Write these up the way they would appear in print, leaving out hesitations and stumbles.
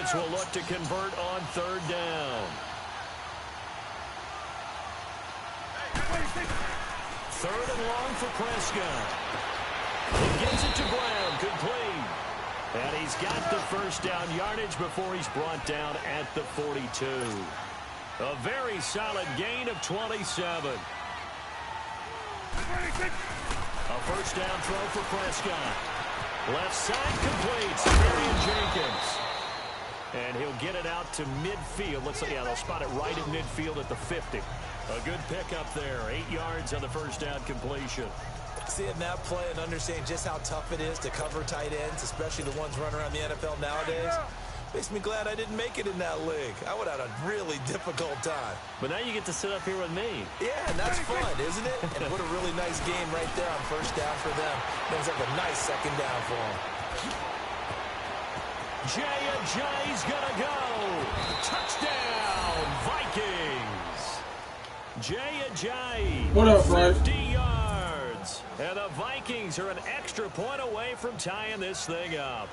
Giants will look to convert on third down. Third and long for Prescott. He gets it to Brown, complete. And he's got the first down yardage before he's brought down at the 42. A very solid gain of 27. A first down throw for Prescott. Left side complete. Marion Jenkins. And he'll get it out to midfield. Looks like, yeah, they'll spot it right at midfield at the 50. A good pickup there. 8 yards on the first down completion. Seeing that play and understanding just how tough it is to cover tight ends, especially the ones running around the NFL nowadays, makes me glad I didn't make it in that league. I would have had a really difficult time. But now you get to sit up here with me. Yeah, and that's fun, isn't it? And what a really nice game right there on first down for them. Looks like a nice second down for them. Jay's gonna go. Touchdown, Vikings. Jay. What up, Fred? 50 yards. And the Vikings are an extra point away from tying this thing up.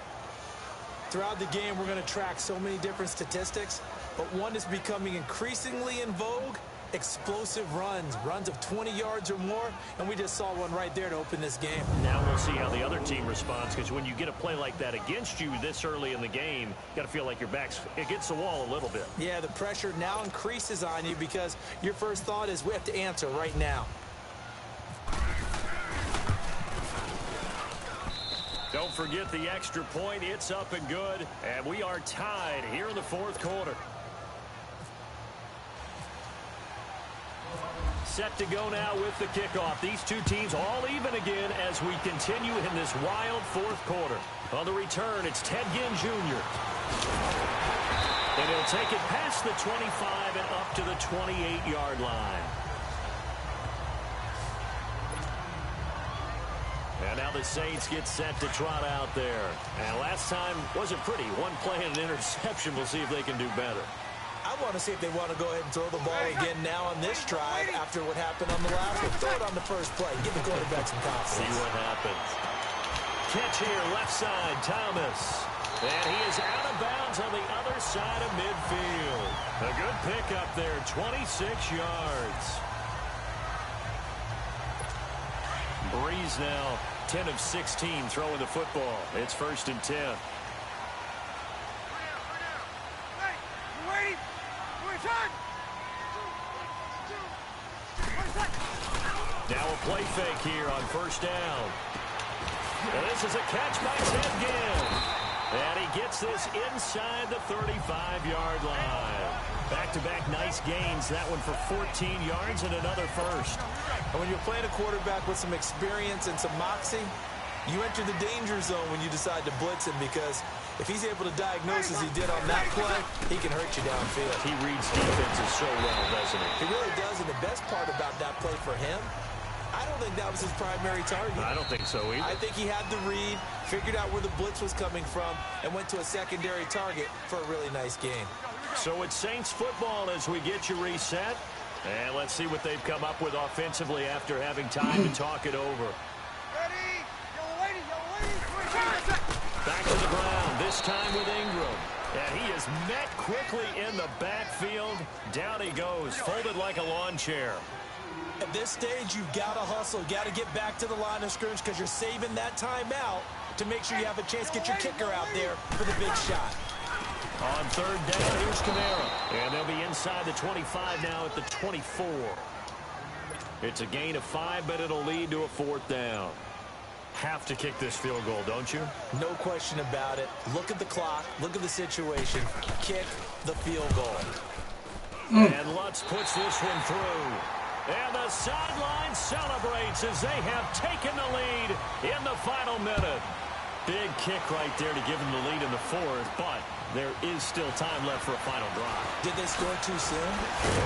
Throughout the game, we're going to track so many different statistics, but one is becoming increasingly in vogue: explosive runs of 20 yards or more, and we just saw one right there to open this game. Now we'll see how the other team responds, because when you get a play like that against you this early in the game, you got to feel like your back's against the wall a little bit. Yeah, the pressure now increases on you because your first thought is we have to answer right now. Don't forget the extra point. It's up and good, and we are tied here in the fourth quarter. Set to go now with the kickoff. These two teams all even again as we continue in this wild fourth quarter. On the return, it's Ted Ginn Jr. And he'll take it past the 25 and up to the 28-yard line. And now the Saints get set to trot out there. And last time wasn't pretty. One play and an interception. We'll see if they can do better. I want to see if they want to go ahead and throw the ball again now on this drive after what happened on the last one. Throw it on the first play. Give the quarterback some confidence. See what happens. Catch here, left side, Thomas. And he is out of bounds on the other side of midfield. A good pickup there, 26 yards. Breeze now, 10 of 16 throwing the football. It's 1st and 10. Now a play fake here on first down. And this is a catch by Ted Ginn. And he gets this inside the 35-yard line. Back-to-back nice gains. That one for 14 yards and another first. And when you're playing a quarterback with some experience and some moxie, you enter the danger zone when you decide to blitz him, because if he's able to diagnose as he did on that play, he can hurt you downfield. He reads defenses so well, doesn't he? He really does, and the best part about that play for him, I don't think that was his primary target. I don't think so either. I think he had the read, figured out where the blitz was coming from, and went to a secondary target for a really nice gain. So it's Saints football as we get you reset. And let's see what they've come up with offensively after having time to talk it over. Back to the ground, this time with Ingram. And he is met quickly in the backfield. Down he goes, folded like a lawn chair. At this stage, you've got to hustle. You've got to get back to the line of scrimmage because you're saving that timeout to make sure you have a chance to get your kicker out there for the big shot. On third down, here's Kamara. And they'll be inside the 25 now at the 24. It's a gain of 5, but it'll lead to a fourth down. Have to kick this field goal, don't you? No question about it. Look at the clock. Look at the situation. Kick the field goal. And Lutz puts this one through. And the sideline celebrates as they have taken the lead in the final minute. Big kick right there to give them the lead in the fourth, but there is still time left for a final drive. Did they score too soon?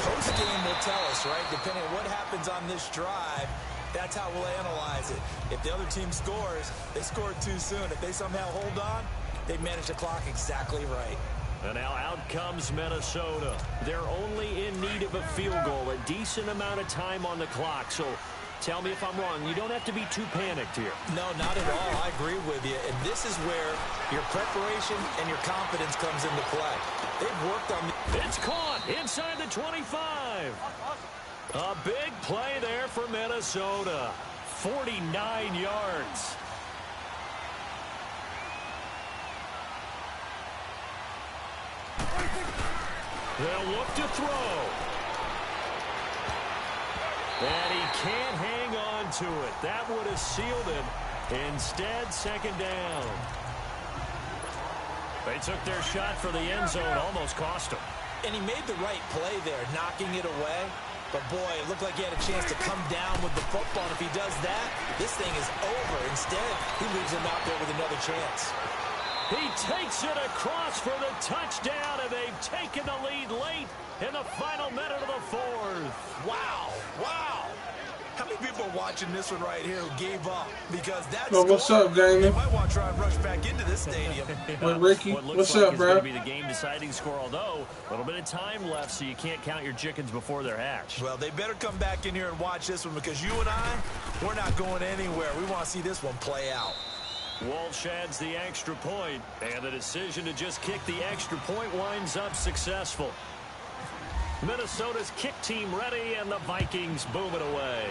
Post-game will tell us, right? Depending on what happens on this drive, that's how we'll analyze it. If the other team scores, they scored too soon. If they somehow hold on, they managed the clock exactly right. And now out comes Minnesota. They're only in need of a field goal, a decent amount of time on the clock. So Tell me if I'm wrong. You don't have to be too panicked here. No, not at all. I agree with you. And this is where your preparation and your confidence comes into play. They've worked on It's caught inside the 25. A big play there for Minnesota. 49 yards. They'll look to throw. And he can't hang on to it. That would have sealed it. Instead, second down. They took their shot for the end zone, almost cost him. And he made the right play there, knocking it away. But, boy, it looked like he had a chance to come down with the football. And if he does that, this thing is over. Instead, he leaves him out there with another chance. He takes it across for the touchdown, and they've taken the lead late in the final minute of the fourth. Wow. Wow. How many people are watching this one right here who gave up? Because that's what's up, Damon? They might want to try and rush back into this stadium. Well, Ricky, what's up, bro? Going to be the game-deciding score, although a little bit of time left, so you can't count your chickens before they're hatched. Well, they better come back in here and watch this one because you and I, we're not going anywhere. We want to see this one play out. Walsh adds the extra point, and the decision to just kick the extra point winds up successful. Minnesota's kick team ready, and the Vikings boom it away.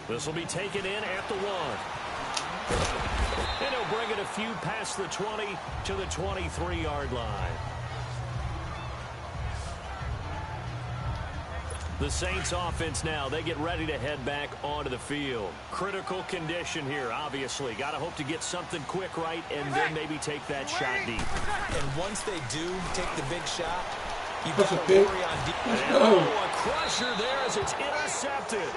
This will be taken in at the 1. And he'll bring it a few past the 20 to the 23-yard line. The Saints offense now, they get ready to head back onto the field. Critical condition here, obviously. Got to hope to get something quick right and then maybe take that shot deep. And once they do take the big shot, you've That's got a to big. worry on defense. Oh, a crusher there as it's intercepted.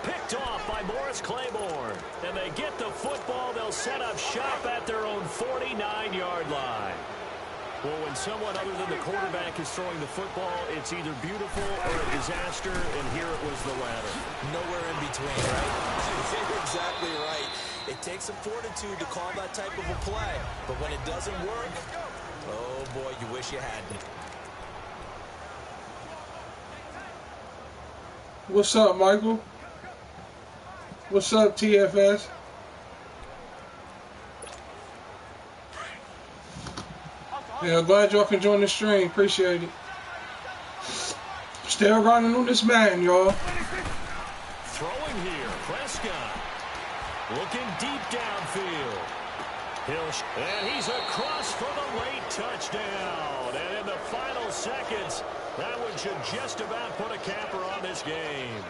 Picked off by Morris Claiborne. And they get the football. They'll set up shop at their own 49-yard line. Well, when someone other than the quarterback is throwing the football, it's either beautiful or a disaster, and here it was the latter. Nowhere in between, right? You're exactly right. It takes some fortitude to call that type of a play, but when it doesn't work, oh boy, you wish you hadn't. What's up, Michael? What's up, TFS? Yeah, glad y'all can join the stream. Appreciate it. Still running on this Madden, y'all. Throwing here, Prescott. Looking deep downfield. And he's across for the late touchdown. And in the final seconds, that one should just about put a capper on this game.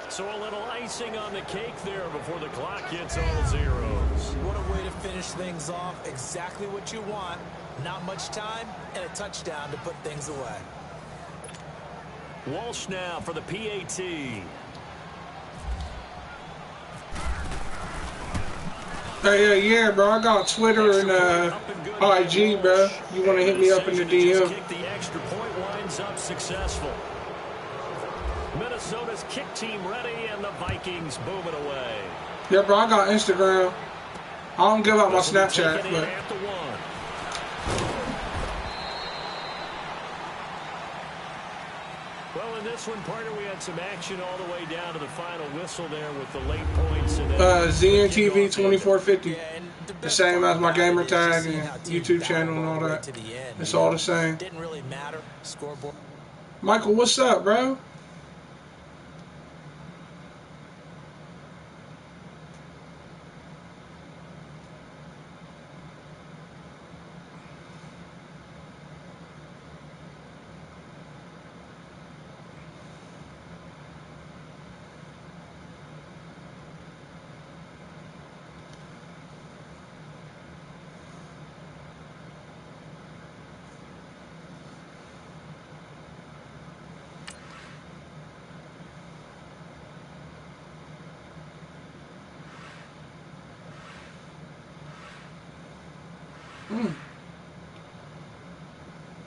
So a little icing on the cake there before the clock hits all zeros. What a way to finish things off. Exactly what you want. Not much time and a touchdown to put things away. Walsh now for the PAT. Hey, yeah, bro. I got Twitter and IG, bro. You want to hit me up in the DM? The extra point winds up successful. Minnesota's kick team ready, and the Vikings boom it away. Yeah, bro. I got Instagram. I don't give out my Snapchat, but. Well, in this one, partner, we had some action all the way down to the final whistle there with the late points. And ZNTV 2450. The same as my gamer tag and YouTube channel and all that. It's all the same. Didn't really matter. Scoreboard. Michael, what's up, bro?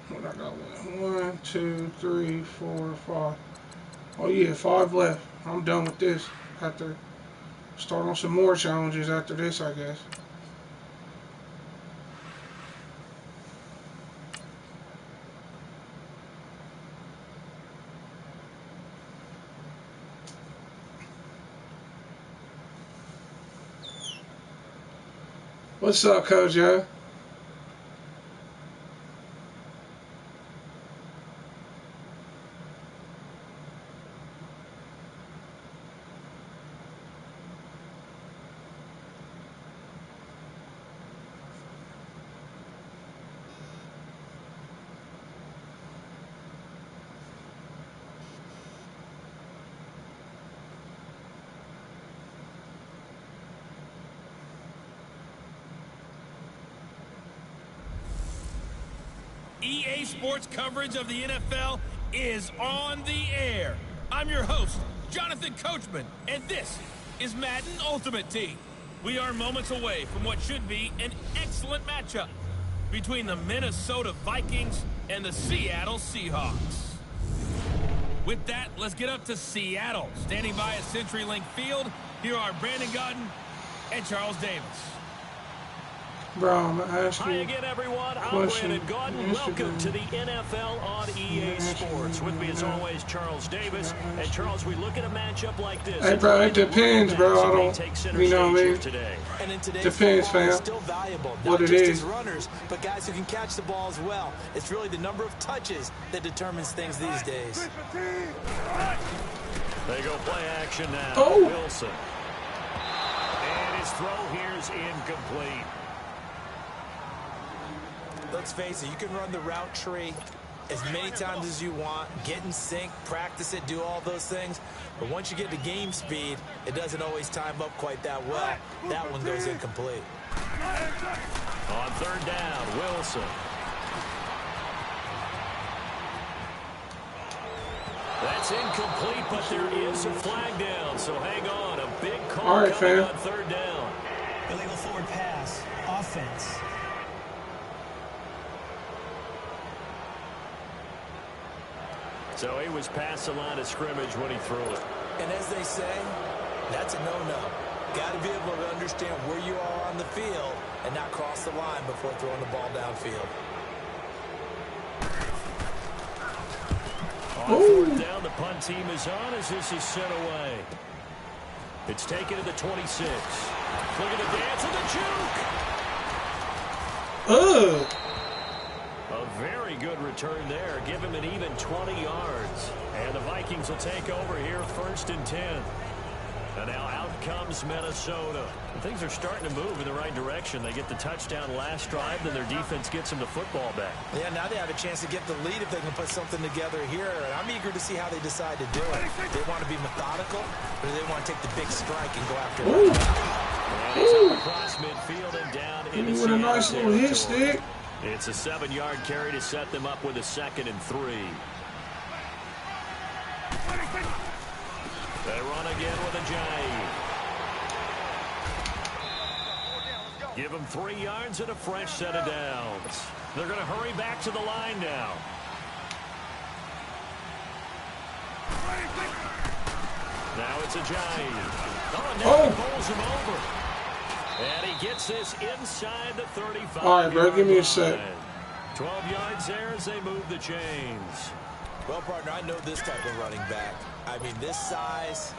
What I got? 1, 2, 3, 4, 5. Oh yeah, 5 left. I'm done with this. Have to start on some more challenges after this, I guess. What's up, Coach Joe? EA Sports coverage of the NFL is on the air. I'm your host, Jonathan Coachman, and this is Madden Ultimate Team. We are moments away from what should be an excellent matchup between the Minnesota Vikings and the Seattle Seahawks. With that, let's get up to Seattle. Standing by at CenturyLink Field, here are Brandon Gaudin and Charles Davis. Bro, I'm going to ask Hi you again, everyone. I'm question. Brandon Gaudin. Welcome to the NFL on EA Sports. With me, as always, Charles Davis. And, Charles, we look at a matchup like this. Hey, bro, it depends, bro. I don't, you know what I mean? Today. And in today's Depends, football, fam. it's still valuable, What not it just is. as runners, but guys who can catch the ball as well. It's really the number of touches that determines things these days. They go play action now. Oh. Wilson. And his throw here is incomplete. Let's face it, you can run the route tree as many times as you want, get in sync, practice it, do all those things. But once you get to game speed, it doesn't always time up quite that well. That one goes incomplete. On third down, Wilson. That's incomplete, but there is a flag down, so hang on. A big call All right, coming fam. on third down. Illegal forward pass. Offense. So he was past the line of scrimmage when he threw it. And as they say, that's a no-no. Got to be able to understand where you are on the field and not cross the line before throwing the ball downfield. On fourth down, the punt team is on as this is sent away. It's taken to the 26. Look at the dance and the juke. Ugh. A very good return there. Give him an even 20 yards. And the Vikings will take over here first and 10. And now out comes Minnesota. And things are starting to move in the right direction. They get the touchdown last drive, then their defense gets them the football back. Yeah, now they have a chance to get the lead if they can put something together here. And I'm eager to see how they decide to do it. They want to be methodical, or do they want to take the big strike and go after it? Ooh. And he's up across midfield and down into With a nice Seattle little hit territory. stick. It's a 7-yard carry to set them up with a 2nd and 3. They run again with a J. Give them 3 yards and a fresh set of downs. They're going to hurry back to the line now. Now it's a J. Oh, now he pulls him over. And he gets this inside the 35. All right, bro, give me a sec. 12 yards there as they move the chains. Well, partner, I know this type of running back. I mean, this size.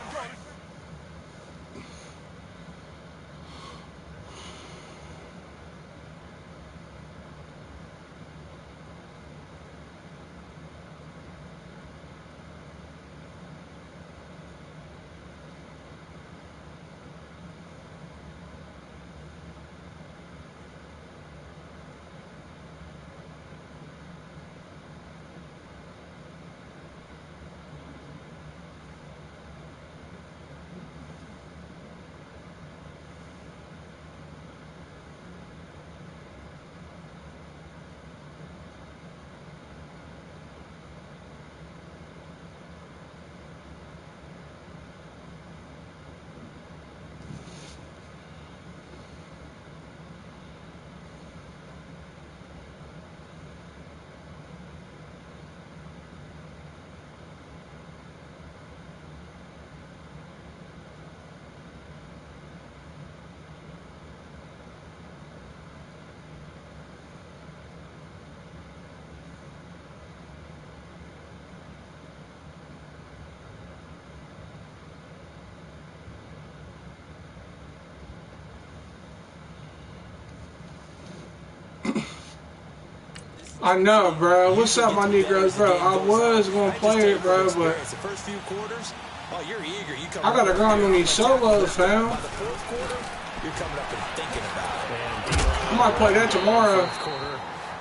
I know, bro. What's up, my Negroes, bro? I was going to play it, bro, but the first few quarters, oh, you're eager. You come I got to grind on these solos, fam. by the fourth quarter, you're coming up and thinking about it. I might play that tomorrow.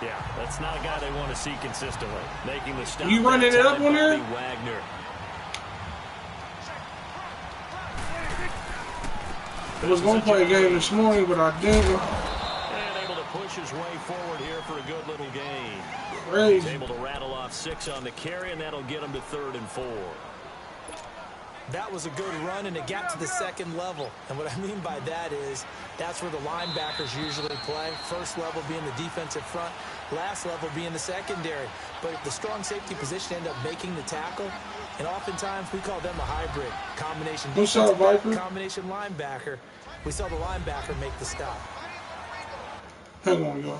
Yeah, that's not a guy they want to see consistently. Making the stop. You running it up on there? Wagner. I was going to play a game this morning, but I didn't. And able to push his way forward here for a good little gain. Crazy. He's able to rattle off 6 on the carry, and that'll get him to 3rd and 4. That was a good run, and it got to the second level. And what I mean by that is that's where the linebackers usually play. First level being the defensive front, last level being the secondary. But the strong safety position ended up making the tackle, and oftentimes we call them a hybrid. Combination defensive back, combination linebacker. We saw the linebacker make the stop. Hang on, y'all.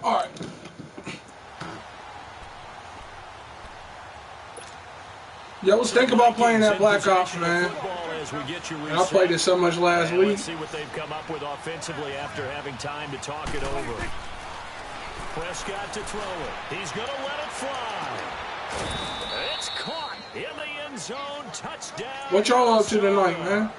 All right. Yo, let's think about playing that Black Ops, man. And I played it so much last week. Let's see what they've come up with offensively after having time to talk it over. Prescott to throw it. He's going to let it fly. It's caught in the end zone. Touchdown. What y'all up to tonight, man?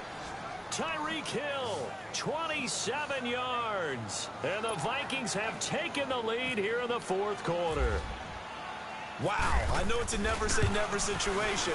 Tyreek Hill, 27 yards. And the Vikings have taken the lead here in the 4th quarter. Wow, I know it's a never-say-never situation,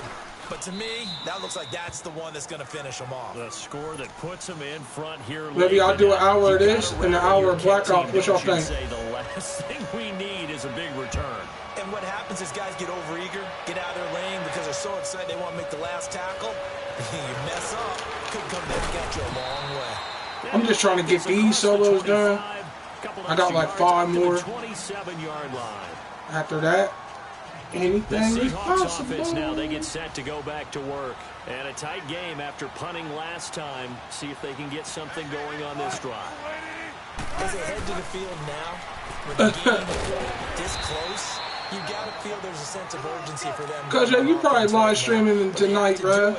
but to me, that looks like that's the one that's going to finish them off. The score that puts them in front here. Maybe I'll do an hour of this and an hour of Black Ops. What y'all think? The last thing we need is a big return. And what happens is guys get overeager, get out of their lane because they're so excited they want to make the last tackle. You mess up, could come back and get you a long way. I'm just trying to get these solos done. I got like 5 more. 27-yard line. After that, anything is Seahawks offense possible. now, they get set to go back to work. And a tight game after punting last time. See if they can get something going on this drive. As they head to the field now, with the game this close, you got to feel there's a sense of urgency for them. Cause you probably live streaming tonight, bro.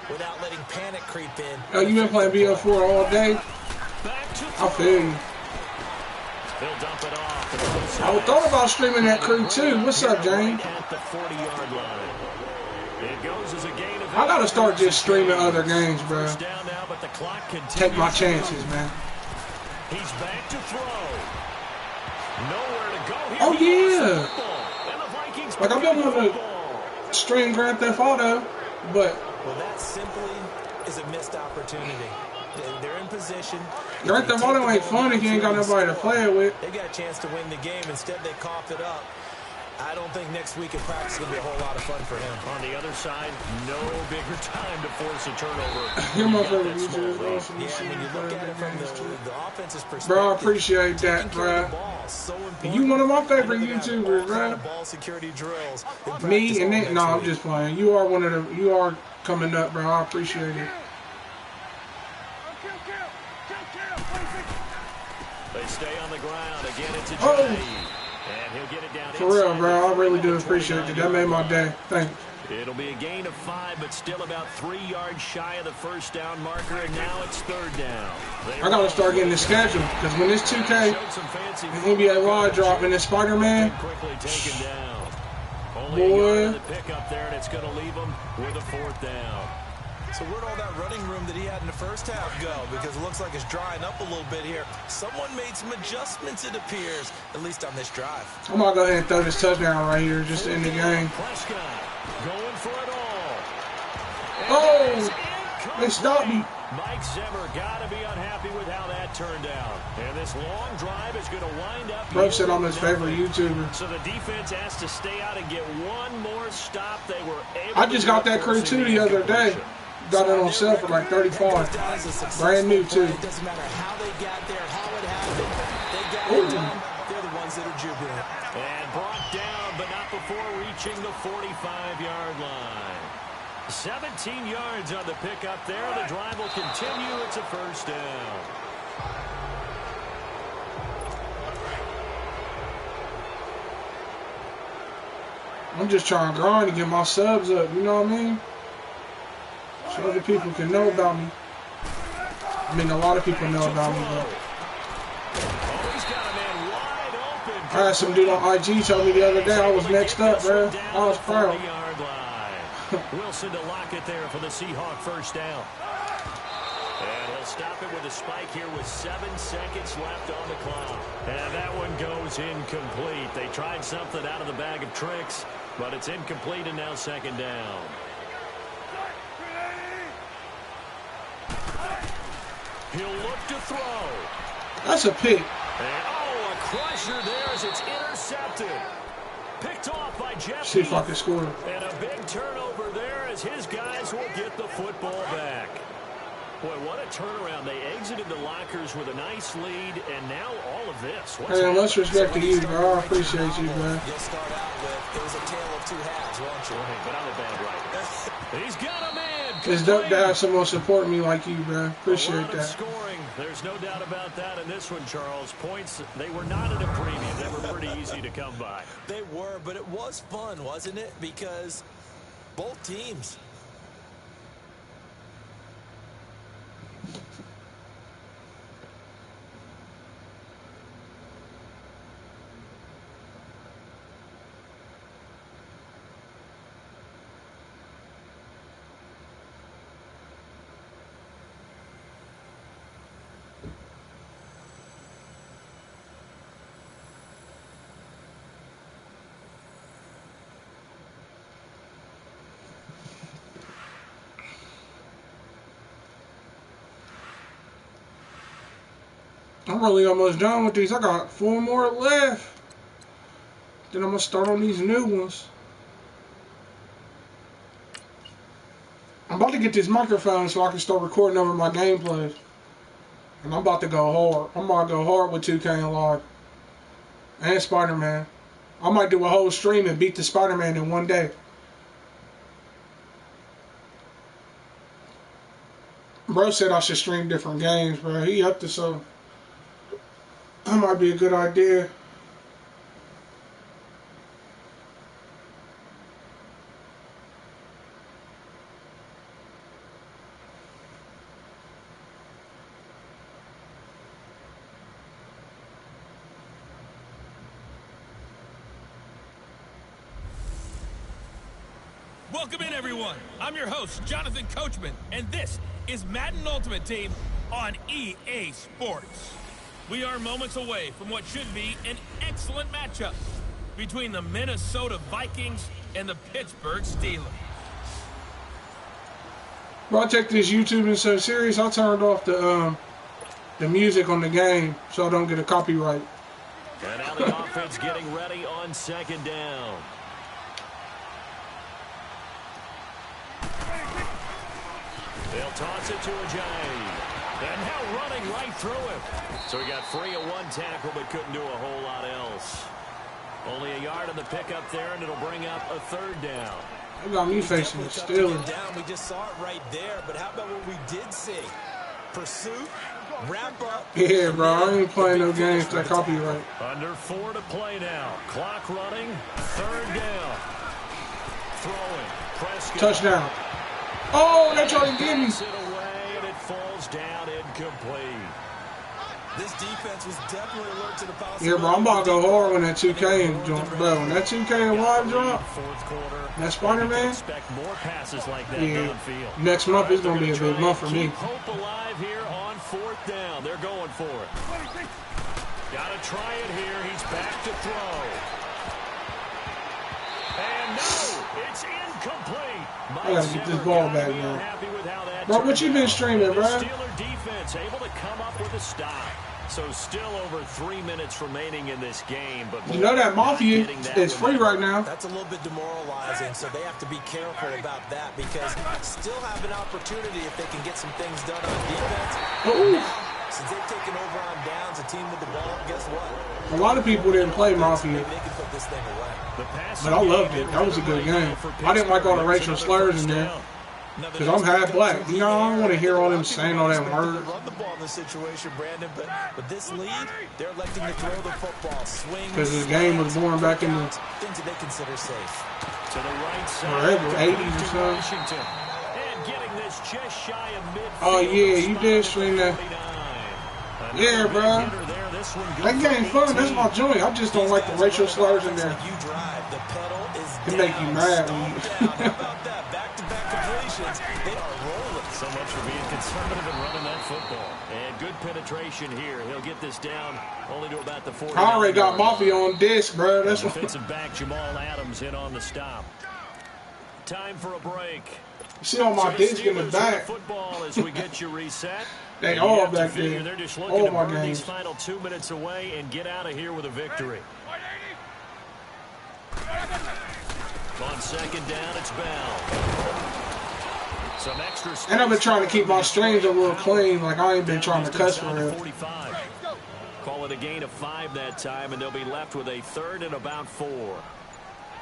Without letting panic creep in. Oh, you been playing BO4 all day? I feel you. They'll dump it off. I thought about streaming that crew too. What's up, James? At the 40-yard line. It goes as a gain of 8. I gotta start just streaming other games, bro. First down now, but the clock continues. Take my chances, man. He's back to throw. Nowhere to go here. Oh yeah. And the Vikings Like I've been wanting to stream Grand Theft Auto, but well, that simply is a missed opportunity. They're in position. Grand Theft Auto ain't fun if you ain't got nobody to play it with. They got a chance to win the game. Instead, they coughed it up. I don't think next week in practice is going to be a whole lot of fun for him. On the other side, no bigger time to force a turnover. You're my favorite YouTuber. Yeah, when you look at it from the offense's perspective. Bro, I appreciate that, bro. You one of my favorite YouTubers, bro. Ball security drills. Me and it. No, I'm just playing. You are one of the. You are coming up, bro. I appreciate it. They stay on the ground. Again, it's a Oh. And he'll get it down For real, bro. I really do appreciate it. That made my day. Thanks. It'll be a gain of 5, but still about 3 yards shy of the first down marker, and now it's 3rd down. I gotta start getting the schedule, because when this 2K and NBA Live drop and this Spider-Man, Quickly taken down. Only boy. a yard in the pickup there, and it's going to leave him with a 4th down. So where'd all that running room that he had in the first half go? Because it looks like it's drying up a little bit here. Someone made some adjustments, it appears, at least on this drive. I'm gonna go ahead and throw this touchdown right here just to end the game. Prescott going for it all. Oh, they stopped me. Mike Zimmer got to be unhappy with how that turned out. And this long drive is going to wind up. Bro said I'm his favorite YouTuber. So the defense has to stay out and get one more stop. They were able I just got that crew too the other day. Got it on sale for like $35. Brand new too. It doesn't matter how they got there, how it happened. They got it done. They're the ones that are jubilant. And brought down, but not before reaching the 45-yard line. 17 yards on the pickup there. The drive will continue. It's a first down. I'm just trying to grind to get my subs up, you know what I mean? So other people can know about me. I mean, a lot of people know about me, but I had some dude on IG tell me the other day I was next up, bro. I was proud. Wilson to lock it there for the Seahawk first down. And he'll stop it with a spike here with 7 seconds left on the clock. And that one goes incomplete. They tried something out of the bag of tricks, but it's incomplete and now second down. He'll look to throw. That's a pick. And, oh, a crusher there as it's intercepted. Picked off by Jeff. See if I can score. And a big turnover there as his guys will get the football back. Boy, what a turnaround. They exited the lockers with a nice lead, and now all of this. Hey, much respect to you, bro. I appreciate you, man. You'll start out with, it was a tale of two halves, won't you? But I'm a bad writer. He's got a man. It's dope to have someone support me like you, man. Appreciate that. Scoring. There's no doubt about that in this one, Charles. Points, they were not at a premium. They were pretty easy to come by. They were, but it was fun, wasn't it? Because both teams. I'm really almost done with these. I got 4 more left. Then I'm going to start on these new ones. I'm about to get this microphone so I can start recording over my gameplays. And I'm about to go hard. I'm about to go hard with 2K and Live. And Spider-Man. I might do a whole stream and beat the Spider-Man in one day. Bro said I should stream different games, bro. He up to something. That might be a good idea. Welcome in, everyone. I'm your host, Jonathan Coachman, and this is Madden Ultimate Team on EA Sports. We are moments away from what should be an excellent matchup between the Minnesota Vikings and the Pittsburgh Steelers. Bro, I take this YouTubing so serious, I turned off the music on the game so I don't get a copyright. And now the offense getting ready on second down. They'll toss it to Ajayi. And now running right through him. So he got free of one tackle but couldn't do a whole lot else. Only a yard on the pickup there, and it'll bring up a third down. You got me facing the Steelers. We just saw it right there, but how about what we did see? Pursuit, wrap up. Yeah, bro, I ain't playing no games with that copyright. Under 4 to play now. Clock running, third down. Throwing, Prescott. Touchdown. Oh, they tried to get me. It away, and it falls down incomplete. This defense was definitely alert to the possibility. Yeah, bro, I'm about to go hard when that 2K and jump, bro. When that 2K and Live drop, Fourth quarter, that Spider-Man, expect more passes like that yeah, downfield. next month is going to be a big month for me. Keep hope alive here on fourth down. They're going for it. Got to try it here. He's back to throw. And no, it's incomplete. I got to get this ball back, man. Happy with how that Bro, what you been streaming, bro? The Steeler defense able to come up with a stop. So still over 3 minutes remaining in this game. But you know that Mafia is free right now. That's a little bit demoralizing, so they have to be careful about that because still have an opportunity if they can get some things done on defense. Ooh. Since they've taken over on downs, a team with the ball, guess what? A lot of people didn't play Mafia. They can put this thing away. But I loved it. That was a good game. I didn't like all the racial slurs in there. Because I'm half black. You know, I don't want to hear all them saying all that words. Run the ball in this situation, Brandon, but with this lead, they're electing to throw the football, swing. Because this game was born back in the things that they consider safe. To the right side. Whatever, 80s or something. And getting this just shy of midfield. Oh yeah, you did stream that. Yeah, bro. That game fun. That's my joint. I just don't like the racial slurs in there. You drive. The pedal is It make you mad when you. How about that? Back-to-back completions. They are rolling. So much for being conservative and running that football. And good penetration here. He'll get this down only to about the 40. I already got Mafia on disc, bro. That's what. Defensive back Jamal Adams in on the stop. Time for a break. You see all my disc in the back. Football as we get you reset. They all back there. They're just looking All to my burn games. these final 2 minutes away and get out of here with a victory. On second down, it's Bell. Some extra space. And I've been trying to keep my streams a little clean. Like, I ain't been trying to cuss for real. 45. Call it a gain of 5 that time, and they'll be left with a third and about 4.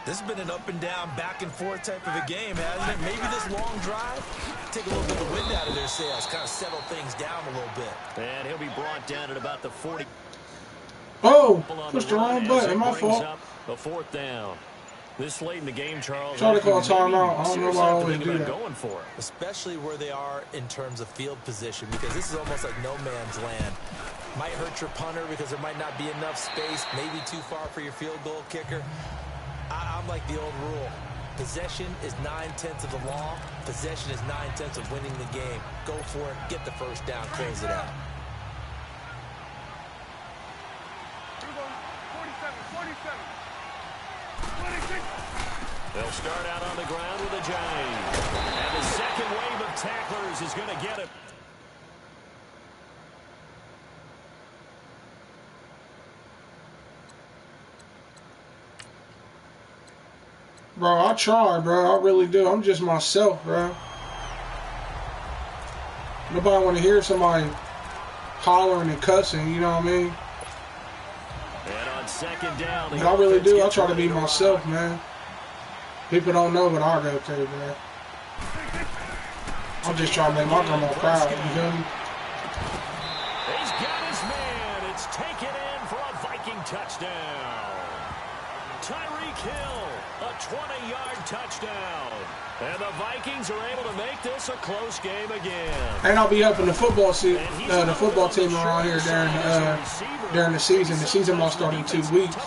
This has been an up and down, back and forth type of a game, hasn't it? Maybe this long drive, take a little bit of the wind out of their sails, kind of settle things down a little bit. And he'll be brought down at about the 40. Oh, pushed the wrong button. My fault. A fourth down. This late in the game, Charles. Try to call timeout. I don't know why I always do that. Going for it. Especially where they are in terms of field position, because this is almost like no man's land. Might hurt your punter because there might not be enough space, maybe too far for your field goal kicker. I'm like the old rule. Possession is 9/10 of the law. Possession is 9/10 of winning the game. Go for it. Get the first down. Close it out. They'll start out on the ground with a giant. And the second wave of tacklers is going to get it. Bro, I try, bro. I really do. I'm just myself, bro. Nobody want to hear somebody hollering and cussing, you know what I mean? And on second down, But I really do. I try to be myself, man. People don't know what I go through, man. I'm just trying to make my grandma proud, you feel me? he's got his man. It's taken in for a Viking touchdown. Tyreek Hill, a 20-yard touchdown. And the Vikings are able to make this a close game again. And I'll be helping the football team around here during the season. The season will start in 2 weeks.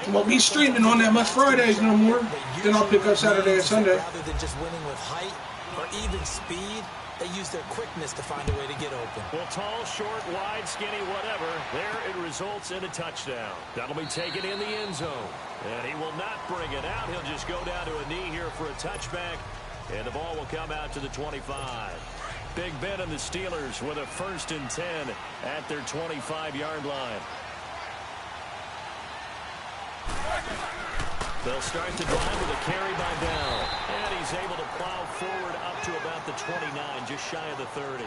Won't be streaming on that much Fridays no more. Then I'll pick up Saturday and Sunday. Rather than just winning with height or even speed, they use their quickness to find a way to get open. Well, tall, short, wide, skinny, whatever. There it results in a touchdown. That'll be taken in the end zone. And he will not bring it out. He'll just go down to a knee here for a touchback. And the ball will come out to the 25. Big Ben and the Steelers with a 1st and 10 at their 25-yard line. They'll start the drive with a carry by Bell. And he's able to plow forward up to about the 29, just shy of the 30.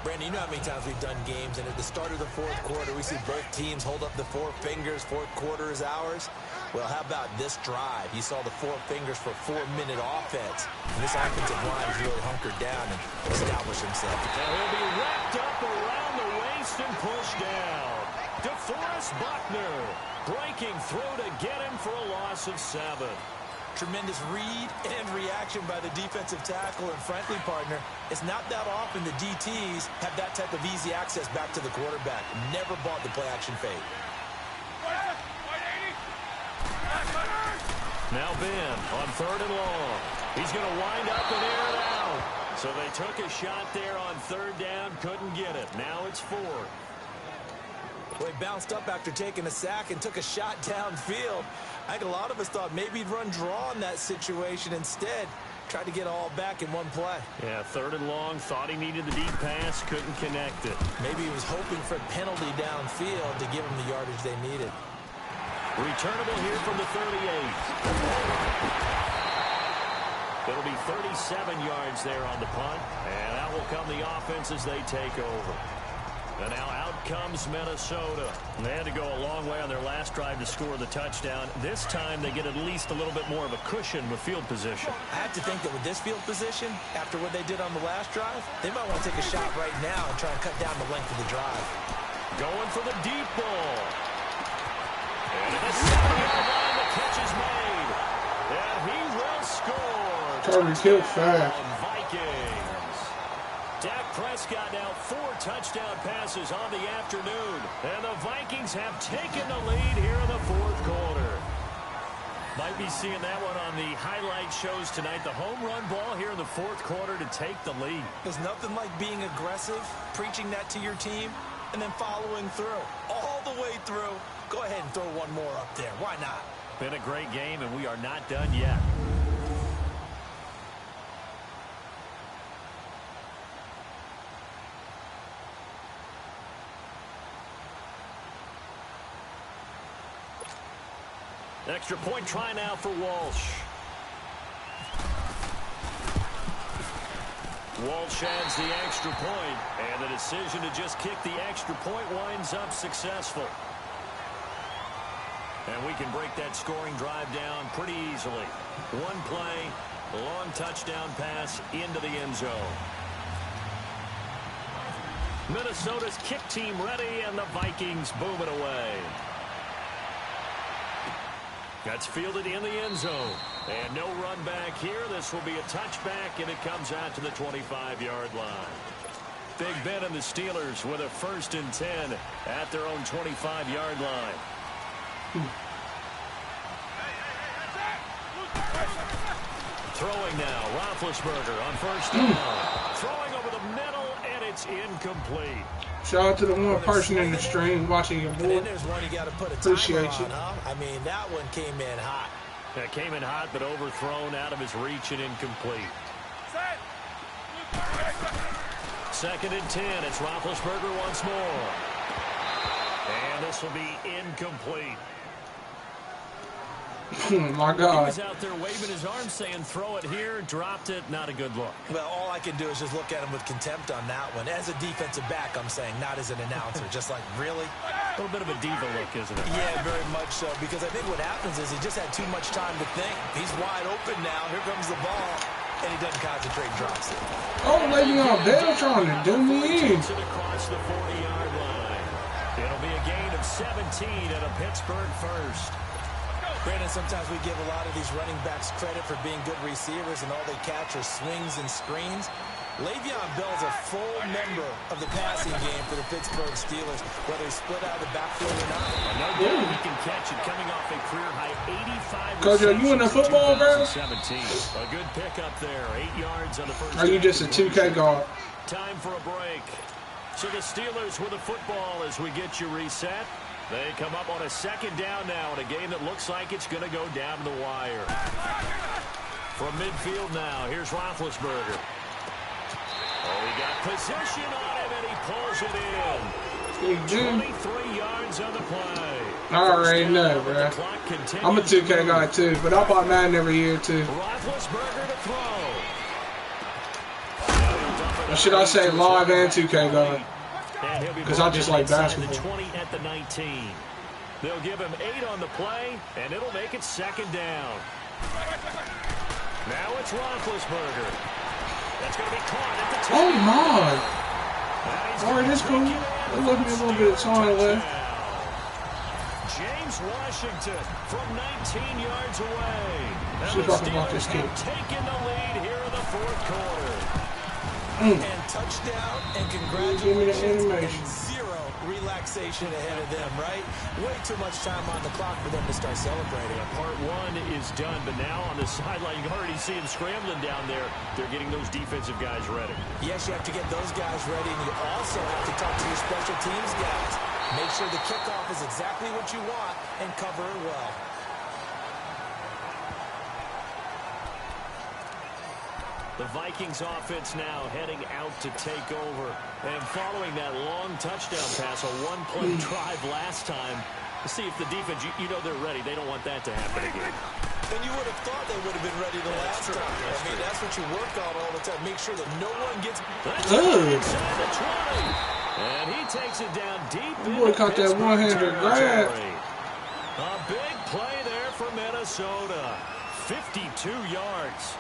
Brandon, you know how many times we've done games, and at the start of the fourth quarter, we see both teams hold up the 4 fingers, fourth quarter is ours. Well, how about this drive? You saw the 4 fingers for 4-minute offense. And this offensive line has really hunkered down and established himself. And he'll be wrapped up around the waist and pushed down. DeForest Buckner breaking through to get him for a loss of 7. Tremendous read and reaction by the defensive tackle. And frankly, partner, it's not that often the DTs have that type of easy access back to the quarterback. Never bought the play-action fake. Now Ben on 3rd and long. He's going to wind up and air it out. So they took a shot there on third down, couldn't get it. Now it's fourth. Well, he bounced up after taking a sack and took a shot downfield. I think a lot of us thought maybe he'd run draw in that situation. Instead, tried to get it all back in one play. Yeah, third and long, thought he needed the deep pass, couldn't connect it. Maybe he was hoping for a penalty downfield to give him the yardage they needed. Returnable here from the 38. It'll be 37 yards there on the punt, and out will come the offense as they take over. And now out comes Minnesota. They had to go a long way on their last drive to score the touchdown. This time they get at least a little bit more of a cushion with field position. I have to think that with this field position, after what they did on the last drive, they might want to take a shot right now and try and cut down the length of the drive. Going for the deep ball. And at the 7-yard line, the catch is made. And he will score. Turner killed fast. Vikings. Dak Prescott now 4 touchdown passes on the afternoon. And the Vikings have taken the lead here in the fourth quarter. Might be seeing that one on the highlight shows tonight. The home run ball here in the fourth quarter to take the lead. There's nothing like being aggressive, preaching that to your team, and then following through. All the way through. Go ahead and throw one more up there. Why not? Been a great game, and we are not done yet. Extra point try now for Walsh. Walsh adds the extra point, and the decision to just kick the extra point winds up successful. And we can break that scoring drive down pretty easily. One play, long touchdown pass into the end zone. Minnesota's kick team ready, and the Vikings boom it away. That's fielded in the end zone. And no run back here. This will be a touchback, and it comes out to the 25-yard line. Big Ben and the Steelers with a 1st and 10 at their own 25-yard line. Throwing now, Roethlisberger on 1st down. Throwing over the middle, and it's incomplete. Shout out to the one person in the stream watching your boy. There's one you got to put a Appreciate timer you. on, huh? I mean, that one came in hot. That came in hot, but overthrown out of his reach and incomplete. 2nd and 10. It's Roethlisberger once more. And this will be incomplete. My God. He was out there waving his arms saying, throw it here, dropped it, not a good look. Well, all I can do is just look at him with contempt on that one. As a defensive back, I'm saying, not as an announcer. Just like, really? A little bit of a diva look, isn't it? Yeah, very much so. Because I think what happens is he just had too much time to think. He's wide open now. Here comes the ball. And he doesn't concentrate and drops it. Oh, Le'Veon Bell trying to do me in. Across the 40-yard line. It'll be a gain of 17 and a Pittsburgh first. Brandon, sometimes we give a lot of these running backs credit for being good receivers and all they catch are swings and screens. Le'Veon Bell's a full member of the passing game for the Pittsburgh Steelers, whether he's split out of the backfield or not. No doubt he can catch it, coming off a career-high 85 Coach, are you in the football, bro? 2017. A good pickup there, 8 yards on the first. Are you just a 2K guard? Time for a break. So the Steelers with the football as we get you reset. They come up on a 2nd down now in a game that looks like it's going to go down to the wire. From midfield now, here's Roethlisberger. Oh, he got position on him, and he pulls it in. 23 yards on the play. I already know, bro. I'm a 2K guy, too, but I buy Madden every year, too. Roethlisberger to throw. Or should I say live and 2K guy? Because I just like basketball. The 20 at the 19. They'll give him 8 on the play, and it'll make it 2nd down. Now it's Roethlisberger. That's going to be caught at the 10. Oh, my. All right, this cool. It left me a little bit of time left. James Washington from 19 yards away. See if I can block this kid. Taking the lead here in the fourth quarter. And touchdown and congratulations and 0 relaxation ahead of them, right? Way too much time on the clock for them to start celebrating. Yeah, part one is done, but now on the sideline, you can already see them scrambling down there. They're getting those defensive guys ready. Yes, you have to get those guys ready, and you also have to talk to your special teams guys. Make sure the kickoff is exactly what you want and cover it well. The Vikings offense now heading out to take over. And following that long touchdown pass, a one-play drive last time, to see if the defense, you know they're ready. They don't want that to happen again. And you would have thought they would have been ready the last time. I mean, that's what you work on all the time. Make sure that no one gets... Inside the 20. And he takes it down deep in Boy caught that one-hander grab. A big play there for Minnesota. 52 yards.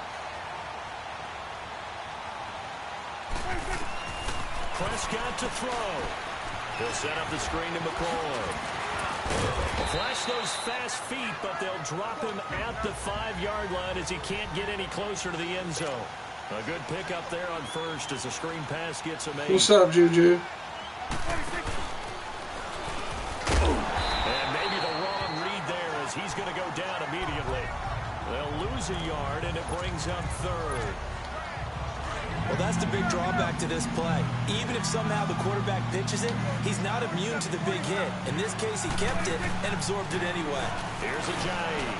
Prescott to throw. He'll set up the screen to McCoy. Flash those fast feet, but they'll drop him at the 5-yard line as he can't get any closer to the end zone. A good pickup there on first as the screen pass gets him 8. What's up, Juju? And maybe the wrong read there as he's going to go down immediately. They'll lose a yard, and it brings up third. Well, that's the big drawback to this play. Even if somehow the quarterback pitches it, he's not immune to the big hit. In this case, he kept it and absorbed it anyway. Here's Ajayi.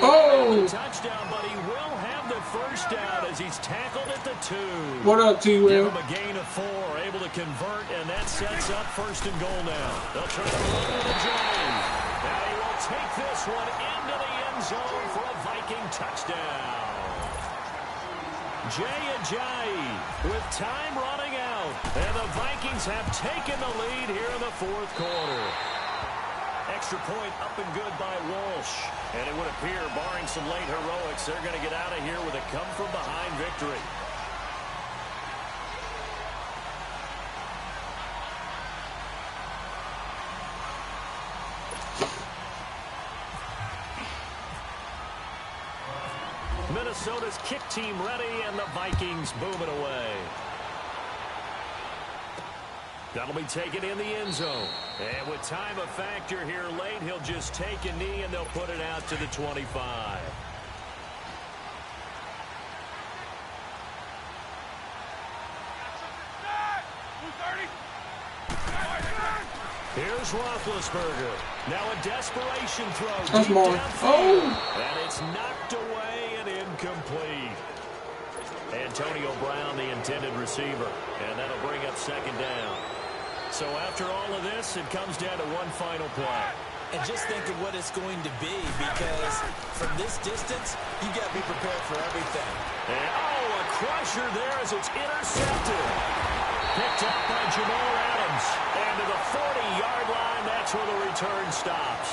Oh! Touchdown, but he will have the first down as he's tackled at the 2. What up, T-Will? Give him a gain of 4, able to convert, and that sets up first and goal now. They'll try to run with Ajayi. Now he will take this one into the end zone for a Viking touchdown. Jay Ajayi with time running out. And the Vikings have taken the lead here in the fourth quarter. Extra point up and good by Walsh. And it would appear, barring some late heroics, they're going to get out of here with a come-from-behind victory. Minnesota's kick team ready, and the Vikings boom it away. That'll be taken in the end zone. And with time a factor here late, he'll just take a knee, and they'll put it out to the 25. Here's Roethlisberger. Now a desperation throw. That's more. Oh! And it's knocked away and incomplete. Antonio Brown, the intended receiver. And that'll bring up second down. So after all of this, it comes down to one final play. And just think of what it's going to be, because from this distance, you got to be prepared for everything. And, a crusher there as it's intercepted. Picked up by Jamal Adams. And to the 40-yard line, that's where the return stops.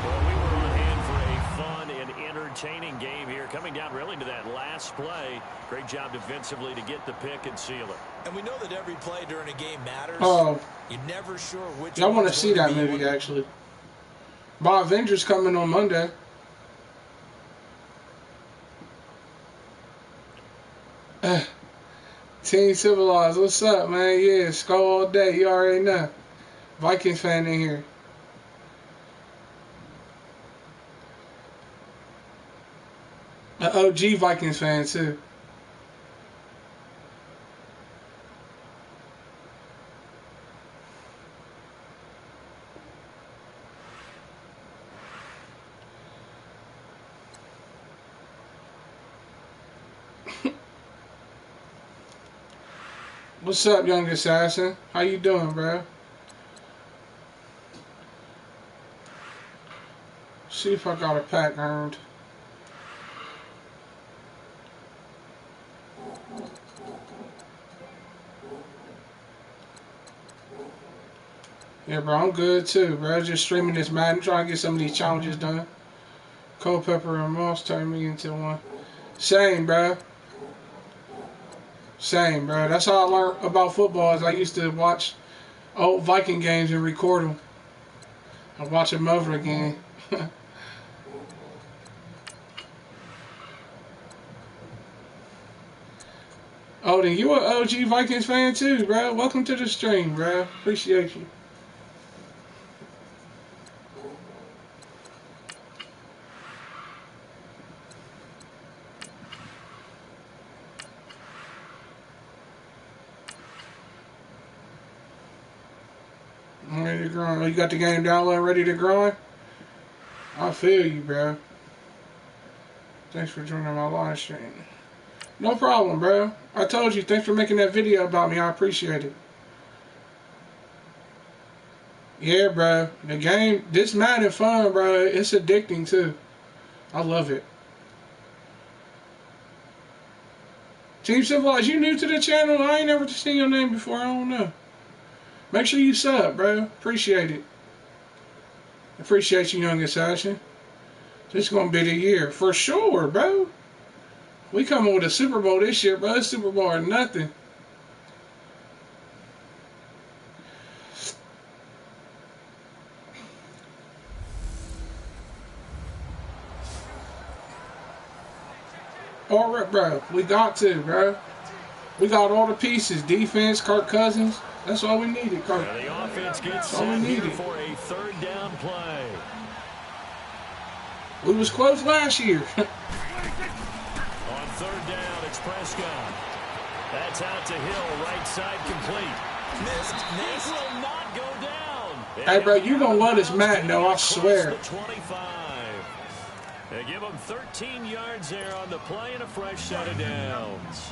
Well, we were on hand for a fun and entertaining game here, coming down really to that last play. Great job defensively to get the pick and seal it. And we know that every play during a game matters. Oh. You're never sure which. I want to see that movie, actually. My Avengers coming on Monday. Team Civilized, what's up, man? Yeah, Skull all day. You already know. Vikings fan in here. An OG Vikings fan, too. What's up, young assassin? How you doing, bro? See if I got a pack earned. Yeah, bro, I'm good too, bro. Just streaming this Madden, trying to get some of these challenges done. Culpepper and Moss turned me into one. Same, bro. Same, bro. That's how I learned about football. Is I used to watch old Viking games and record them. I watch them over again. Oh, then you an OG Vikings fan too, bro. Welcome to the stream, bro. Appreciate you. I'm ready to grind. Oh, you got the game download ready to grind? I feel you, bro. Thanks for joining my live stream. No problem, bro. I told you, thanks for making that video about me. I appreciate it. Yeah, bro. The game, this Madden fun, bro. It's addicting, too. I love it. Team Civilized, you new to the channel? I ain't never seen your name before. I don't know. Make sure you sub, bro. Appreciate it. Appreciate you, young assassin. This is going to be the year. For sure, bro. We coming with a Super Bowl this year, bro. It's Super Bowl or nothing. All right, bro. We got to, bro. We got all the pieces. Defense, Kirk Cousins. That's all we needed, Kirk. And the offense gets set here for a third down play. We was close last year. On third down, it's Prescott. That's out to Hill, right side complete. Missed. This will not go down. Hey, bro, you gonna love this Madden, though, I swear. The 25. They give him 13 yards there on the play and a fresh set of downs.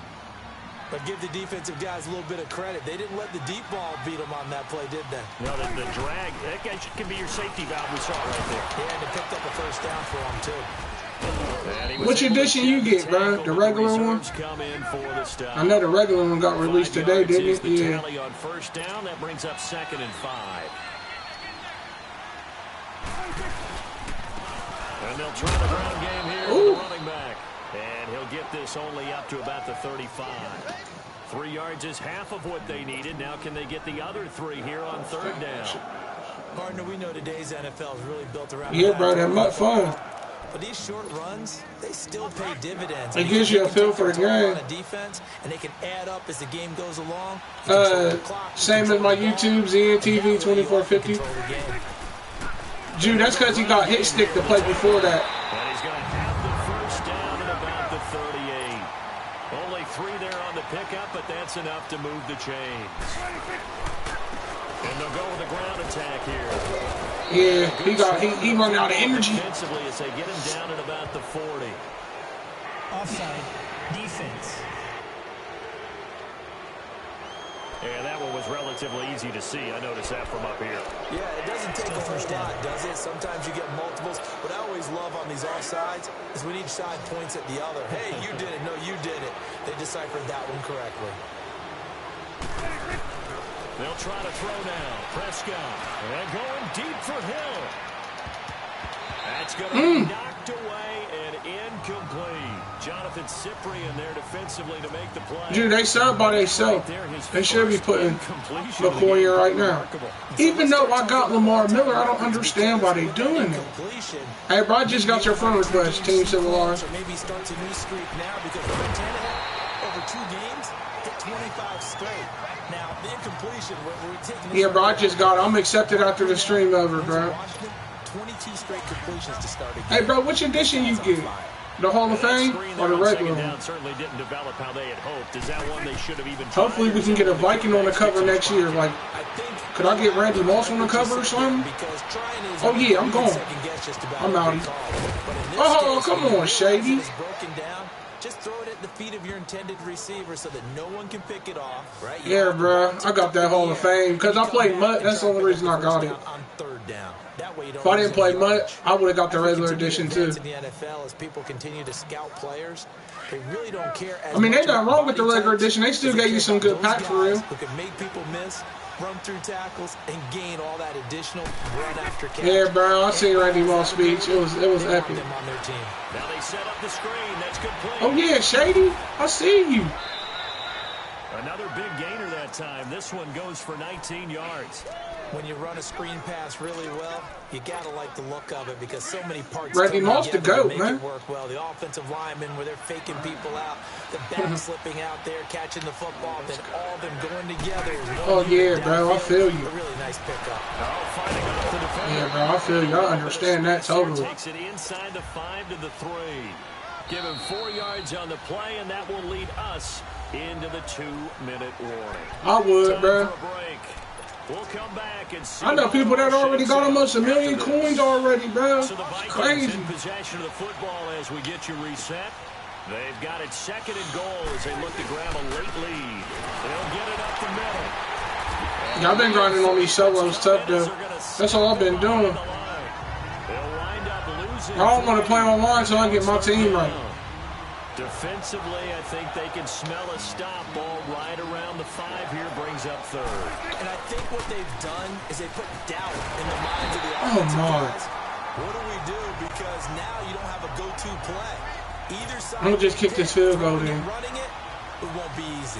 But give the defensive guys a little bit of credit. They didn't let the deep ball beat them on that play, did they? No, the drag, that guy can be your safety valve. We saw it right there. Yeah, and they picked up a first down for him, too. Which edition you get, bro? The regular one? I know the regular one got released today, didn't it? Yeah. On first down, that brings up 2nd and 5. And they'll try the ground game here with the running back. And he'll get this only up to about the 35. 3 yards is half of what they needed. Now can they get the other 3 here on third down? Partner, we know today's NFL is really built around. Yeah, bro, that much fun. But these short runs, they still pay dividends. It gives you a feel for the game. Defense, and they can add up as the game goes along. Same as my YouTube, ZNTV 2450. Jude, that's because he got hit stick to play before that. And he's going to have the first down at about the 38. Only 3 there on the pickup, but that's enough to move the chains. And they'll go with a ground attack here. Yeah, he run out of energy. Defensively as they get him down at about the 40. Offside. Defense. Yeah, that one was relatively easy to see. I noticed that from up here. Yeah, it doesn't take a first lot, does it? Sometimes you get multiples. What I always love on these offsides is when each side points at the other. Hey, you did it. No, you did it. They deciphered that one correctly. They'll try to throw now. Prescott. And going deep for Hill. That's going to be knocked away and incomplete. Jonathan Cyprian there defensively to make the play. Dude, they sub by themselves. They should be putting McCoy in right now. Even though I got Lamar Miller, I don't understand why they doing it. Hey, bro, I just got your friend request, Team Civilized. Maybe starts a new streak now because over 2 games, hit 25 straight. Now, the incompletion, we're taking. Yeah, bro, I just got it. I'm accepted after the stream over, bro. 22 straight completions to start again. Hey, bro, which edition you get? The Hall of Fame or the regular one? Certainly didn't develop how they had hoped. Is that one they should have even? Hopefully we can get a Viking on the cover next year. Like, could I get Randy Moss on the cover or something? Oh yeah, I'm going. I'm out. Oh, come on, Shady. Just throw it at the feet of your intended receiver so that no one can pick it off, right? Yeah, bro. I got that Hall of Fame because I played MUT. That's the only reason I got it. If I didn't play MUT, I would have got the regular edition too. In the NFL, as people continue to scout players, they really don't care. I mean, they not wrong with the regular edition. They still gave you some good packs for real. Who can make people miss, run through tackles, and gain all that additional run after catch. Yeah, bro. I seen Randy Moss' speech. It was epic. Now they set up the screen. That's complete. Oh yeah, Shady. I see you. Another big gainer that time. This one goes for 19 yards. When you run a screen pass really well, you gotta like the look of it because so many parts Randy come Moss the together to GOAT, make man. it work well. The offensive linemen where they're faking people out, the back slipping out there, catching the football, then all of them going together. Oh yeah, bro, I feel you. A really nice pickup. Fighting off the defender. Yeah, bro, I feel you. I understand that totally. Takes it inside the 5 to the 3. Give him 4 yards on the play, and that will lead us into the 2-minute warning. I would, Time bro. for a break. We'll come back and see. I know people that already got almost 1 million after this. coins already, bro. So the It's Vikings crazy. in possession of the football as we get you reset. They've got it 2nd and goal as they look to grab a late lead. They'll get it up the middle. Yeah, I've been grinding on these solos tough, though. That's all I've been doing. I don't want to play online so I can get my team right. Defensively, I think they can smell a stop ball right around the 5 here, brings up 3rd. And I think what they've done is they put doubt in the minds of the Oh, offensive my. guys. What do we do? Because now you don't have a go-to play. Either side. I'm gonna just kick this field goal in. Running it won't be easy.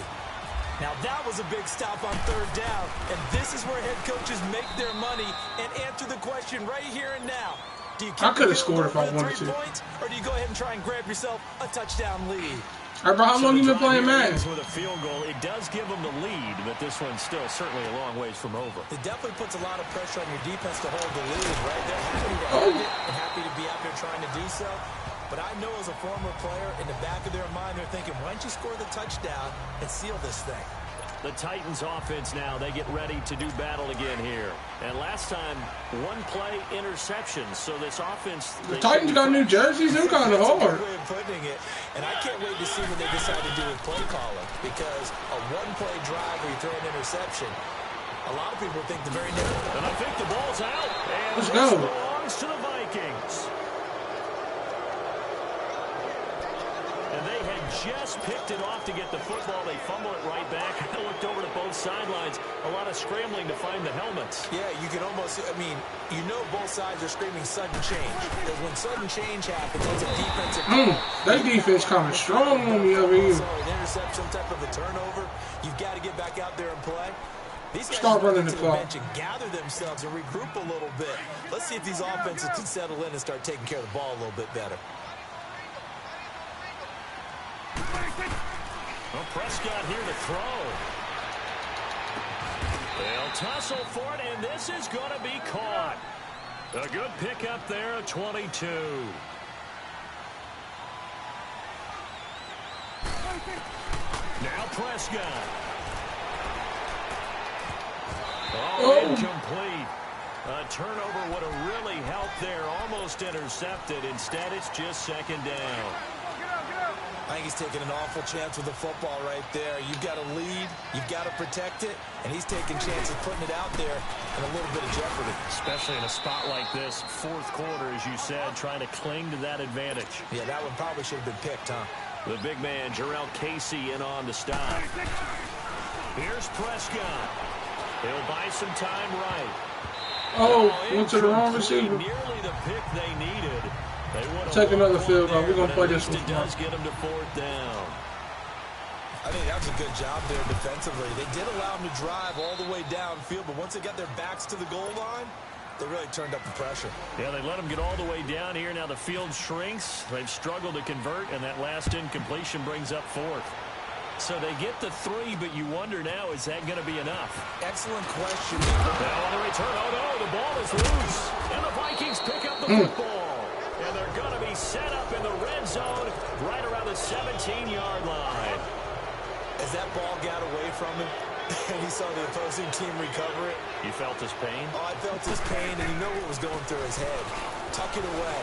Now that was a big stop on 3rd down, and this is where head coaches make their money and answer the question right here and now. Do you I could have scored if I wanted to. points, or do you go ahead and try and grab yourself a touchdown lead? All right, bro, how long you been playing Madden? With a field goal, it does give them the lead, but this one's still certainly a long ways from over. It definitely puts a lot of pressure on your defense to hold the lead, right? They're happy to have it and happy to be out there trying to do so. But I know as a former player, in the back of their mind, they're thinking, why don't you score the touchdown and seal this thing? The Titans offense now, they get ready to do battle again here. And last time, 1-play interception. So this offense... The Titans got new jerseys. They're kind of That's a hard. good way of putting it. And I can't wait to see what they decide to do with play calling. Because a 1-play drive where you throw an interception, a lot of people think the very next... And I think the ball's out. And Let's this go. belongs to the Vikings. And they had just picked it off to get the football. They fumble it right back. I looked over to both sidelines. A lot of scrambling to find the helmets. Yeah, you can almost, I mean, you know both sides are screaming sudden change. Because when sudden change happens, it's a defensive That defense kind of strong on me over here. So an interception, type of a turnover, you've got to get back out there and play. These guys Start need to running get the to clock. bench and gather themselves and regroup a little bit. Let's see if these offenses can settle in and start taking care of the ball a little bit better. Well, Prescott here to throw. They'll tussle for it, and this is going to be caught. A good pickup there at 22. Now Prescott. Oh, incomplete. A turnover would have really helped there. Almost intercepted. Instead, it's just 2nd down. I think he's taking an awful chance with the football right there. You've got a lead, you've got to protect it, and he's taking chances putting it out there in a little bit of jeopardy. Especially in a spot like this, 4th quarter, as you said, trying to cling to that advantage. Yeah, that one probably should have been picked, huh? The big man, Jarrell Casey, in on to stop. Here's Prescott. He'll buy some time right. Oh, went to the wrong receiver. Nearly the pick they needed. Take another field goal. We're going to play this one. It does get him to 4th down. I think that was a good job there defensively. They did allow him to drive all the way downfield, but once they got their backs to the goal line, they really turned up the pressure. Yeah, they let him get all the way down here. Now the field shrinks. They've struggled to convert, and that last incompletion brings up 4th. So they get the 3, but you wonder now, is that going to be enough? Excellent question. Now on the return, oh no, the ball is loose. And the Vikings pick up the football. And they're going to be set up in the red zone right around the 17-yard line. As that ball got away from him, and he saw the opposing team recover it. You felt his pain? Oh, I felt his pain, and you know what was going through his head. Tuck it away.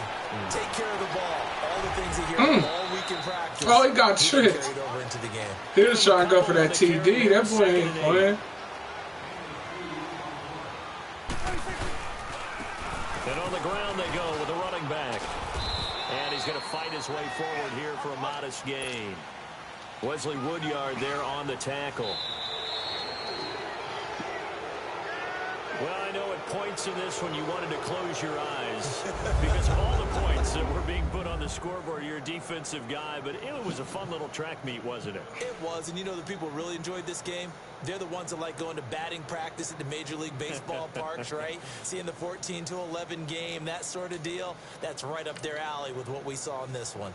Take care of the ball. All the things he hears all week in practice. Oh, he got tricked. Carried over into the game. He was trying to go for that TD. That boy ain't playing. And on the ground they go with the running back. And he's going to fight his way forward here for a modest gain. Wesley Woodyard there on the tackle. Well, I know at points in this one you wanted to close your eyes because of all the points that were being put on the scoreboard. You're a defensive guy, but it was a fun little track meet, wasn't it? It was, and you know the people who really enjoyed this game? They're the ones that like going to batting practice at the Major League Baseball parks, right? Seeing the 14-11 game, that sort of deal. That's right up their alley with what we saw in this one.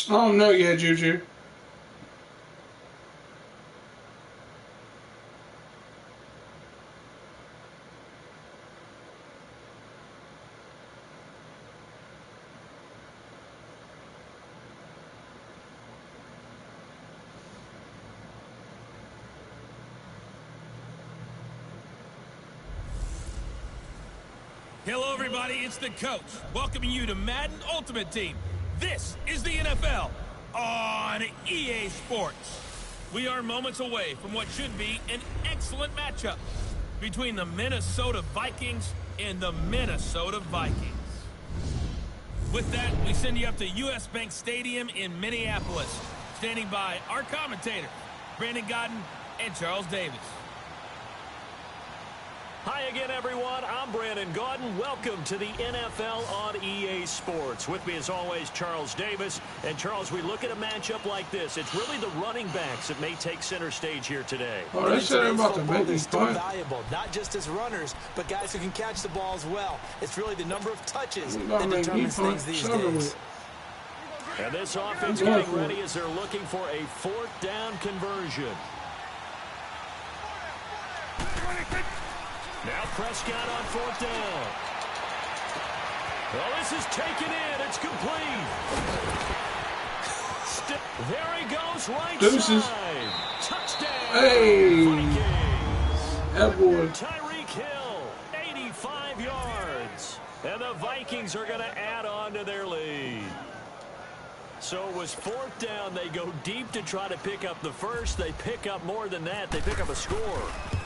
I don't know yet, Juju. Hello, everybody. It's the coach welcoming you to Madden Ultimate Team. This is the NFL on EA Sports. We are moments away from what should be an excellent matchup between the Minnesota Vikings and the Minnesota Vikings. With that, we send you up to US Bank Stadium in Minneapolis. Standing by our commentators, Brandon Godden and Charles Davis. Hi again, everyone. I'm Brandon Gaudin. Welcome to the NFL on EA Sports. With me, as always, Charles Davis. And, Charles, we look at a matchup like this. It's really the running backs that may take center stage here today. Oh, they said about the they're Vikings still punt. valuable, not just as runners, but guys who can catch the ball as well. It's really the number of touches We that gotta make determines me things punt these something days. with. And this offense getting ready as they're looking for a fourth down conversion. Now Prescott on fourth down. Well, this is taken in. It's complete. There he goes, right Deuces. side. Touchdown. Hey. Vikings. That boy. Tyreek Hill, 85 yards. And the Vikings are going to add on to their lead. So it was fourth down. They go deep to try to pick up the first. They pick up more than that. They pick up a score.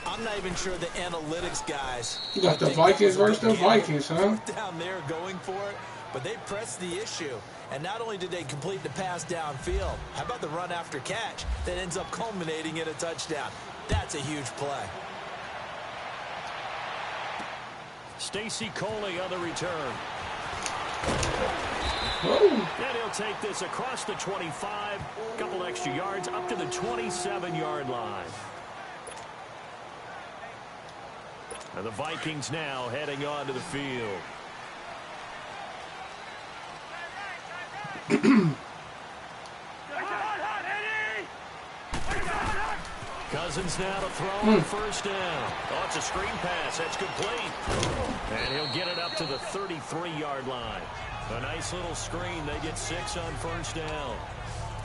I'm not even sure the analytics guys. You got the Vikings versus the Vikings, huh? Down there going for it, but they pressed the issue. And not only did they complete the pass downfield, how about the run after catch that ends up culminating in a touchdown? That's a huge play. Stacy Coley on the return. Oh. And he'll take this across the 25, a couple extra yards up to the 27-yard line. And the Vikings now heading onto the field. Cousins now to throw on first down. Oh, it's a screen pass. That's complete. And he'll get it up to the 33-yard line. A nice little screen. They get 6 on first down.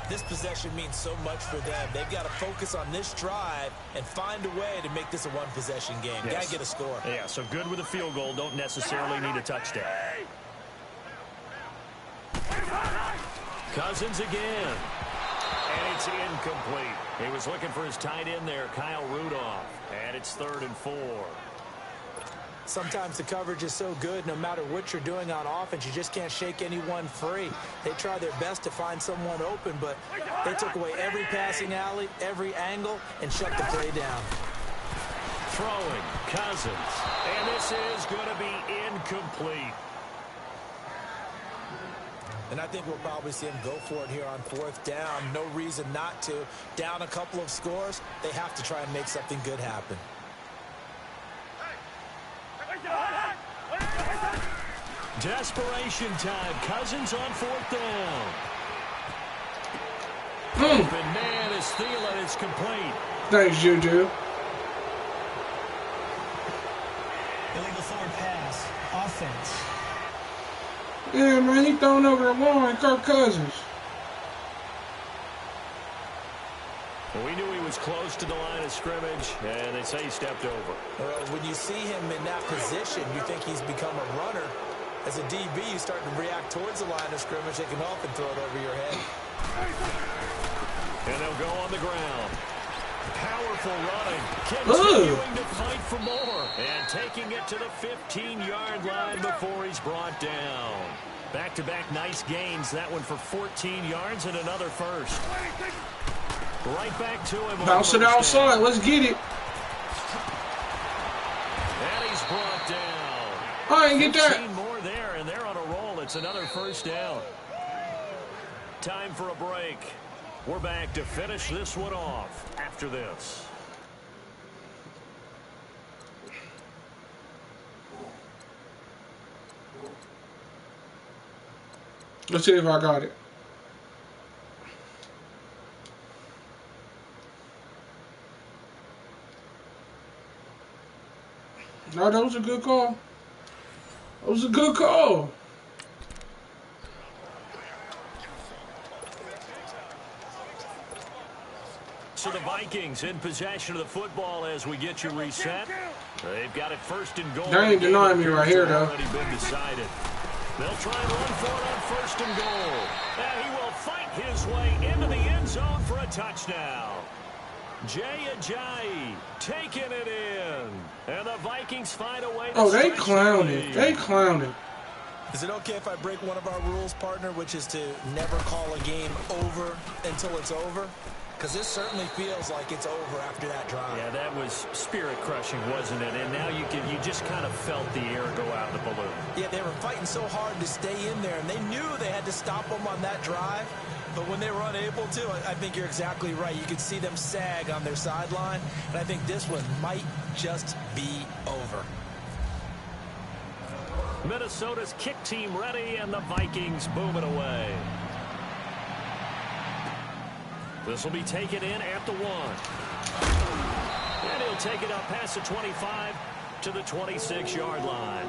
This possession means so much for them. They've got to focus on this drive and find a way to make this a one-possession game. Yes. Got to get a score. Yeah, so good with a field goal. Don't necessarily need a touchdown. Cousins again. And it's incomplete. He was looking for his tight end there, Kyle Rudolph. And it's 3rd and 4. Sometimes the coverage is so good, no matter what you're doing on offense, you just can't shake anyone free. They try their best to find someone open, but they took away every passing alley, every angle, and shut the play down. Throwing, Cousins. And this is going to be incomplete. And I think we'll probably see him go for it here on 4th down. No reason not to. Down a couple of scores, they have to try and make something good happen. Desperation time. Cousins on 4th down. Open man is Thielen. It's complete. Thanks, Juju. Illegal forward pass. Offense. Yeah, man, he throwing over the line, Kirk Cousins. Well, we knew he was close to the line of scrimmage, and they say he stepped over. When you see him in that position, you think he's become a runner. As a DB, you start to react towards the line of scrimmage. They can often throw it over your head. And they'll go on the ground. Powerful running. Continuing to fight for more. And taking it to the 15-yard line before he's brought down. Back-to-back nice gains. That one for 14 yards and another first. Right back to him. Bounce it outside. Let's get it. And he's brought down. I ain't get that. 15 more there, and they're on a roll. It's another first down. Time for a break. We're back to finish this one off after this. Let's see if I got it. No, that was a good call. That was a good call. So the Vikings in possession of the football as we get you reset. They've got it 1st and goal. They ain't denying me right here, though. Already been decided. They'll try and run for it on 1st and goal. And he will fight his way into the end zone for a touchdown. Jay Ajayi taking it in. And the Vikings find a way to they clowned it. They clowned it. Is it okay if I break one of our rules, partner, which is to never call a game over until it's over? Because this certainly feels like it's over after that drive. Yeah, that was spirit-crushing, wasn't it? And now you just kind of felt the air go out of the balloon. Yeah, they were fighting so hard to stay in there, and they knew they had to stop them on that drive. But when they were unable to, I think you're exactly right. You could see them sag on their sideline, and I think this one might just be over. Minnesota's kick team ready, and the Vikings boom it away. This will be taken in at the 1. And he'll take it up past the 25 to the 26-yard line.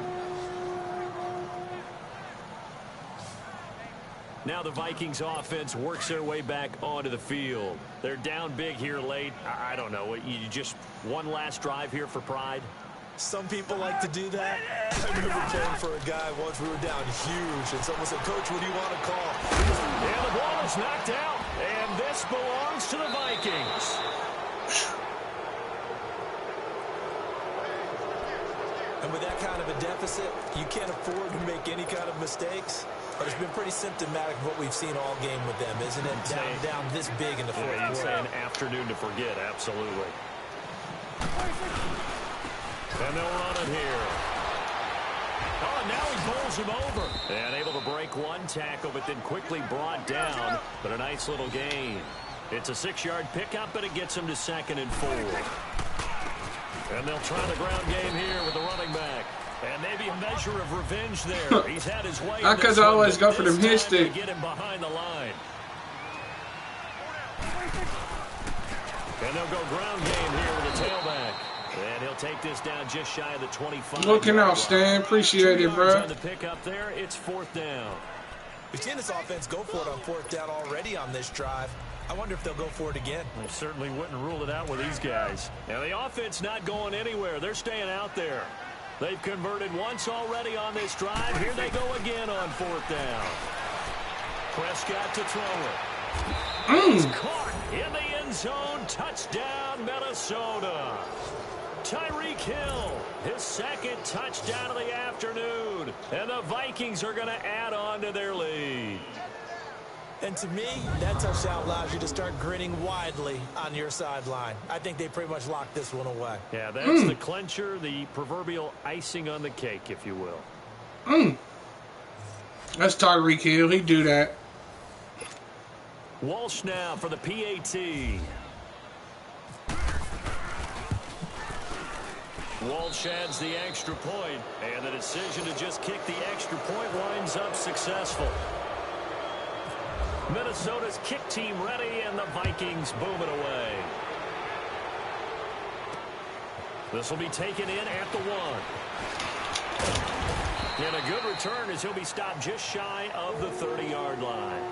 Now the Vikings offense works their way back onto the field. They're down big here late. I don't know. You just one last drive here for pride? Some people like to do that. I remember playing for a guy once. We were down huge, and someone said, "Coach, what do you want to call?" And the ball is knocked out, and this belongs to the Vikings. And with that kind of a deficit, you can't afford to make any kind of mistakes. But it's been pretty symptomatic of what we've seen all game with them, isn't it? Down this big in the fourth quarter. You'd say an afternoon to forget, absolutely. And they'll run it here. Oh, and now he bowls him over. And able to break one tackle, but then quickly brought down. But a nice little gain. It's a 6-yard pickup, but it gets him to 2nd and 4. And they'll try the ground game here with the running back. And maybe a measure of revenge there. He's had his way. Not because I always go for them hit stick. Get him behind the line. And they'll go ground game here with the tailback. And he'll take this down just shy of the 25. Looking out, Stan. Appreciate it, bro. On the pick up there, it's 4th down. We've seen this offense go for it on 4th down already on this drive. I wonder if they'll go for it again. I certainly wouldn't rule it out with these guys. Now, the offense not going anywhere. They're staying out there. They've converted once already on this drive. Here they go again on 4th down. Prescott to throw it. It's caught in the end zone. Touchdown, Minnesota. Tyreek Hill, his 2nd touchdown of the afternoon. And the Vikings are going to add on to their lead. And to me, that touchdown allows you to start grinning widely on your sideline. I think they pretty much locked this one away. Yeah, that's the clincher, the proverbial icing on the cake, if you will. That's Tyreek Hill. He do that. Walsh now for the PAT. Walsh adds the extra point, and the decision to just kick the extra point winds up successful. Minnesota's kick team ready, and the Vikings boom it away. This will be taken in at the 1. And a good return as he'll be stopped just shy of the 30-yard line.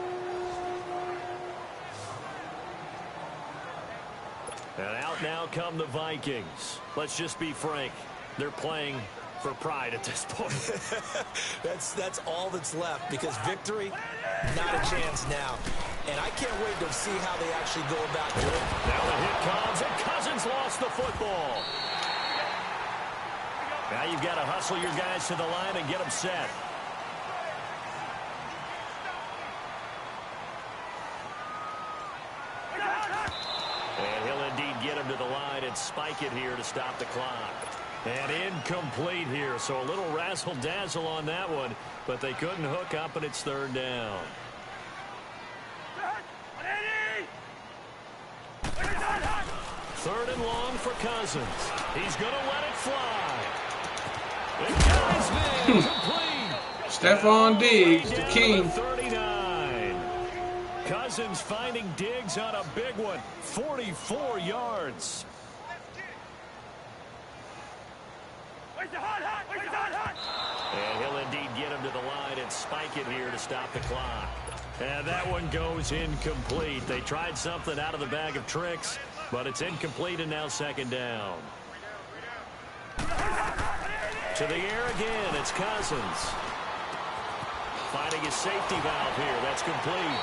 And out now come the Vikings. Let's just be frank. They're playing for pride at this point. That's all that's left, because victory, not a chance now. And I can't wait to see how they actually go about doing it. Now the hit comes, and Cousins lost the football. Now you've got to hustle your guys to the line and get them set. And he'll indeed get him to the line and spike it here to stop the clock. And incomplete here, so a little razzle-dazzle on that one, but they couldn't hook up, and it's 3rd down. Third and long for Cousins. He's going to let it fly. It goes in, complete. Stephon Diggs, the king. 39. Cousins finding Diggs on a big one. 44 yards. And he'll indeed get him to the line and spike it here to stop the clock. And that one goes incomplete. They tried something out of the bag of tricks, but it's incomplete, and now 2nd down. To the air again, it's Cousins. Finding his safety valve here. That's complete.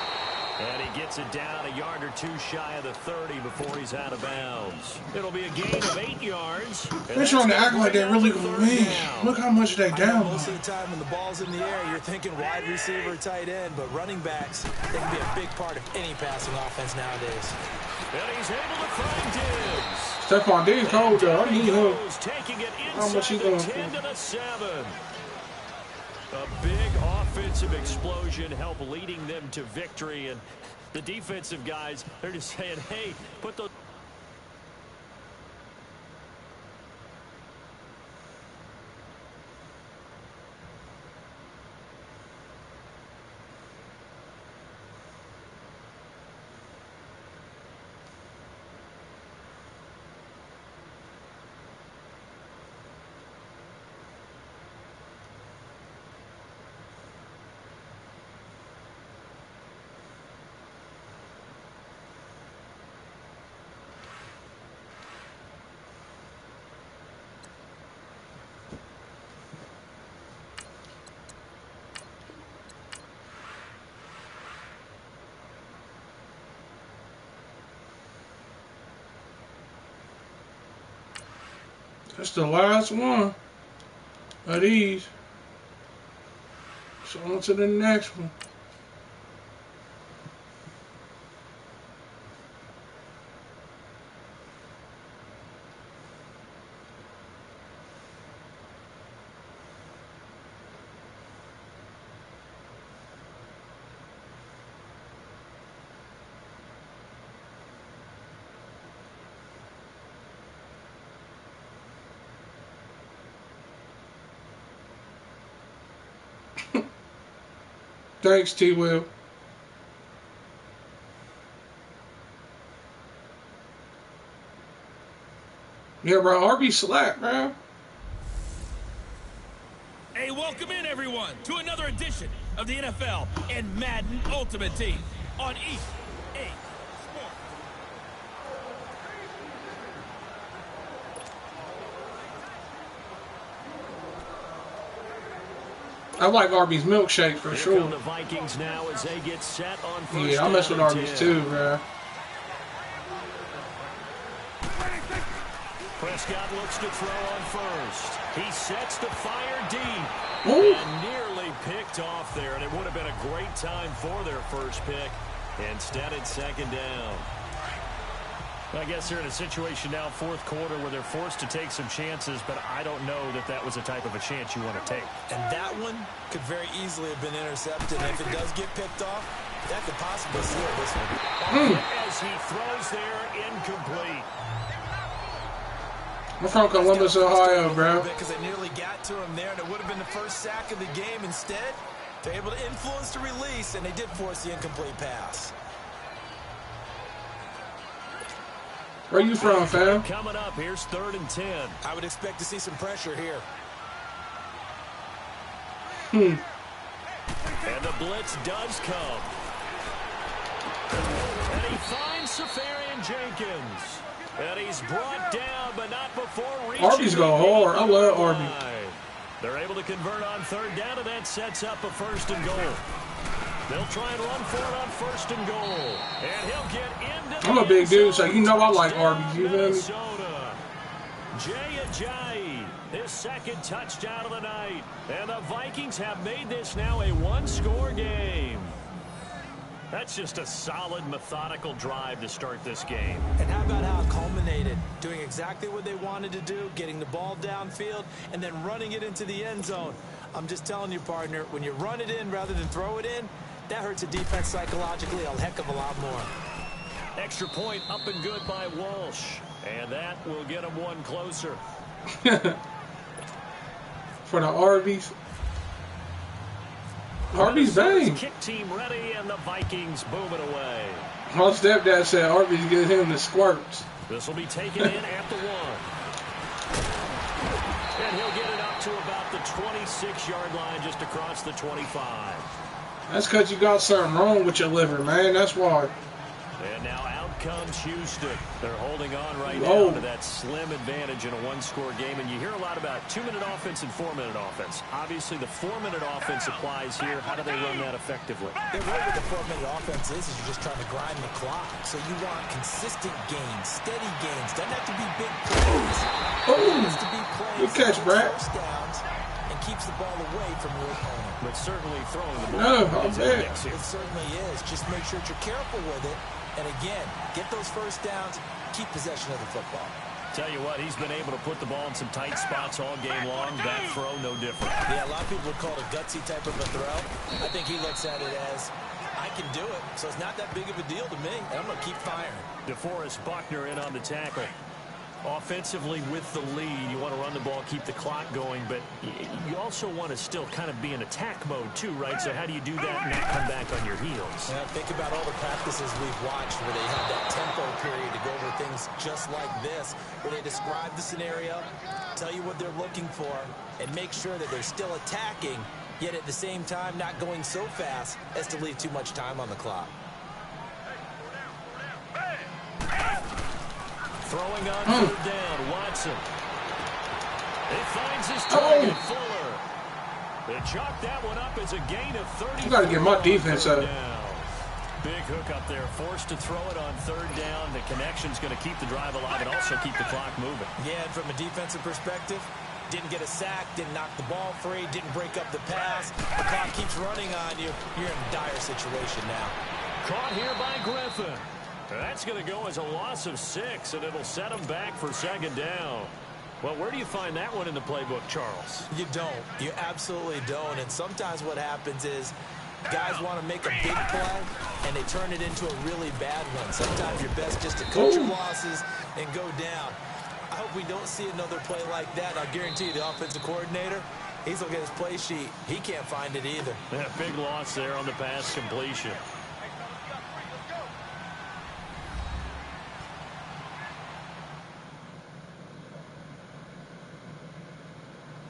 And he gets it down a yard or 2 shy of the 30 before he's out of bounds. It'll be a gain of 8 yards. They're trying to act like they're really going to win. Look how much they down. Most of the time when the ball's in the air, you're thinking wide receiver, tight end, but running backs, they can be a big part of any passing offense nowadays. And he's able to find Diggs. Stephon Diggs cold, though. I need him. Taking it How much he inside going the for? 10 to the 7. A big offensive explosion helped leading them to victory, and the defensive guys, they're just saying, hey, put those... That's the last one of these. So on to the next one. Thanks, T-Will. Yeah, bro. Arby slap, bro. Hey, welcome in, everyone, to another edition of the NFL and Madden Ultimate Team on EA Sports. I like Arby's milkshake for Here sure. come the Vikings now as they get set on first Yeah, I mess down with and Arby's 10. too, bro. Prescott looks to throw on first. He sets to fire deep. Ooh. And nearly picked off there, and it would have been a great time for their first pick. Instead, it's second down. I guess they're in a situation now, fourth quarter, where they're forced to take some chances, but I don't know that that was the type of a chance you want to take. And that one could very easily have been intercepted. And if it does get picked off, that could possibly seal this one. As he throws there, incomplete. I'm from Columbus, Ohio, bro. Because they nearly got to him there, and it would have been the first sack of the game. Instead, they're able to influence the release, and they did force the incomplete pass. Where you from, fam? Coming up, here's 3rd and 10. I would expect to see some pressure here. And the blitz does come. And he finds Safarian Jenkins. And he's brought down, but not before reaching. Arby's go hard. I love Arby. They're able to convert on 3rd down, and that sets up a 1st and goal. They'll try and run for it on 1st and goal. And he'll get into the I'm a big end dude, so zone. you know I like Touchdown, Arby's, you feel me? Minnesota. Jay Ajayi, his 2nd touchdown of the night. And the Vikings have made this now a 1-score game. That's just a solid, methodical drive to start this game. And how about how it culminated? Doing exactly what they wanted to do, getting the ball downfield, and then running it into the end zone. I'm just telling you, partner, when you run it in rather than throw it in, that hurts a defense psychologically a heck of a lot more. Extra point up and good by Walsh. And that will get him one closer. For the Arby's. Arby's bang. Kick team ready, and the Vikings boom it away. My stepdad said Arby's give him the squirts. This will be taken in at the 1. And he'll get it up to about the 26-yard line, just across the 25. That's because you got something wrong with your liver, man. That's why. And now out comes Houston. They're holding on right Whoa. now to that slim advantage in a 1-score game. And you hear a lot about 2-minute offense and 4-minute offense. Obviously, the 4-minute offense applies here. How do they run that effectively? The way with the 4-minute offense is you're just trying to grind the clock. So you want consistent gains, steady gains. Doesn't have to be big plays. It has to be plays. Good catch, Brad. First downs and keeps the ball away from your opponent. But certainly throwing the No, ball I'm is in the bad. mix here. It certainly is. Just make sure that you're careful with it. And again, get those first downs, keep possession of the football. Tell you what, he's been able to put the ball in some tight spots all game long. That throw, no different. Yeah, a lot of people would call it a gutsy type of a throw. I think he looks at it as, I can do it, so it's not that big of a deal to me, and I'm going to keep firing. DeForest Buckner in on the tackle. Offensively with the lead, you want to run the ball, keep the clock going, but you also want to still kind of be in attack mode too, right? So how do you do that and not come back on your heels? Yeah, think about all the practices we've watched where they have that tempo period to go over things just like this, where they describe the scenario, tell you what they're looking for, and make sure that they're still attacking, yet at the same time not going so fast as to leave too much time on the clock. Throwing on 3rd down, Watson. He finds his target, Fuller. They chalk that one up as a gain of 30. You got to get my defense up. Big hook up there, forced to throw it on 3rd down. The connection's going to keep the drive alive and also keep the clock moving. Yeah, and from a defensive perspective, didn't get a sack, didn't knock the ball free, didn't break up the pass. The clock keeps running on you. You're in a dire situation now. Caught here by Griffin. That's going to go as a loss of 6, and it'll set him back for 2nd down. Well, where do you find that one in the playbook, Charles? You don't. You absolutely don't. And sometimes what happens is guys want to make a big play, and they turn it into a really bad one. Sometimes you're best just to cut your losses and go down. I hope we don't see another play like that. I guarantee you the offensive coordinator, He's looking at his play sheet. He can't find it either. Yeah, big loss there on the pass completion.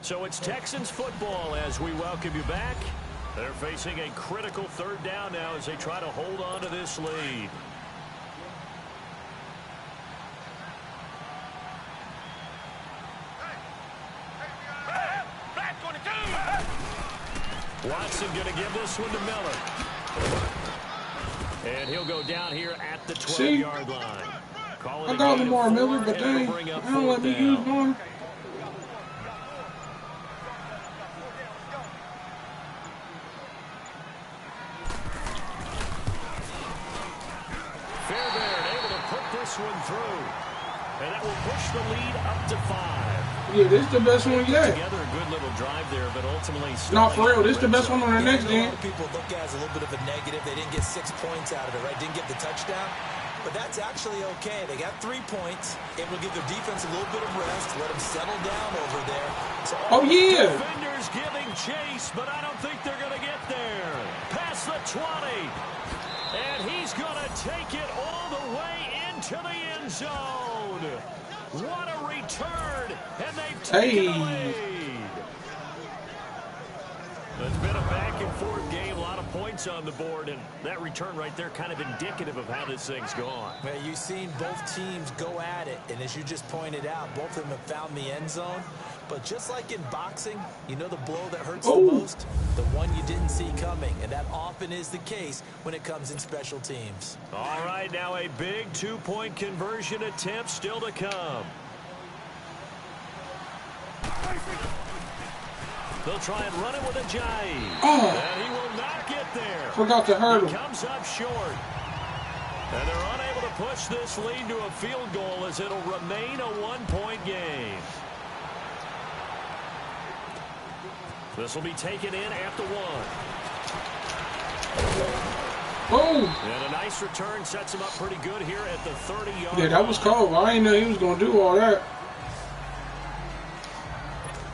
So it's Texans football as we welcome you back. They're facing a critical third down now as they try to hold on to this lead. Watson going to give this one to Miller. And he'll go down here at the 12-yard line. I got Lamar Miller, but they don't let me use mine. One through, and that will push the lead up to 5. Yeah, this is the best one yet. Together a good little drive there, but ultimately not for real. This is the best one on the next game. A lot of people look at it as a little bit of a negative. They didn't get 6 points out of it, right? Didn't get the touchdown, but that's actually okay. They got 3 points. It will give their defense a little bit of rest. Let them settle down over there. So, oh yeah. Defenders giving chase, but I don't think they're going to get there. Past the 20. And he's going to take it all the way into the end zone. What a return. And they've taken the lead. It's been a back-and-forth game, a lot of points on the board, and that return right there kind of indicative of how this thing's gone. Man, you've seen both teams go at it, and as you just pointed out, both of them have found the end zone. But just like in boxing, you know the blow that hurts the most? The one you didn't see coming, and that often is the case when it comes in special teams. All right, now a big 2-point conversion attempt still to come. They'll try and run it with a jive. And he will not get there. Forgot to hurt him. He comes up short. And they're unable to push this lead to a field goal as it'll remain a 1-point game. This will be taken in at the 1. Boom. And a nice return sets him up pretty good here at the 30-yard line. Yeah, that was cold. I didn't know he was going to do all that.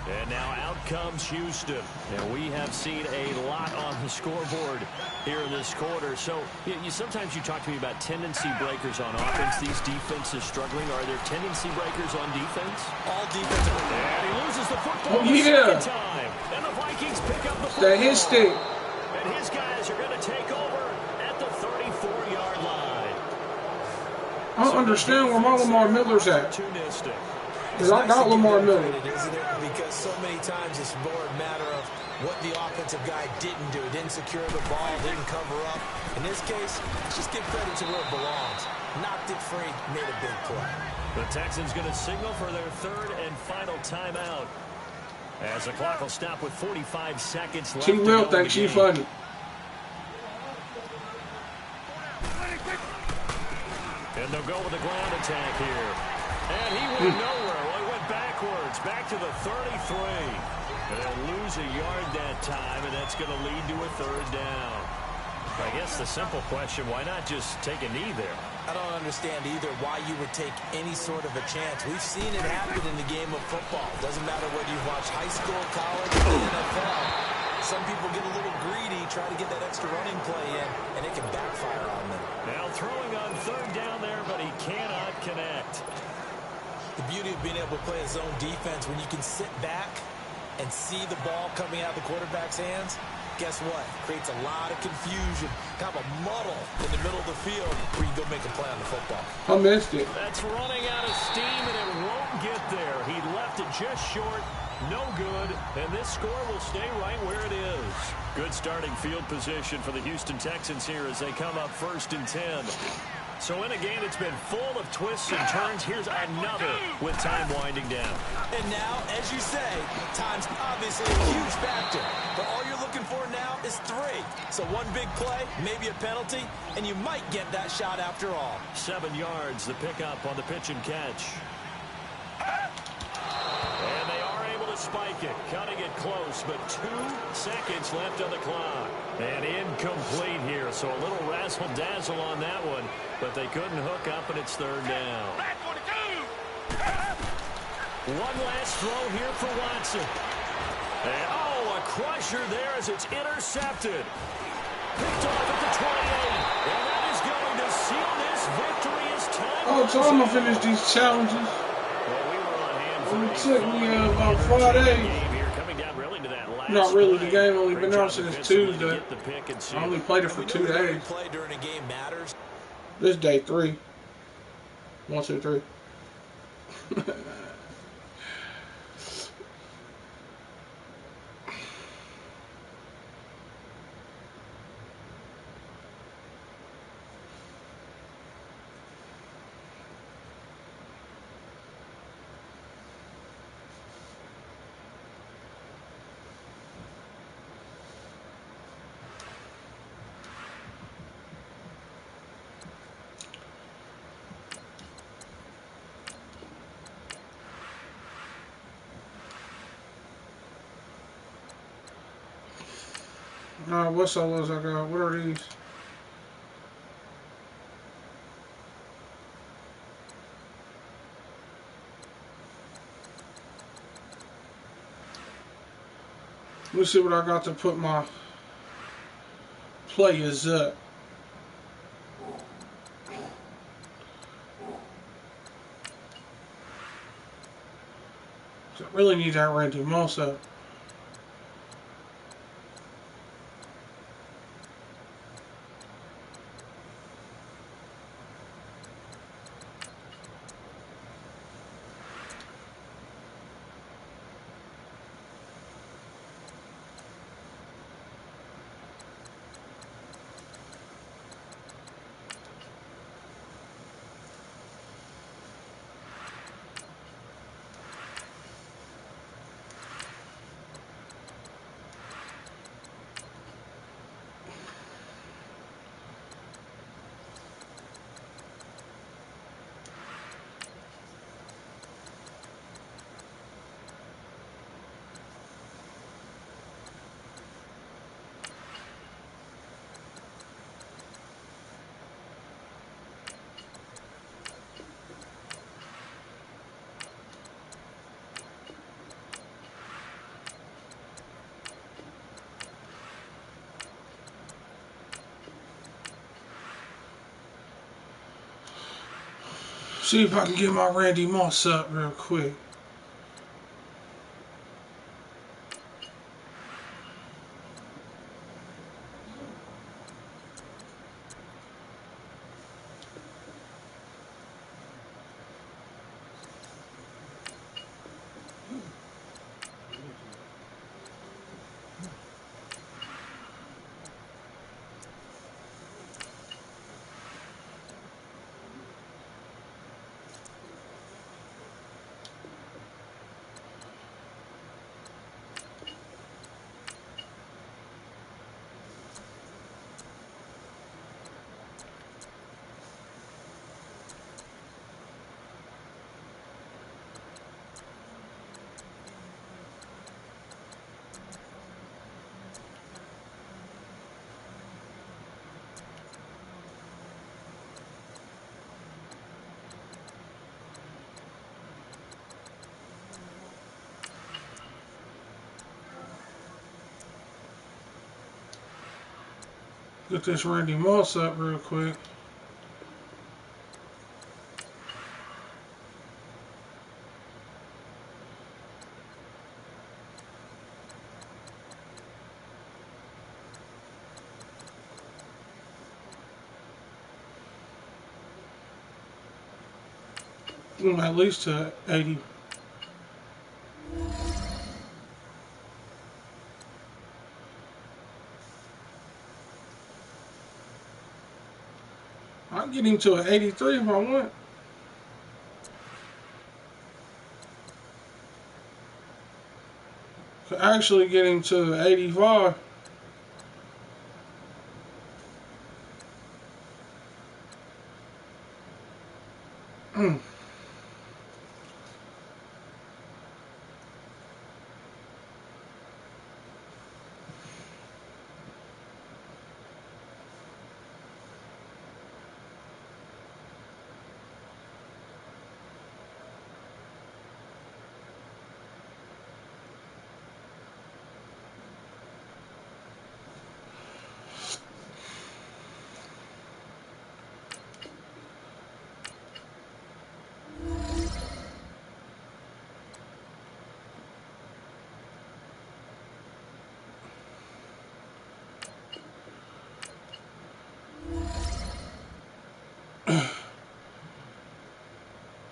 And now out comes Houston. And we have seen a lot on the scoreboard here in this quarter. So sometimes you talk to me about tendency breakers on offense. These defenses struggling. Are there tendency breakers on defense? All defense. And he loses the football the second time. And the Vikings pick up the football. That his stick. And his guys are going to take over at the 34-yard line. I don't understand where my Lamar Miller's at. Because I got Lamar Miller. Isn't it? Because so many times it's more a matter of what the offensive guy didn't do. Didn't secure the ball, didn't cover up. In this case, let's just give credit to where it belongs. Knocked it free, made a big play. The Texans going to signal for their third and final timeout as the clock will stop with 45 seconds left. She will think she's funny. And they'll go with a ground attack here. And he went nowhere. Well, he went backwards, back to the 33. And they'll lose a yard that time, and that's going to lead to a third down. I guess the simple question, why not just take a knee there? I don't understand either why you would take any sort of a chance. We've seen it happen in the game of football. Doesn't matter whether you watch high school, college, or the NFL. Some people get a little greedy, try to get that extra running play in, and it can backfire on them. Now throwing on third down there, but he cannot connect. The beauty of being able to play a zone defense, when you can sit back and see the ball coming out of the quarterback's hands, guess what? Creates a lot of confusion, kind of a muddle in the middle of the field where you go make a play on the football. I missed it. That's running out of steam, and it won't get there. He left it just short. No good, and this score will stay right where it is. Good starting field position for the Houston Texans here as they come up 1st and 10. So in a game that's been full of twists and turns, here's another with time winding down. And now, as you say, time's obviously a huge factor. But all you're looking for now is 3. So one big play, maybe a penalty, and you might get that shot after all. 7 yards, the pickup on the pitch and catch. And they are able to spike it, cutting it close, but 2 seconds left on the clock. And incomplete here, so a little razzle-dazzle on that one, but they couldn't hook up, and it's third down. One last throw here for Watson. And, oh, a crusher there as it's intercepted. Picked off at the 28. And that is going to seal this victory as time Oh, so I'm going to finish these challenges. Well, we were on hand for It took me about 5 days. Coming down really to that last Not really. The play. game only Great been job out since defensively to Tuesday. get the pick and seal. I only played it for 2 days. Play during a game matters. This day 3. 1, 2, 3. What solos I got? What are these? Let's see what I got to put my players up. So I really need that Randy Moss up. See if I can get my Randy Moss up real quick. Get this Randy Moss up real quick. At least to 80. I'll get him to an 83 if I want. Could actually get him to 85.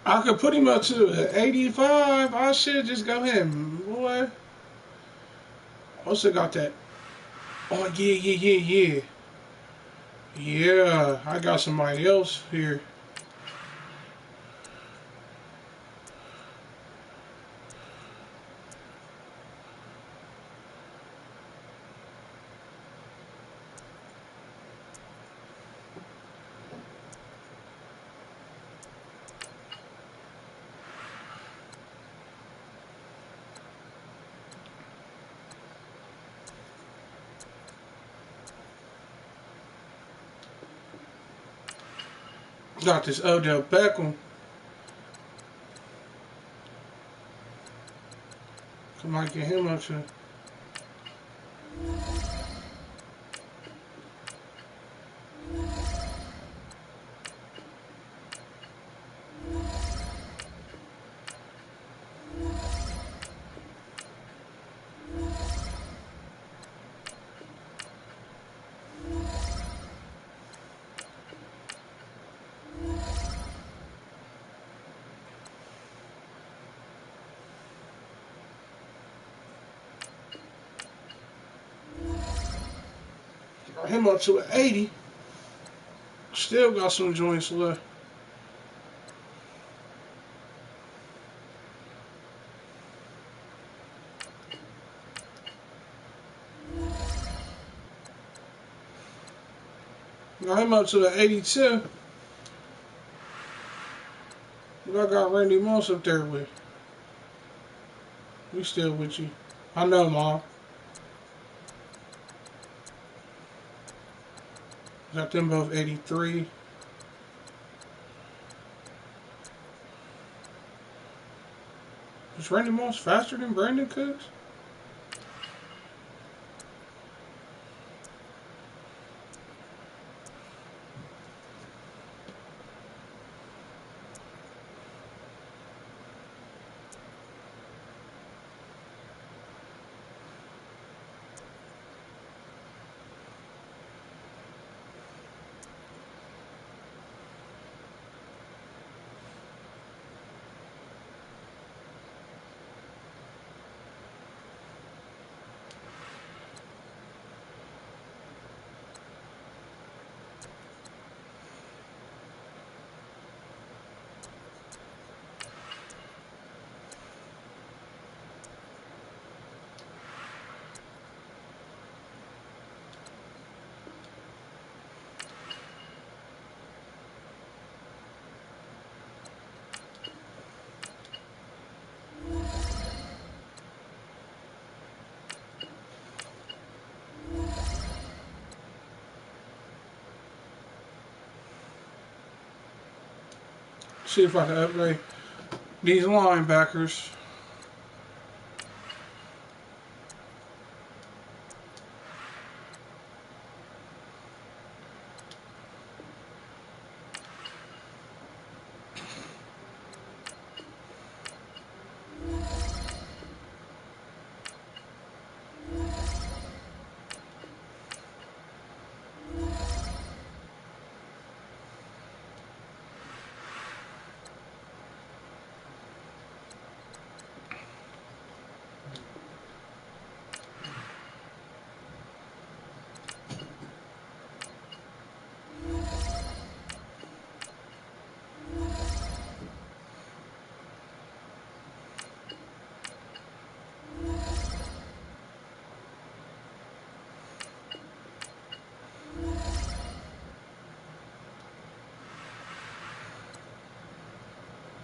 I could put him up to 85. I should just go ahead and, boy. Also got that. Oh, yeah. Yeah, I got somebody else here. Got this Odell Beckham. I might get him up to. Got him up to an 80. Still got some joints left. Got him up to an 82. But I got Randy Moss up there with. We still with you. I know, Mom. Got them both 83. Is Randy Moss faster than Brandon Cooks? See if I can upgrade these linebackers.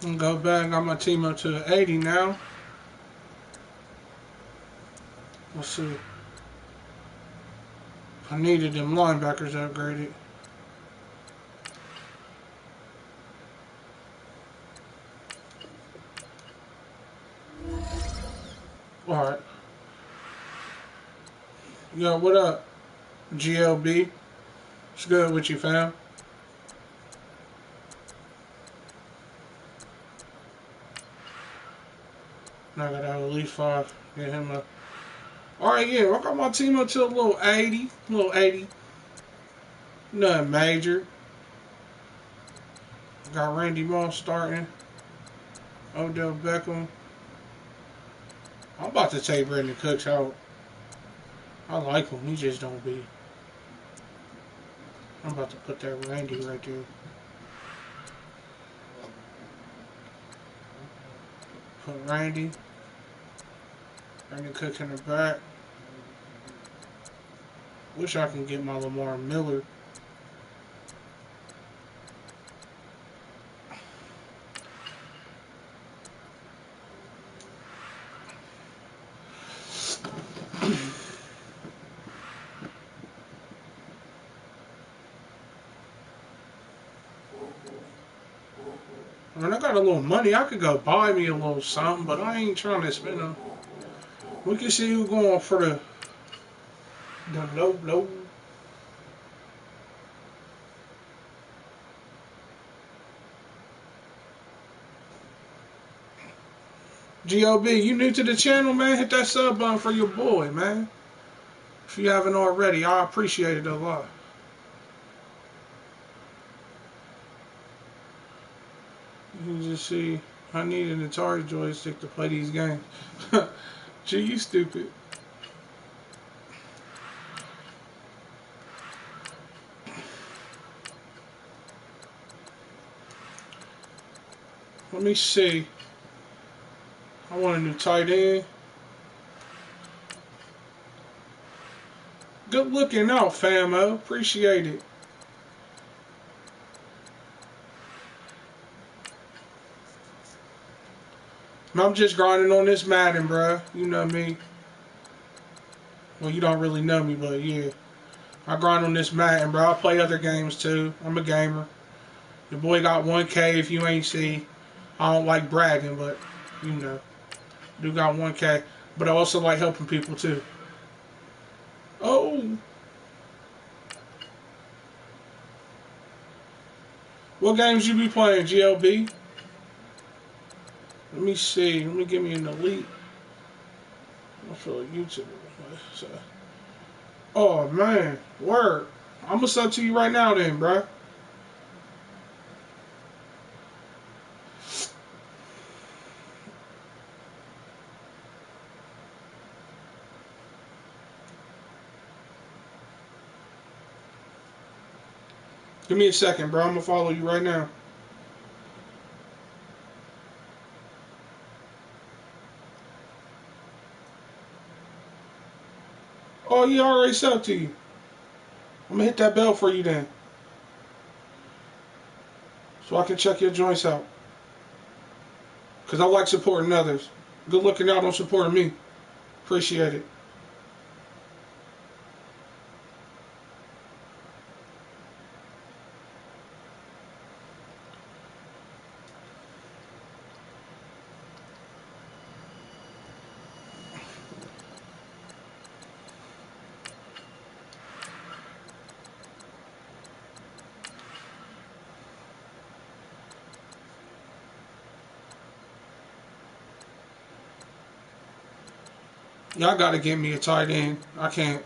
And go back, got my team up to 80 now. Let's see. I needed them linebackers upgraded. Alright. Yo, what up? GLB? It's good with you, fam. Now I gotta have at least 5. Get him up. Alright, yeah, I got my team up to a little 80. Little 80. Nothing major. Got Randy Moss starting. Odell Beckham. I'm about to take Brandon Cooks out. I like him. He just don't be. I'm about to put that Randy right there. Put Randy. Brandon Cooks in the back. Wish I can get my Lamar Miller. I mean, I got a little money. I could go buy me a little something, but I ain't trying to spend a. We can see who going for the low. G.O.B., you new to the channel, man? Hit that sub button for your boy, man. If you haven't already, I appreciate it a lot. You can just see, I need an Atari joystick to play these games. Gee, you stupid. Let me see. I want a new tight end. Good looking out, famo. Appreciate it. I'm just grinding on this Madden, bro. You know me. Well, you don't really know me, but yeah. I grind on this Madden, bro. I play other games too. I'm a gamer. Your boy got 1K if you ain't see. I don't like bragging, but you know. Do got 1K. But I also like helping people too. Oh. What games you be playing, GLB? Let me see. Let me give me an elite. I feel like YouTube. So. Oh man, word. I'm gonna sub to you right now, then, bro. Give me a second, bro. I'm gonna follow you right now. Oh, he already subbed to you. I'm gonna hit that bell for you then, so I can check your joints out. Cause I like supporting others. Good looking out on supporting me. Appreciate it. Y'all gotta get me a tight end. I can't.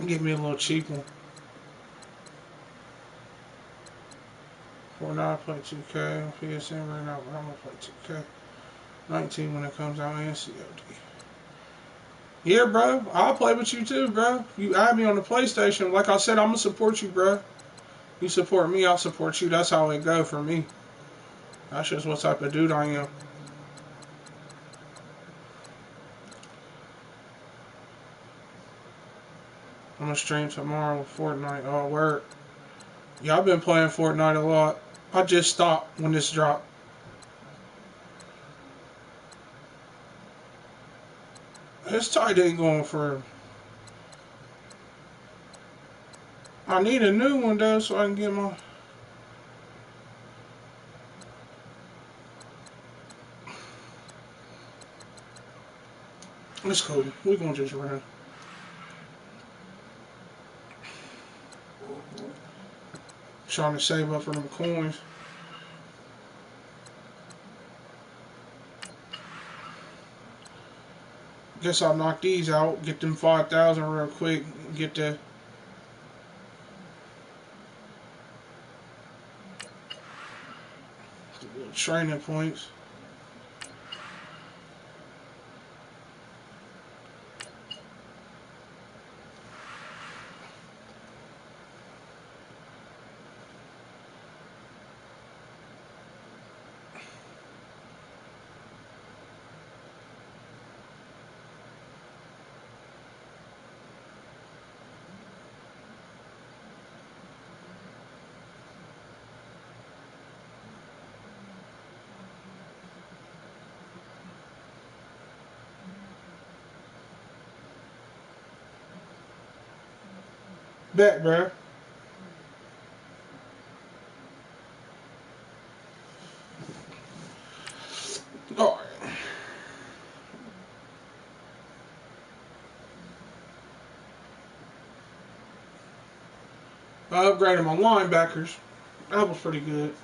Get me a little cheap one. For now, I play 2K. PSN right now, but I'm gonna play 2K. 19 when it comes out in COD. Yeah, bro. I'll play with you too, bro. You add me on the PlayStation. Like I said, I'm gonna support you, bro. You support me, I'll support you. That's how it go for me. That's just what type of dude I am. I'm gonna stream tomorrow with Fortnite. Oh, word. Yeah, I've been playing Fortnite a lot. I just stopped when this dropped. This tight ain't going for. I need a new one though, so I can get my. It's cool. We gonna just run. Trying to save up for them coins. Guess I'll knock these out. Get them 5,000 real quick. Get the. training points. Bet, bro. All right. I upgraded my linebackers. That was pretty good.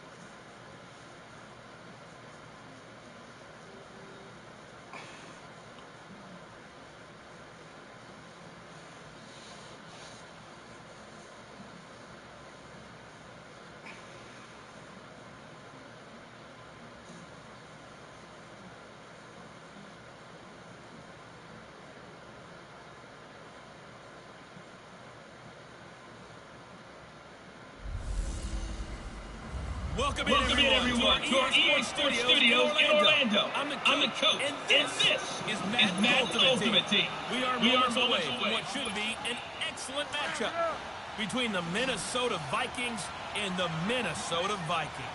Welcome in everyone to our EA Sports Studios in Orlando. I'm the coach, and this is Madden Ultimate Team. We are moments away from what should be an excellent matchup between the Minnesota Vikings and the Minnesota Vikings.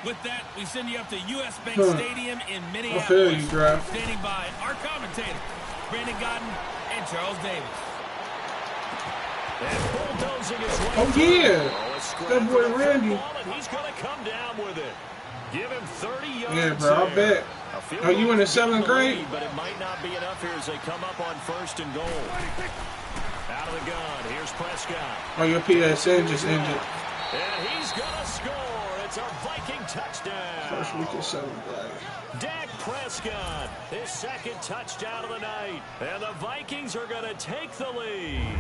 With that, we send you up to US Bank Stadium in Minneapolis. Standing by our commentators, Brandon Godden and Charles Davis. Oh yeah, that boy Randy. He's going to come down with it. Give him 30 yards. Yeah, bro, I bet. Are you in the 7th grade? But it might not be enough here as they come up on 1st and goal. Out of the gun, here's Prescott. Oh, your PSN just ended. And he's going to score. It's a Viking touchdown. First week of 7th grade. Dak Prescott, his 2nd touchdown of the night. And the Vikings are going to take the lead.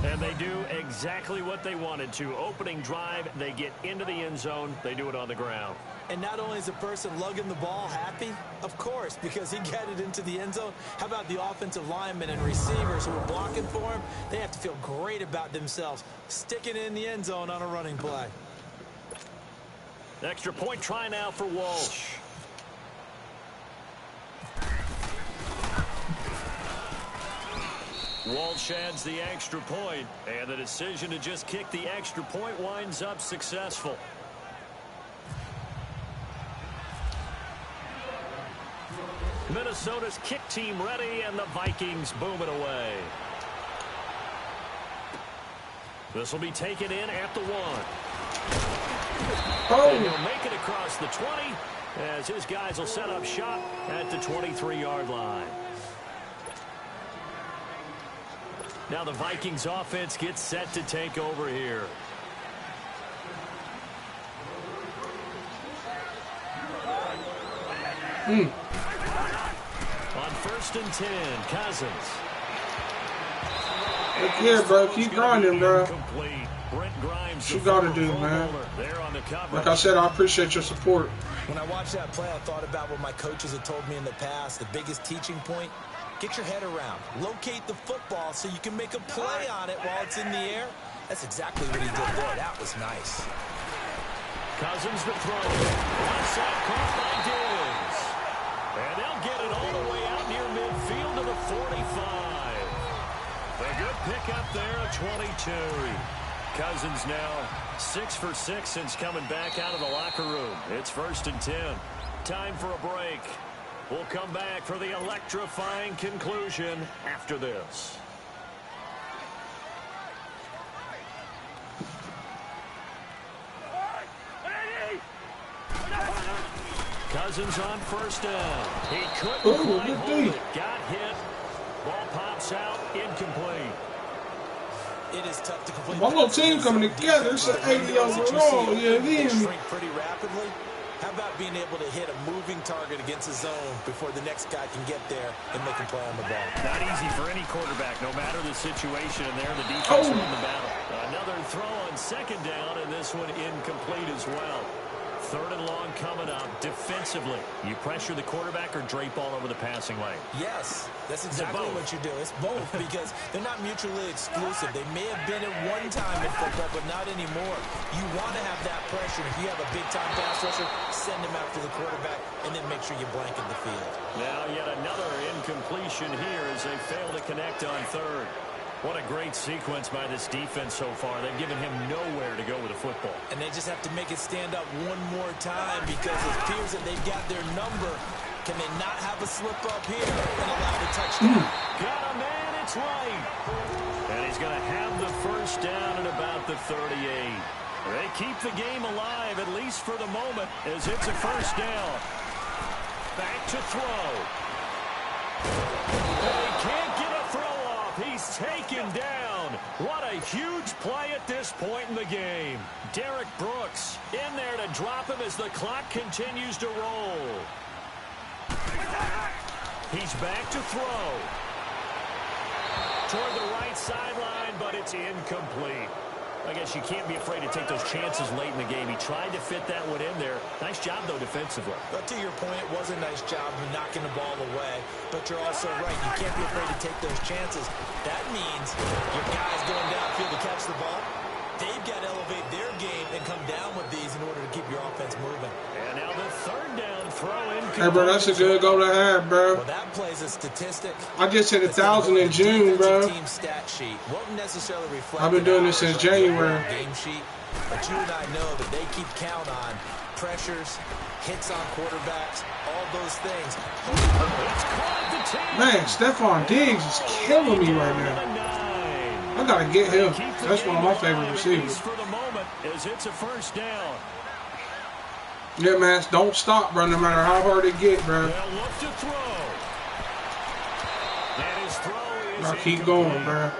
And they do exactly what they wanted to. Opening drive, they get into the end zone. They do it on the ground. And not only is the person lugging the ball happy, of course, because he got it into the end zone. How about the offensive linemen and receivers who are blocking for him? They have to feel great about themselves, sticking it in the end zone on a running play. Extra point try now for Walsh. Walsh adds the extra point, and the decision to just kick the extra point winds up successful. Minnesota's kick team ready, and the Vikings boom it away. This will be taken in at the 1. Oh. And he'll make it across the 20, as his guys will set up shop at the 23-yard line. Now the Vikings offense gets set to take over here. On 1st and 10, Cousins. Look here, bro. Keep grinding, bro. What you gotta do, man. Like I said, I appreciate your support. When I watched that play, I thought about what my coaches had told me in the past. The biggest teaching point, get your head around. Locate the football so you can make a play on it while it's in the air. That's exactly what he did there. That was nice. Cousins the throw. Onside caught by Diggs. And they'll get it all the way out near midfield to the 45. A good pickup there at 22. Cousins now 6 for 6 since coming back out of the locker room. It's 1st and 10. Time for a break. We'll come back for the electrifying conclusion after this. Cousins on 1st down. He couldn't quite hold it. Got hit. Ball pops out. Incomplete. It is tough to complete. My little team coming together. It's an 80 overall. Yeah, they shrink pretty rapidly. How about being able to hit a moving target against a zone before the next guy can get there and make a play on the ball? Not easy for any quarterback, no matter the situation. And there, the defense won the battle. Another throw on 2nd down, and this one incomplete as well. 3rd and long coming up. Defensively, you pressure the quarterback or drape all over the passing lane? Yes, that's exactly what you do. It's both because they're not mutually exclusive. They may have been at one time in football, but not anymore. You want to have that pressure. If you have a big-time pass rusher, send him after the quarterback, and then make sure you blanket the field. Now yet another incompletion here as they fail to connect on 3rd. What a great sequence by this defense so far. They've given him nowhere to go with the football. And they just have to make it stand up one more time because it appears that they've got their number. Can they not have a slip up here and allow the touchdown? Got a man, it's right. And he's going to have the first down at about the 38. They keep the game alive, at least for the moment, as it's a first down. Back to throw. They can't get a throw off. He's taken down. What a huge play at this point in the game. Derek Brooks in there to drop him as the clock continues to roll. He's back to throw. Toward the right sideline, but it's incomplete. I guess you can't be afraid to take those chances late in the game. He tried to fit that one in there. Nice job, though, defensively. But to your point, it was a nice job of knocking the ball away. But you're also right. You can't be afraid to take those chances. That means your guys going downfield to catch the ball, they've got to elevate their game and come down with these in order to keep your offense moving. And now the 3rd down throw in. Hey, bro, that's a good goal to have, bro. Well, that plays a statistic. I just hit 1,000 in June, bro. Team stat sheet won't necessarily reflect. I've been doing this since January. Game sheet, but you and I know that they keep count on pressures, hits on quarterbacks, all those things. Man, Stephon Diggs is killing me right now. I gotta get him. That's one of my favorite receivers. For the moment, as it's a first down. Yeah, man, don't stop, bro, no matter how hard it get, bro. They'll look to throw. And his throw is Bro, keep going, bro.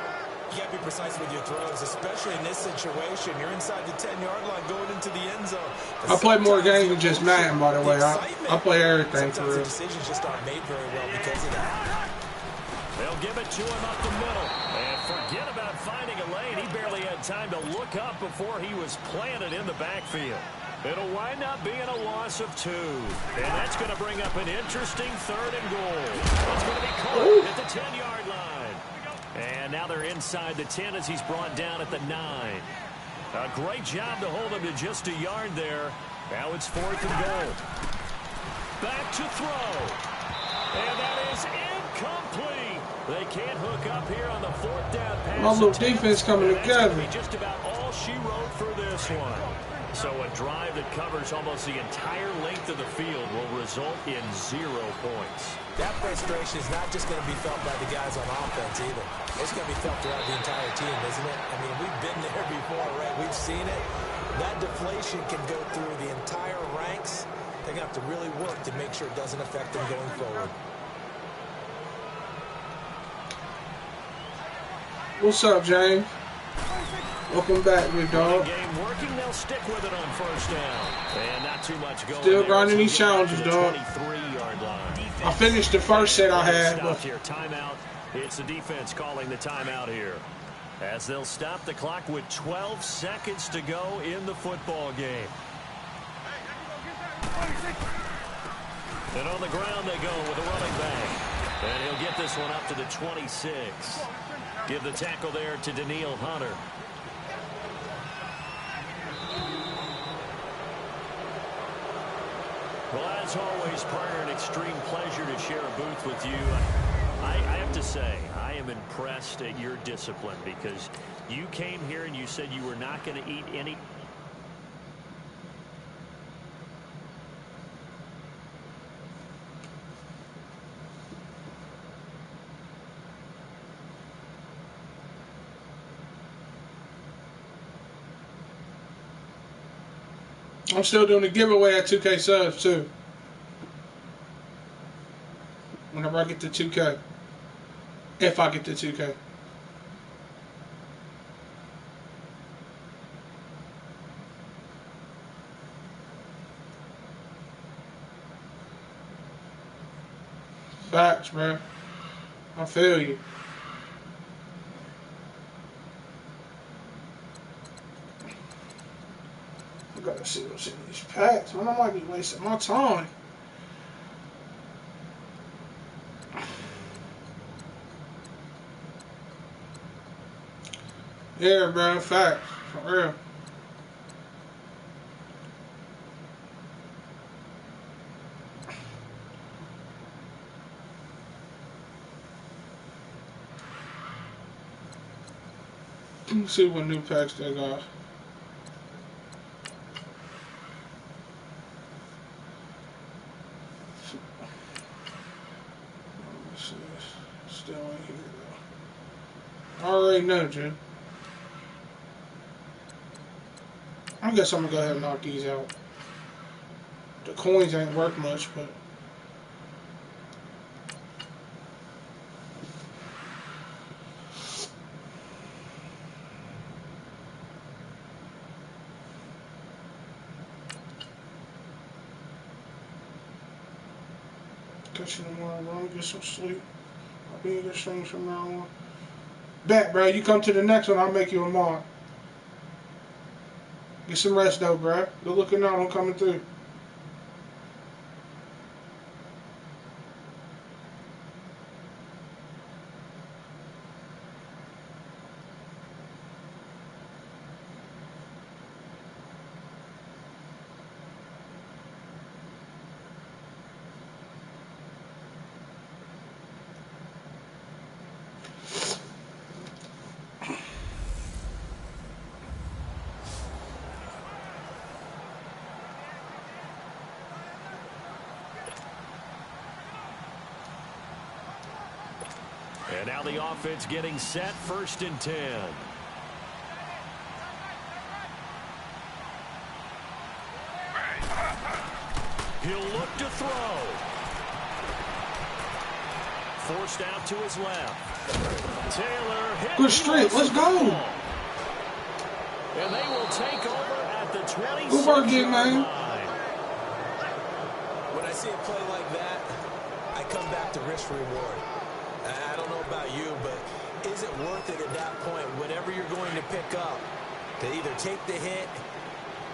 You got to be precise with your throws, especially in this situation. You're inside the 10-yard line going into the end zone. I play more games than just Madden, by the way. I play everything for real. Sometimes the decisions just aren't made very well because of that. They'll give it to him up the middle. And forget about finding a lane. He barely had time to look up before he was planted in the backfield. It'll wind up being a loss of 2. And that's going to bring up an interesting 3rd and goal. It's going to be caught at the 10-yard line. And now they're inside the 10 as he's brought down at the 9. A great job to hold him to just a yard there. Now it's 4th and goal. Back to throw. And that is incomplete. They can't hook up here on the 4th down pass. My little defense coming together. That's going to be just about all she wrote for this one. So a drive that covers almost the entire length of the field will result in 0 points. That frustration is not just going to be felt by the guys on offense either. It's going to be felt throughout the entire team, isn't it? I mean, we've been there before, right? We've seen it. That deflation can go through the entire ranks. They're going to have to really work to make sure it doesn't affect them going forward. What's up, James? Welcome back, big dog. Game working, they'll stick with it on first down. And not too much going. Still grinding these challenges, dog. 23-yard line. I finished the first set I had. Stop here. Timeout. It's the defense calling the timeout here. As they'll stop the clock with 12 seconds to go in the football game. And on the ground they go with a running back. And he'll get this one up to the 26. Give the tackle there to Daniil Hunter. Well, as always, partner, an extreme pleasure to share a booth with you. I have to say, I am impressed at your discipline because you came here and you said you were not going to eat any. I'm still doing a giveaway at 2K subs, too. Whenever I get to 2K. If I get to 2K. Facts, bro. I feel you. see what's in these packs. Man, I might be wasting my time. Yeah, bro, facts. For real. Let's see what new packs they got. Let's see. Still in here, though. I already know, Jim. I guess I'm gonna go ahead and knock these out. The coins ain't worth much, but catch you tomorrow, bro. I'm gonna get some sleep. I'll be in your streams from now on. Bet, bro. You come to the next one, I'll make you a mod. Get some rest, though, bro. Good looking out. I'm coming through. And now the offense getting set, 1st and 10. He'll look to throw. Forced out to his left. Taylor hit. Good straight. Let's go. And they will take over at the 26 Good work, Jim, man. line. When I see a play like that, I come back to risk reward. I don't know about you, but is it worth it at that point, whatever you're going to pick up, to either take the hit,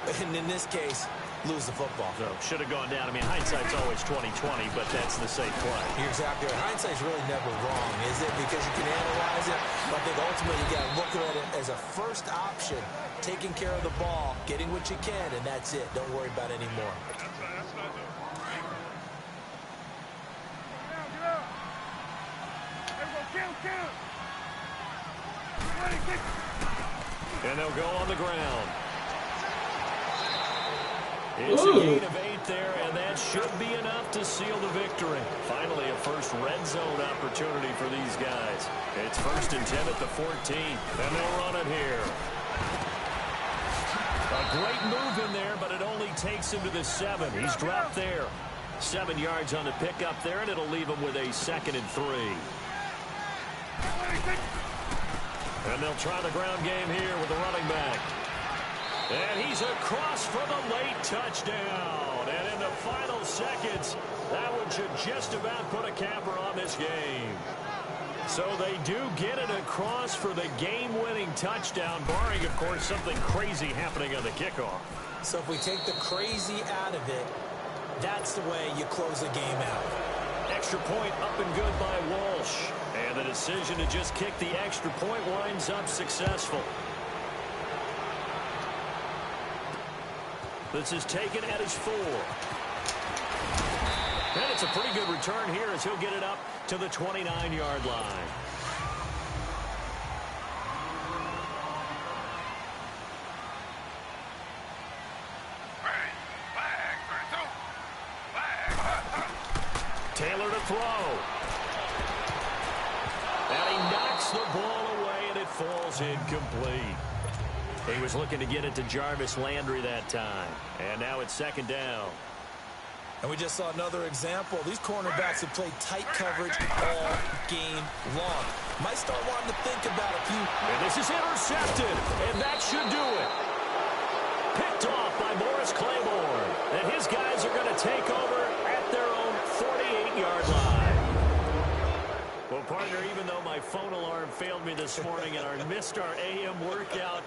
and in this case, lose the football? So, should have gone down. I mean, hindsight's always 20/20, but that's the safe play. You're exactly right. Hindsight's really never wrong, is it? Because you can analyze it, but I think ultimately you got to look at it as a first option, taking care of the ball, getting what you can, and that's it. Don't worry about any more. And they'll go on the ground. It's Ooh. a gain of 8 there, and that should be enough to seal the victory. Finally, a first red zone opportunity for these guys. It's 1st and 10 at the 14, and they'll run it here. A great move in there, but it only takes him to the 7. He's dropped there. 7 yards on the pickup there, and it'll leave him with a 2nd and 3. And they'll try the ground game here with the running back. And he's across for the late touchdown. And in the final seconds, that one should just about put a capper on this game. So they do get it across for the game-winning touchdown, barring, of course, something crazy happening on the kickoff. So if we take the crazy out of it, that's the way you close the game out. Extra point up and good by Walsh. And the decision to just kick the extra point winds up successful. This is taken at his 4. And it's a pretty good return here as he'll get it up to the 29-yard line. Taylor to throw. And he knocks the ball away, and it falls incomplete. He was looking to get it to Jarvis Landry that time. And now it's 2nd down. And we just saw another example. These cornerbacks have played tight coverage all game long. Might start wanting to think about a few. And this is intercepted, and that should do it. Picked off by Morris Claiborne. And his guys are going to take over at their own 48-yard line. Well, partner, even though my phone alarm failed me this morning and I missed our AM workout,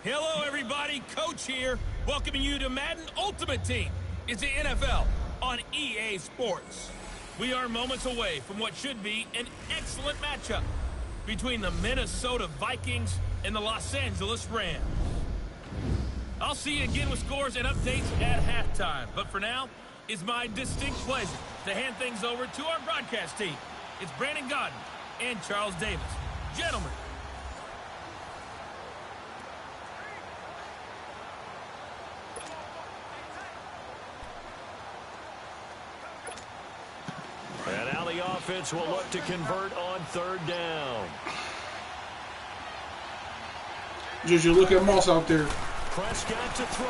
Hello, everybody. Coach here, welcoming you to Madden Ultimate Team. It's the NFL on EA Sports. We are moments away from what should be an excellent matchup between the Minnesota Vikings and the Los Angeles Rams. I'll see you again with scores and updates at halftime. But for now, it's my distinct pleasure to hand things over to our broadcast team. It's Brandon Gaudin and Charles Davis. Gentlemen. And now the offense will look to convert on third down. Juju, look at Moss out there. Prescott to throw.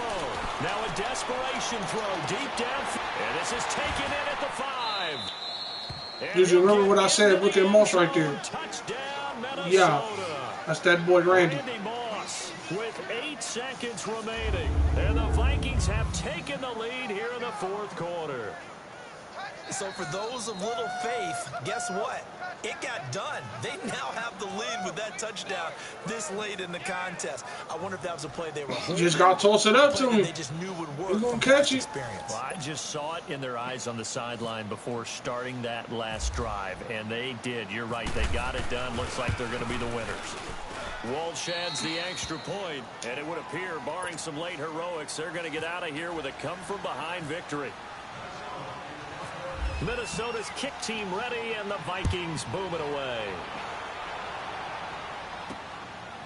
Now a desperation throw deep down. And this is taken in at the 5. Juju, remember what I said? Look at Moss right there. Touchdown, Minnesota. Yeah, that's that boy Randy. Randy Moss with 8 seconds remaining. And the Vikings have taken the lead here in the fourth quarter. So for those of little faith, guess what? It got done. They now have the lead with that touchdown this late in the contest. I wonder if that was a play they were holding. Just got to toss it up to him. They just knew would work. He's gonna catch it. Well, I just saw it in their eyes on the sideline before starting that last drive, and they did. You're right. They got it done. Looks like they're going to be the winners. Walsh adds the extra point, and it would appear, barring some late heroics, they're going to get out of here with a come-from-behind victory. Minnesota's kick team ready, and the Vikings booming away.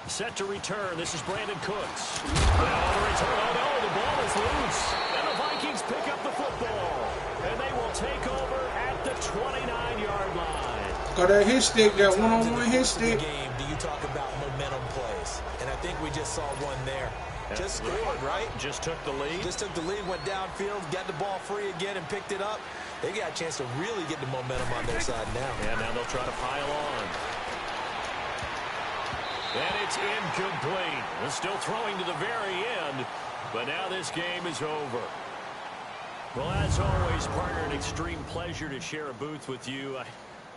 Set to return. This is Brandon Cooks. Now on the return. Oh, no, the ball is loose. And the Vikings pick up the football. And they will take over at the 29-yard line. Got that hit stick, that one-on-one hit stick. Game, do you talk about momentum plays? And I think we just saw one there. Just scored, right? Just took the lead. Just took the lead, went downfield, got the ball free again, and picked it up. They got a chance to really get the momentum on their side now. And now they'll try to pile on. And it's incomplete. They're still throwing to the very end, but now this game is over. Well, as always, partner, an extreme pleasure to share a booth with you.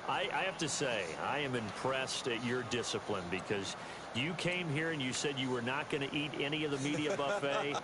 I have to say, I am impressed at your discipline because you came here and you said you were not going to eat any of the media buffet.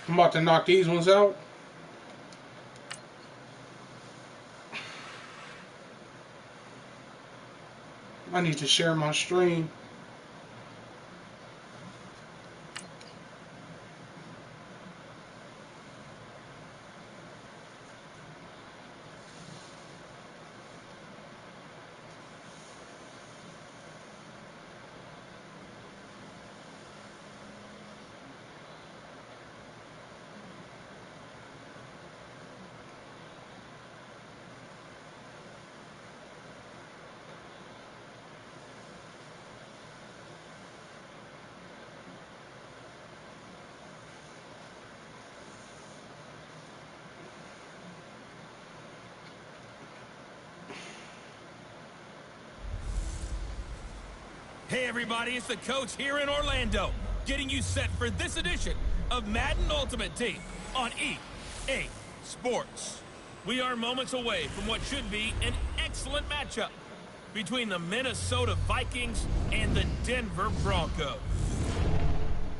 I'm about to knock these ones out. I need to share my stream. Hey everybody, it's the coach here in Orlando, getting you set for this edition of Madden Ultimate Team on EA Sports. We are moments away from what should be an excellent matchup between the Minnesota Vikings and the Denver Broncos.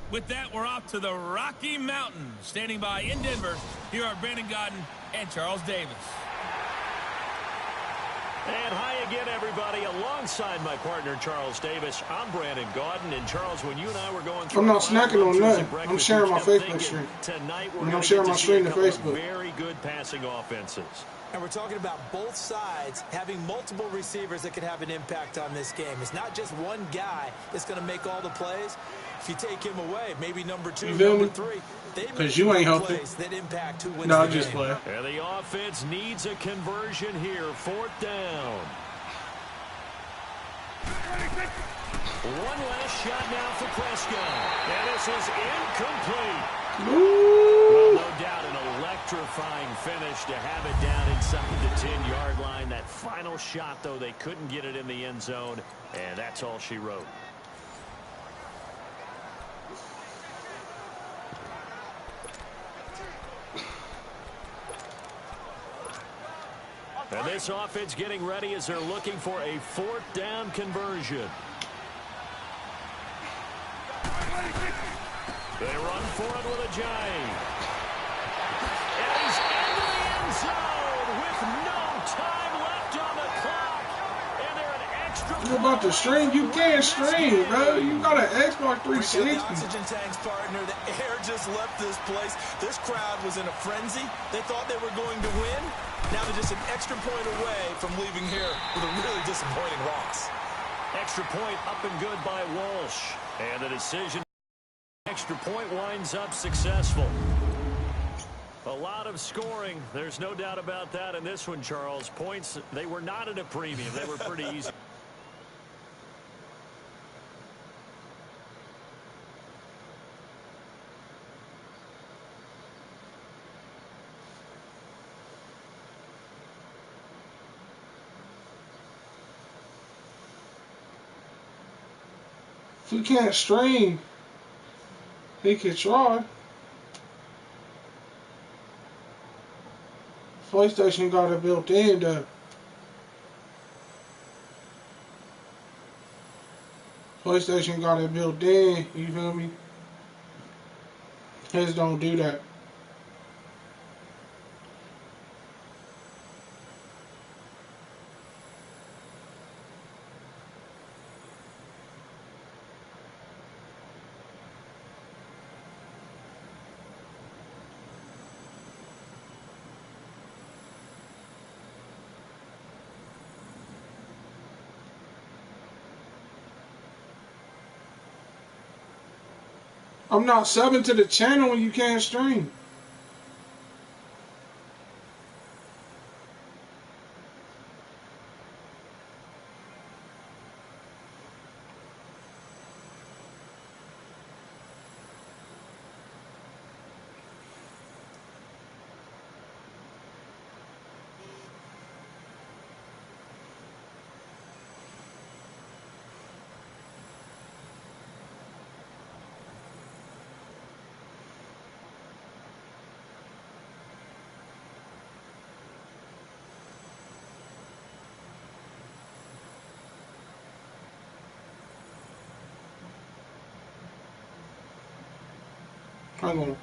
With that, we're off to the Rocky Mountains. Standing by in Denver, here are Brandon Gaudin and Charles Davis. And hi again, everybody. Alongside my partner, Charles Davis, I'm Brandon Gaudin. And Charles, when you and I were going through... I'm not snacking on nothing. I'm sharing my Facebook stream. Tonight, we're I'm going sharing to my see stream a to couple of Facebook. very good passing offenses. And we're talking about both sides having multiple receivers that can have an impact on this game. It's not just one guy that's going to make all the plays. If you take him away, maybe number 2, number 3, they make you ain't the healthy. plays that impact who wins No, the just game. play. And the offense needs a conversion here. 4th down. One last shot now for Prescott. And this is incomplete. Well, no doubt an electrifying finish to have it down inside the 10-yard line. That final shot, though, they couldn't get it in the end zone, and that's all she wrote. And this offense getting ready as they're looking for a 4th down conversion. They run for it with a giant. And he's into the end zone with no time left on the clock. And they're an extra. You're about to stream? You can't stream, bro. You got an Xbox Break up 360. the oxygen tanks, partner. The air just left this place. This crowd was in a frenzy. They thought they were going to win. Now they're just an extra point away from leaving here with a really disappointing loss. Extra point up and good by Walsh. And the decision. Extra point winds up successful. A lot of scoring. There's no doubt about that in this one, Charles. Points, they were not at a premium. They were pretty easy. If we can't stream, he could try. PlayStation got it built in, though. PlayStation got it built in, you feel me? His don't do that. I'm not subbing to the channel when you can't stream. Hang on.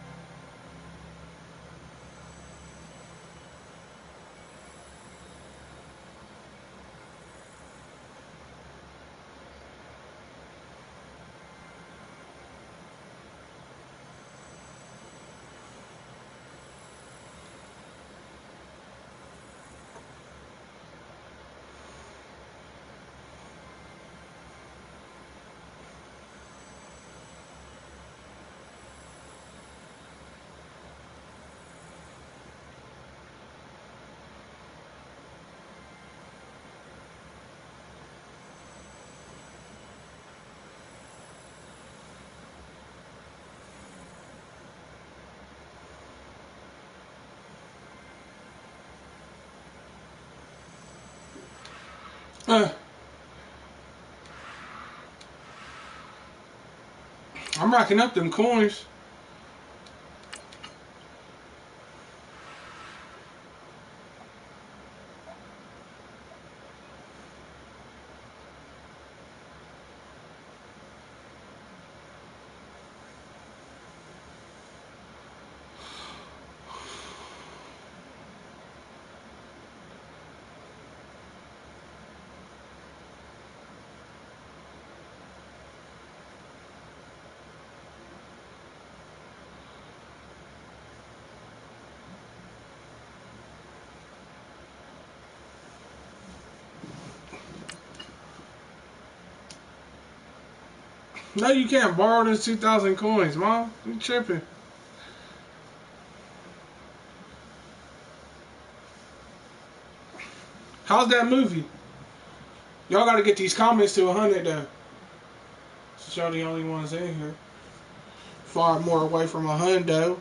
I'm racking up them coins. No, you can't borrow this 2,000 coins, Mom. You tripping. How's that movie? Y'all got to get these comments to 100, though. Since y'all the only ones in here. 5 more away from 100, though.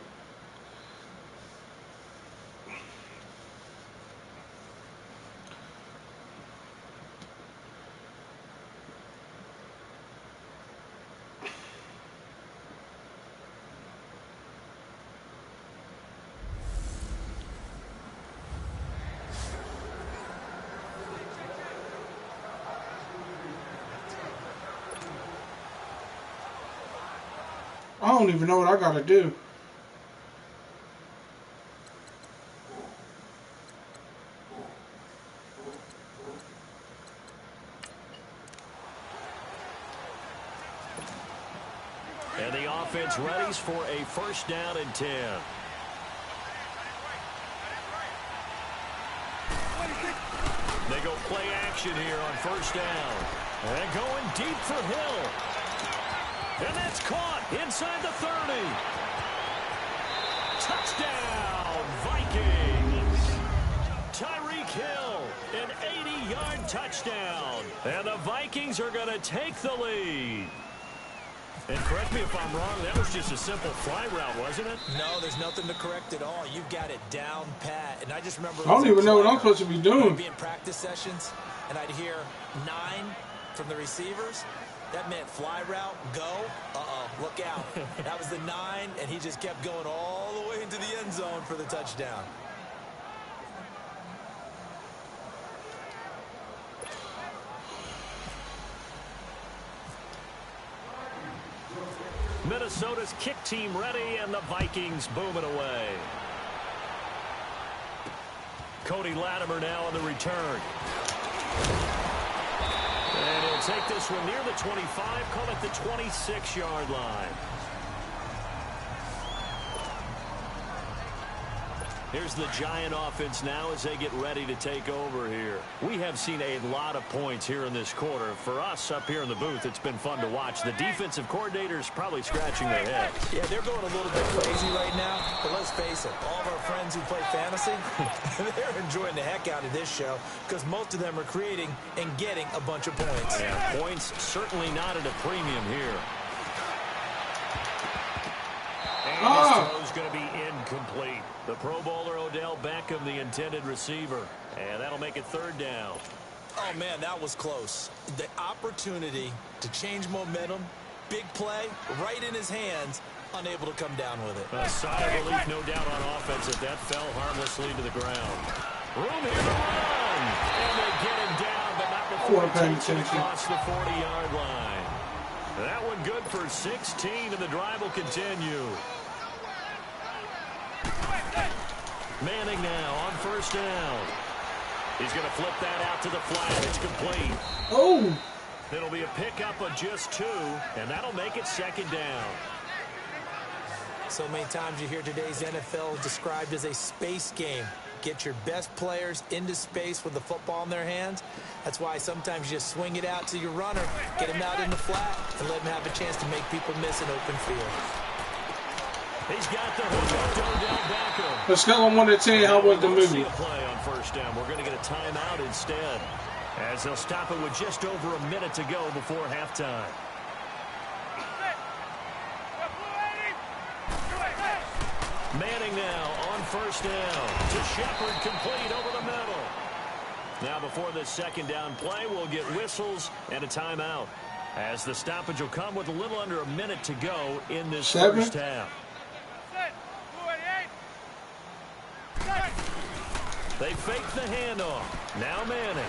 I don't even know what I gotta do. And the offense readies for a first down and 10. They go play action here on first down. And going deep for Hill. And that's caught inside the 30. Touchdown, Vikings. Tyreek Hill, an 80-yard touchdown. And the Vikings are going to take the lead. And correct me if I'm wrong, that was just a simple fly route, wasn't it? No, there's nothing to correct at all. You've got it down pat. And I just remember... I don't even know what I'm supposed to be doing. I'd be in practice sessions, and I'd hear 9 from the receivers. That meant fly route, go. Uh-oh, look out. That was the 9, and he just kept going all the way into the end zone for the touchdown. Minnesota's kick team ready, and the Vikings booming away. Cody Latimer now on the return. And he'll take this one near the 25, call it the 26-yard line. Here's the Giant offense now as they get ready to take over here. We have seen a lot of points here in this quarter. For us up here in the booth, it's been fun to watch. The defensive coordinators probably scratching their heads. Yeah, they're going a little bit crazy right now. But let's face it, all of our friends who play fantasy, they're enjoying the heck out of this show because most of them are creating and getting a bunch of points. Yeah, points certainly not at a premium here. And his throw's going to be incomplete. The Pro Bowler Odell Beckham, the intended receiver. And that'll make it third down. Oh, man, that was close. The opportunity to change momentum, big play, right in his hands, unable to come down with it. A sigh of relief, no doubt, on offense if that fell harmlessly to the ground. Room here to run. And they get him down, but not before he takes it across the 40-yard line. That one good for 16, and the drive will continue. Manning now on first down. He's going to flip that out to the flat. It's complete. Oh! It'll be a pickup of just 2, and that'll make it second down. So many times you hear today's NFL described as a space game. Get your best players into space with the football in their hands. That's why sometimes you just swing it out to your runner, get him out in the flat, and let him have a chance to make people miss an open field. He's got the hook to Odell Beckham. Let's go on 1 to 10. How was the movie? See a play on first down. We're going to get a timeout instead, as they'll stop it with just over a minute to go before halftime. Manning now on first down to Shepard, complete over the middle. Now before this second down play, we'll get whistles and a timeout, as the stoppage will come with a little under a minute to go in this first half. They fake the handoff. Now Manning.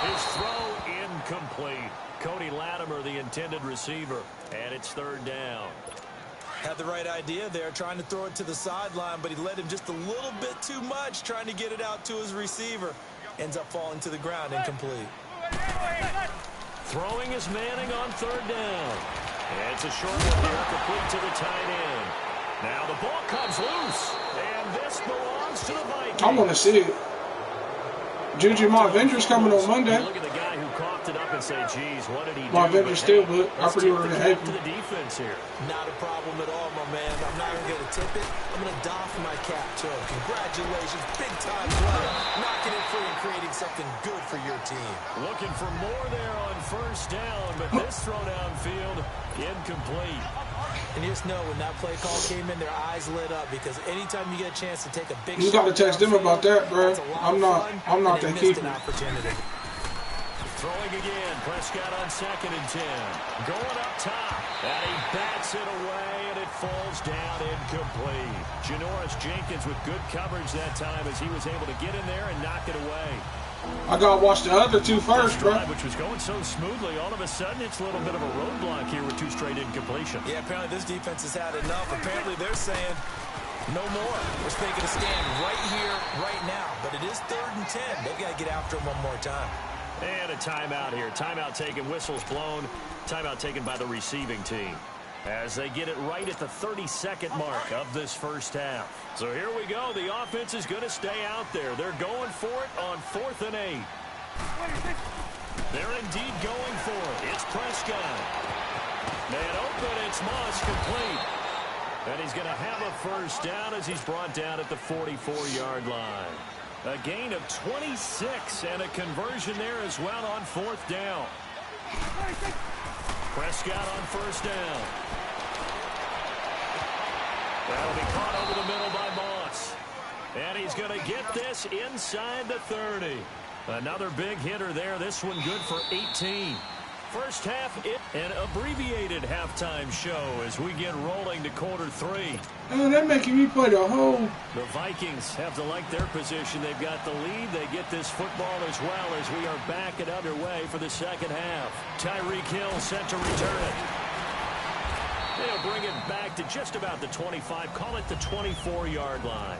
His throw incomplete. Cody Latimer, the intended receiver, and it's third down. Had the right idea there, trying to throw it to the sideline, but he led him just a little bit too much, trying to get it out to his receiver. Ends up falling to the ground, incomplete. Throwing is Manning on third down. And it's a short one here, complete to the tight end. Now the ball comes loose, and this belongs to the Vikings. I want to see it. Juju, my Avengers coming on Monday. Look at the guy who coughed it up and say, geez, what did he do? My vendor still good. I Let's pretty tip much the happy. cap to the defense here. Not a problem at all, my man. I'm not even going to tip it. I'm going to doff my cap to him. Congratulations. Big-time play. Knocking it free and creating something good for your team. Looking for more there on first down, but this throw downfield, incomplete. And you just know when that play call came in, their eyes lit up because anytime you get a chance to take a big You shot, got to text them about that, bro. I'm not that keeper. Throwing again, Prescott on 2nd and 10. Going up top, and he bats it away, and it falls down incomplete. Janoris Jenkins with good coverage that time as he was able to get in there and knock it away. I got to watch the other two first, bro. Which was going so smoothly, all of a sudden it's a little bit of a roadblock here with 2 straight incompletions. Yeah, apparently this defense has had enough. Apparently they're saying no more. We're taking a stand right here, right now. But it is 3rd and 10. They've got to get after him one more time. And a timeout here. Timeout taken, whistles blown. Timeout taken by the receiving team. As they get it right at the 32nd mark of this first half. So here we go. The offense is going to stay out there. They're going for it on 4th and 8. They're indeed going for it. It's Prescott. Man open, it's Moss complete. And he's going to have a first down as he's brought down at the 44-yard line. A gain of 26 and a conversion there as well on 4th down. Prescott on first down. That'll be caught over the middle by Moss. And he's going to get this inside the 30. Another big hitter there. This one good for 18. First half, an abbreviated halftime show as we get rolling to quarter 3. Man, they're making me play the whole... The Vikings have to like their position. They've got the lead. They get this football as well as we are back and underway for the second half. Tyreek Hill set to return it. They'll bring it back to just about the 25. Call it the 24-yard line.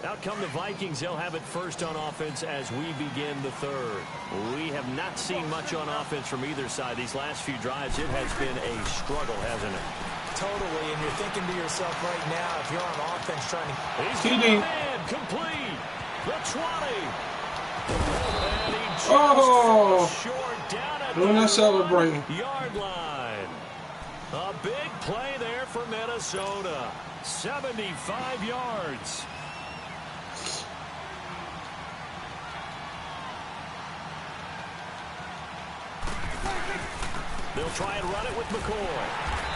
Out come the Vikings. They'll have it first on offense as we begin the 3rd. We have not seen much on offense from either side. These last few drives, it has been a struggle, hasn't it? Totally, and you're thinking to yourself right now, if you're on offense trying to... He's TD. complete. The 20. And he just short down at Doing that celebrating. yard line. A big play there for Minnesota. 75 yards. They'll try and run it with McCoy.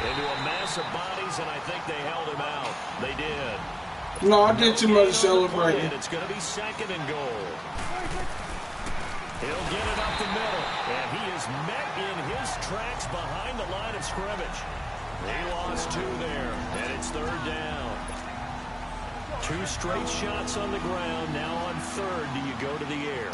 Into a mass of bodies, and I think they held him out. They did. No, I did too much celebrating. It's going to be 2nd and goal. He'll get it up the middle, and he is met in his tracks behind the line of scrimmage. He lost 2 there, and it's 3rd down. 2 straight shots on the ground. Now on 3rd, do you go to the air?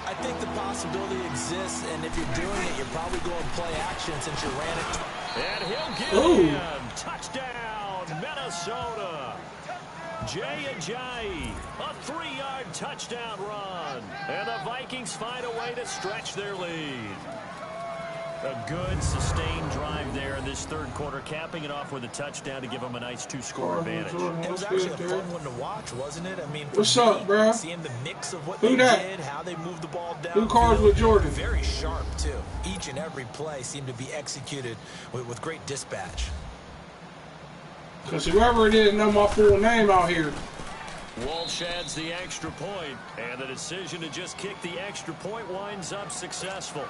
I think the possibility exists, and if you're doing it, you're probably going play action since you ran it. And he'll get in. Touchdown, Minnesota. Jay Ajayi, a 3-yard touchdown run. And the Vikings find a way to stretch their lead. A good, sustained drive there in this 3rd quarter, capping it off with a touchdown to give them a nice 2-score advantage. It was actually a fun one to watch, wasn't it? I mean, what's up, bro? Seeing the mix of what Who they that? did, how they moved the ball down. Who cards with Jordan? Very sharp, too. Each and every play seemed to be executed with great dispatch. Because whoever it is know my full name out here. Walsh adds the extra point, and the decision to just kick the extra point winds up successful.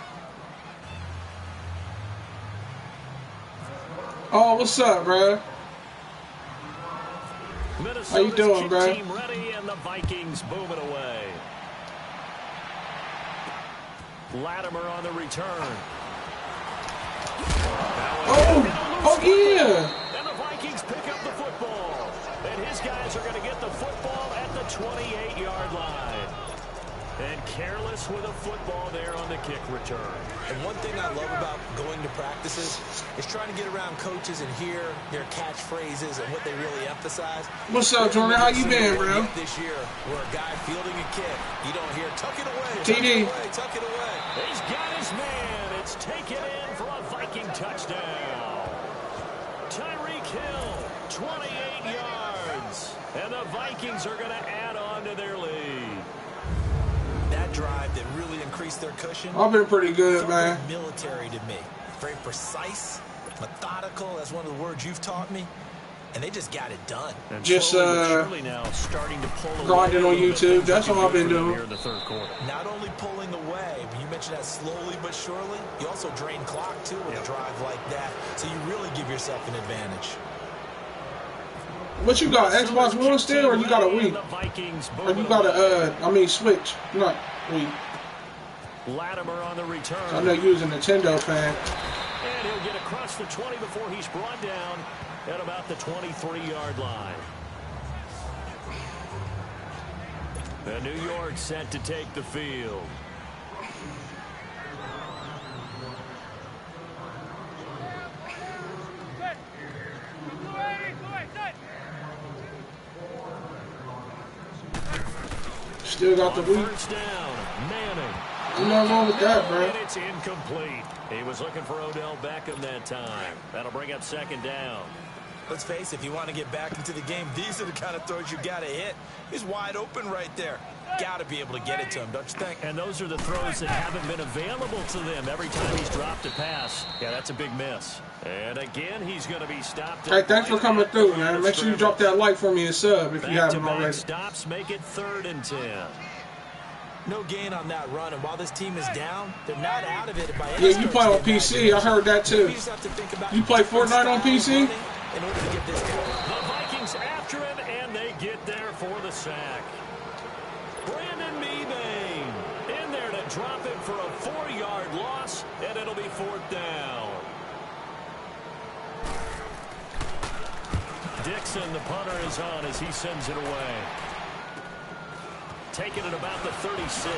Oh, what's up, bro? How you doing, bro? Team ready, and the Vikings boom it away. Latimer on the return. Oh yeah. And the Vikings pick up the football. And his guys are going to get the football at the 28-yard line. And careless with a football there on the kick return. And one thing I love about going to practices is trying to get around coaches and hear their catchphrases and what they really emphasize. What's up, Jordan? How you been, bro? This year, where a guy fielding a kick, you don't hear tuck it away, TD. tuck it away. He's got his man. It's taken in for a Viking touchdown. Tyreek Hill, 28 yards. And the Vikings are going to add on to their lead. That drive that really increased their cushion. I've been pretty good, man. Military to me. Very precise, methodical. That's one of the words you've taught me. And they just got it done. And just now starting to pull grinding on YouTube. That's all I've been doing. Here in the third quarter. Not only pulling away, but you mentioned that slowly but surely. You also drain clock too with a drive like that. So you really give yourself an advantage. What you got? Xbox One still, or you got a Wii? Or you got a Switch? Not Wii. Latimer on the return. I know you was a Nintendo fan. And he'll get across the 20 before he's brought down at about the 23-yard line. And New York set to take the field. Still got the Wii. First down, Manning. Nothing wrong with that, bro. And it's incomplete. He was looking for Odell Beckham that time. That'll bring up second down. Let's face it, if you want to get back into the game, these are the kind of throws you got to hit. He's wide open right there. Got to be able to get it to him, don't you think? And those are the throws that haven't been available to them every time he's dropped a pass. Yeah, that's a big miss. And again, he's going to be stopped. Hey, thanks for coming through, man. Make sure you drop that like for me and sub if you haven't already. Stops make it 3rd and 10. No gain on that run, and while this team is down, they're not out of it by any Yeah, you play on PC. I heard that too. You play Fortnite on PC? In order to get this down. The Vikings after him, and they get there for the sack. Brandon Mebane in there to drop it for a 4-yard loss, and it'll be 4th down. Dixon, the punter, is on as he sends it away. Taking it about the 36.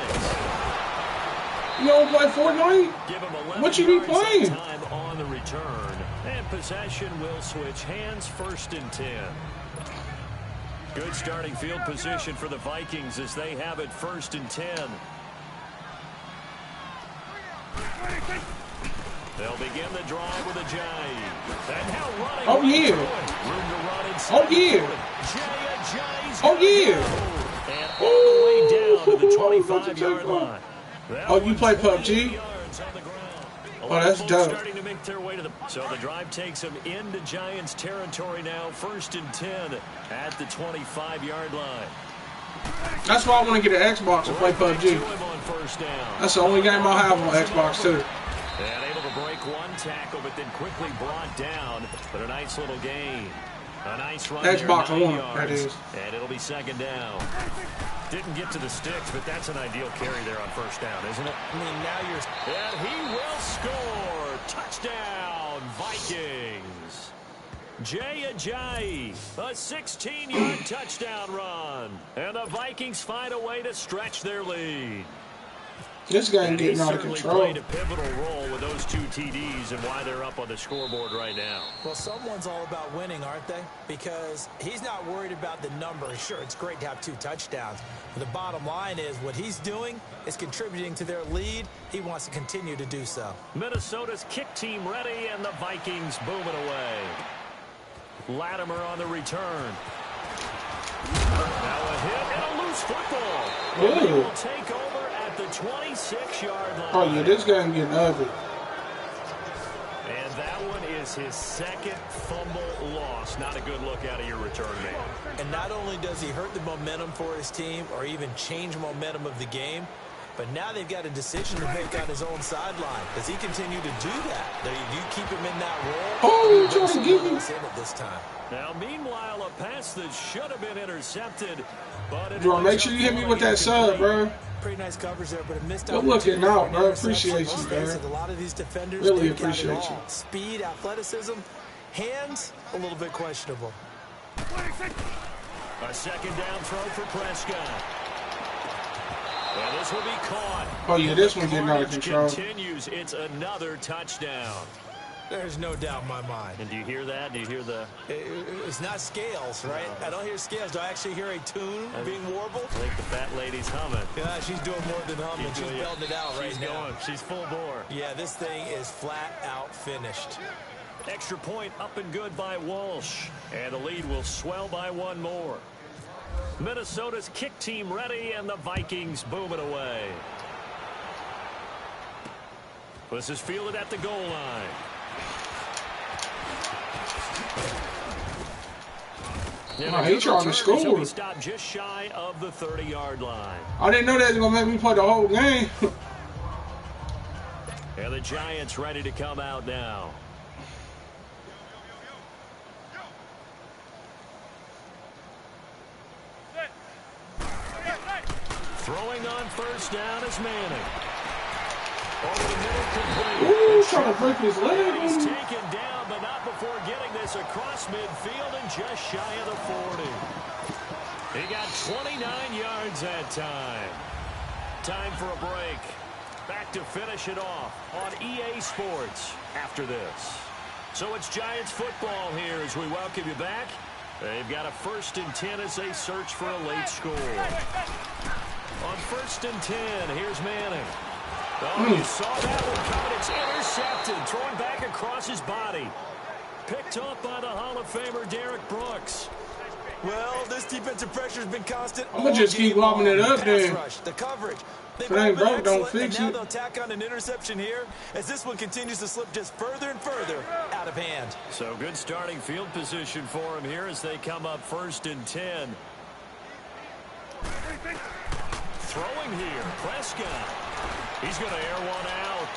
You don't play Fortnite? Give him 11 what you be playing? Time on the return. And possession will switch hands, 1st and 10. Good starting field position for the Vikings as they have it 1st and 10. They'll begin the drive with a J. And now running. Oh, yeah. Room to run inside. Oh, yeah. Oh, yeah. And all the way down to the 25-yard line. Oh, you play PUBG? Oh, that's dope. Starting to make their way to the. So the drive takes them into Giants territory now. 1st and 10 at the 25-yard line. That's why I want to get an Xbox and play PUBG. That's the only game I'll have on Xbox too. And able to break one tackle, but then quickly brought down. But a nice little gain. A nice run Xbox there, 9 One, yards, that is. and it'll be 2nd down. Didn't get to the sticks, but that's an ideal carry there on 1st down, isn't it? I mean, now you're... And he will score. Touchdown, Vikings. Jay Ajayi, a 16-yard touchdown run. And the Vikings find a way to stretch their lead. This game getting out of control. Played a pivotal role with those 2 TDs and why they're up on the scoreboard right now. Well, someone's all about winning, aren't they? Because he's not worried about the number. Sure, it's great to have 2 touchdowns. But the bottom line is what he's doing is contributing to their lead. He wants to continue to do so. Minnesota's kick team ready, and the Vikings booming away. Latimer on the return. Now a hit and a loose football. He will take over at the 26-yard line. Oh, yeah, this game getting ugly. And that one is his 2nd fumble loss. Not a good look out of your return man. And not only does he hurt the momentum for his team or even change momentum of the game, but now they've got a decision to make on his own sideline. Does he continue to do that? Do you keep him in that role? Oh, you're trying to get me. In it this time. Now, meanwhile, a pass that should have been intercepted. But Bro, make sure you hit me with that sub, bro. Pretty nice coverage there, but a missed Good looking out, bro. Appreciate you, man. A lot of these defenders really appreciate you. Speed, athleticism, hands, a little bit questionable. A 2nd down throw for Prescott. And this will be caught. Oh, yeah, this one getting out of control. Continues. It's another touchdown. There's no doubt in my mind. And do you hear that? Do you hear the... It's not scales, right? I don't hear scales. Do I actually hear a tune being warbled? I think the fat lady's humming. Yeah, she's doing more than humming. She's belting it out right now. She's full bore. Yeah, this thing is flat out finished. Extra point up and good by Walsh. And the lead will swell by one more. Minnesota's kick team ready, and the Vikings boom it away. This is fielded at the goal line. He trying to score. He stopped just shy of the 30-yard line. I didn't know that was going to make me play the whole game. And the Giants ready to come out now. Throwing on first down is Manning. Over the middle, complete. Ooh, trying to break his leg. He's taken down, but not before getting this across midfield and just shy of the 40. He got 29 yards that time. Time for a break. Back to finish it off on EA Sports after this. So it's Giants football here as we welcome you back. They've got a 1st and 10 as they search for a late score. On 1st and 10, here's Manning. Oh, you saw that one coming. It's intercepted. Throwing back across his body. Picked up by the Hall of Famer Derek Brooks. Well, this defensive pressure has been constant. I'm going to just keep lobbing it up there. Rush, the coverage. If it ain't broke, don't fix and now it. they'll tack on an interception here as this one continues to slip just further and further out of hand. So good starting field position for him here as they come up 1st and 10. Throwing here, Prescott. He's going to air one out.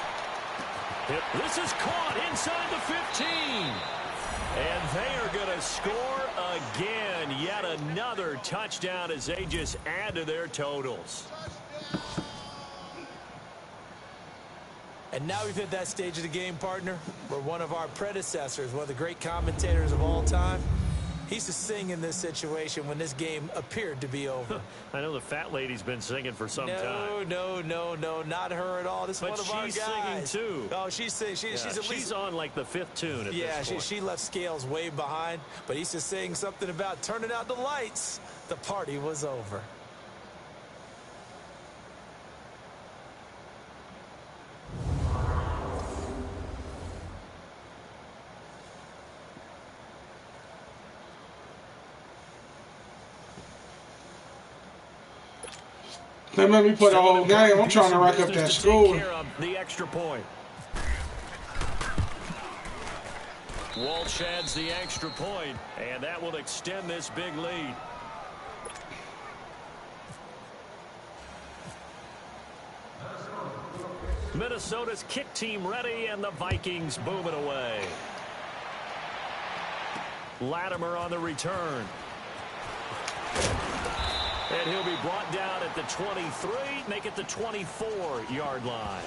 This is caught inside the 15. And they are going to score again. Yet another touchdown as they just add to their totals. And now we've hit that stage of the game, partner, where one of our predecessors, one of the great commentators of all time, he used to sing in this situation when this game appeared to be over. I know the fat lady's been singing for some time. No, not her at all. This is one of our guys. But she's singing too. Oh, she's singing. She's at least she's on like the 5th tune at this point. She left Scales way behind, but he used to sing something about turning out the lights. The party was over. They made me play the whole game. I'm trying to rack up that score. The extra point. Walsh adds the extra point, and that will extend this big lead. Minnesota's kick team ready, and the Vikings boom it away. Latimer on the return. And he'll be brought down at the 23, make it the 24-yard line.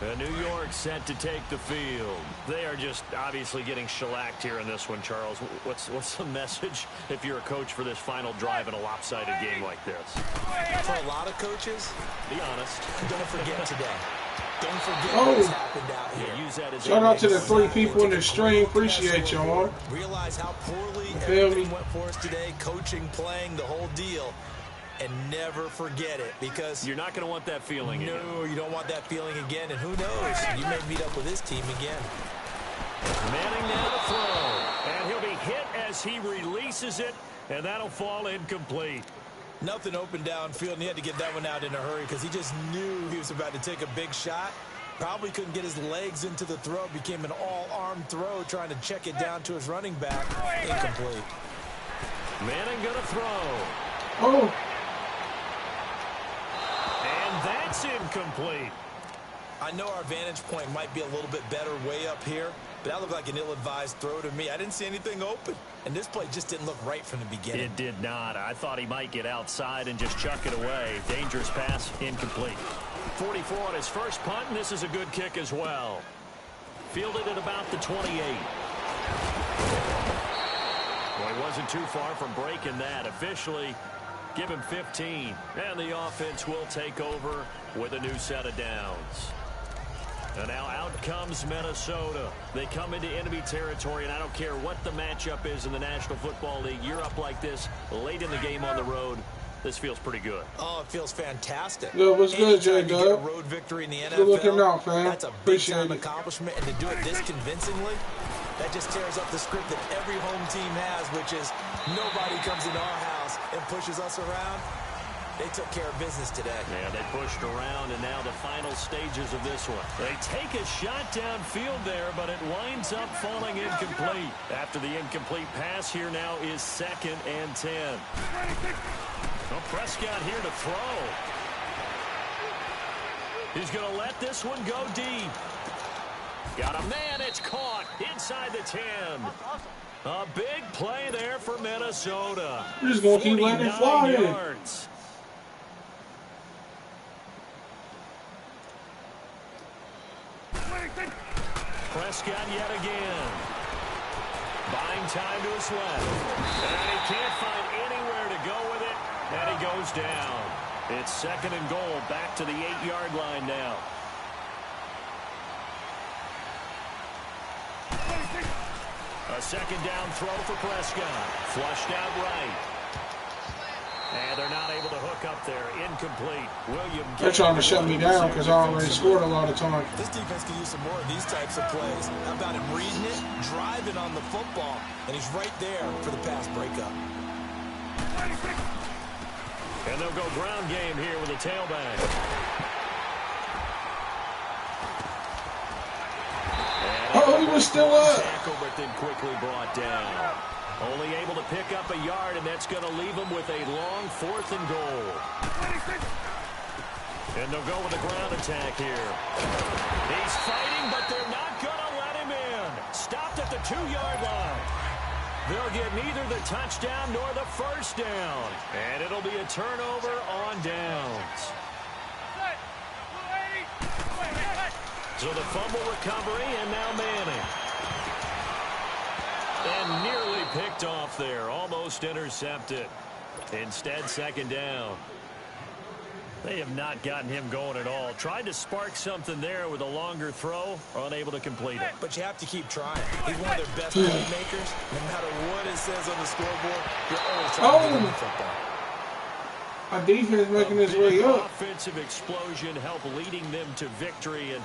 And New York set to take the field. They are just obviously getting shellacked here in this one, Charles. What's the message if you're a coach for this final drive in a lopsided game like this? For a lot of coaches, be honest. Don't forget today. Don't forget what's happened out here. Yeah, use that as shout out to the 3 people in the stream. Appreciate y'all. Realize how poorly everything went for us today. Coaching, playing, the whole deal. And never forget it, because you're not going to want that feeling again. No, you don't want that feeling again. And who knows? You may meet up with this team again. Manning now to throw. And he'll be hit as he releases it. And that'll fall incomplete. Nothing open downfield, and he had to get that one out in a hurry because he just knew he was about to take a big shot. Probably couldn't get his legs into the throw. Became an all-arm throw, trying to check it down to his running back. Incomplete. Manning going to throw. Oh. And that's incomplete. I know our vantage point might be a little bit better way up here, but that looked like an ill-advised throw to me. I didn't see anything open, and this play just didn't look right from the beginning. It did not. I thought he might get outside and just chuck it away. Dangerous pass, incomplete. 44 on his first punt, and this is a good kick as well. Fielded at about the 28. Well, he wasn't too far from breaking that. Officially, give him 15, and the offense will take over with a new set of downs. And now out comes Minnesota. They come into enemy territory, and I don't care what the matchup is in the National Football League. You're up like this late in the game on the road. this feels pretty good. Oh, it feels fantastic. Yo, what's good, J Anytime you get a Dub? road victory in the NFL, Good looking out, fam. that's a Appreciate big-time it. accomplishment, and to do it this convincingly, that just tears up the script that every home team has, which is nobody comes into our house and pushes us around. They took care of business today. Yeah, they pushed around, and now the final stages of this one. They take a shot downfield there, but it winds up falling incomplete. After the incomplete pass, here now is 2nd and 10. Well, Prescott here to throw. He's going to let this one go deep. Got a man, it's caught inside the 10. A big play there for Minnesota. We're just going to keep letting it fly in. Yards. Prescott yet again. Buying time to his left. And he can't find anywhere to go with it. And he goes down. It's 2nd and goal. Back to the 8-yard line now. A 2nd down throw for Prescott. Flushed out right. And they're not able to hook up there. Incomplete. They're trying to shut me down because I already scored a lot of times. This defense can use some more of these types of plays. How about him reading it, driving on the football, and he's right there for the pass breakup. And they'll go ground game here with a tailback. Oh, he was still up. Tackle, but then quickly brought down. Only able to pick up a yard, and that's going to leave him with a long 4th and goal. And they'll go with a ground attack here. He's fighting, but they're not going to let him in. Stopped at the 2-yard line. They'll get neither the touchdown nor the first down. And it'll be a turnover on downs. So the fumble recovery, and now Manning. And nearly picked off there. Almost intercepted. Instead, 2nd down. They have not gotten him going at all. Tried to spark something there with a longer throw. Unable to complete it. But you have to keep trying. He's one of their best playmakers. No matter what it says on the scoreboard, you're always trying to get him the football. Our defense making its way up. Offensive explosion help leading them to victory. And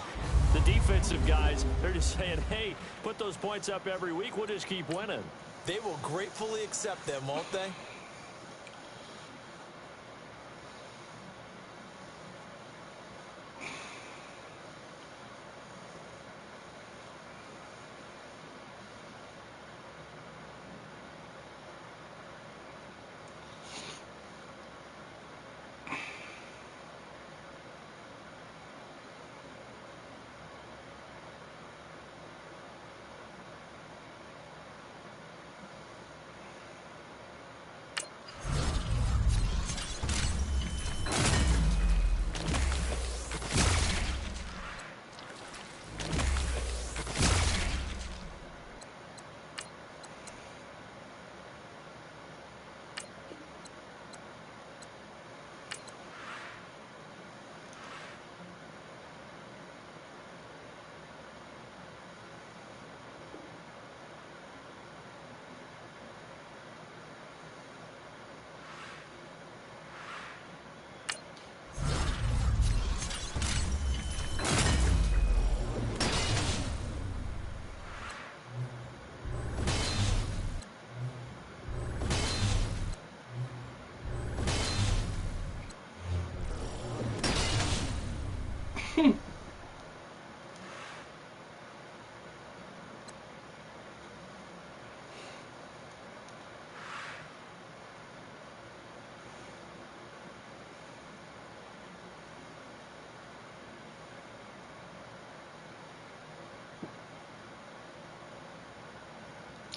the defensive guys, they're just saying, hey, put those points up every week. We'll just keep winning. They will gratefully accept them, won't they?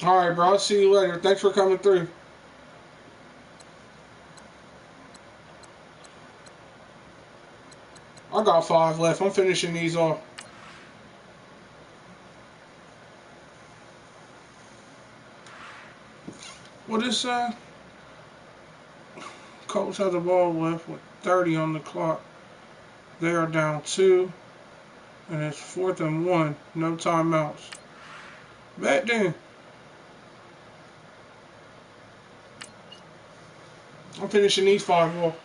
All right, bro. I'll see you later. Thanks for coming through. I got 5 left. I'm finishing these off. What is that? Colts have the ball left with 30 on the clock. They are down 2. And it's 4th and 1. No timeouts. Back then. I'm finishing these 5 off.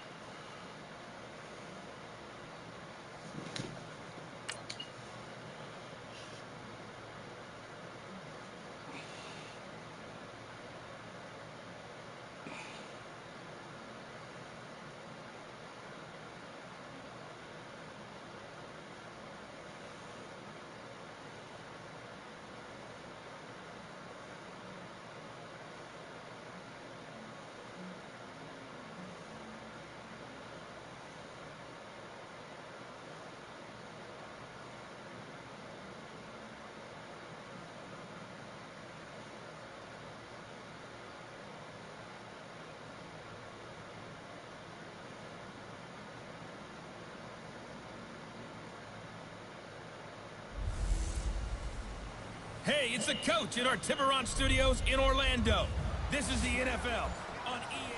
Hey, it's the coach in our Tiburon studios in Orlando. This is the NFL on EA.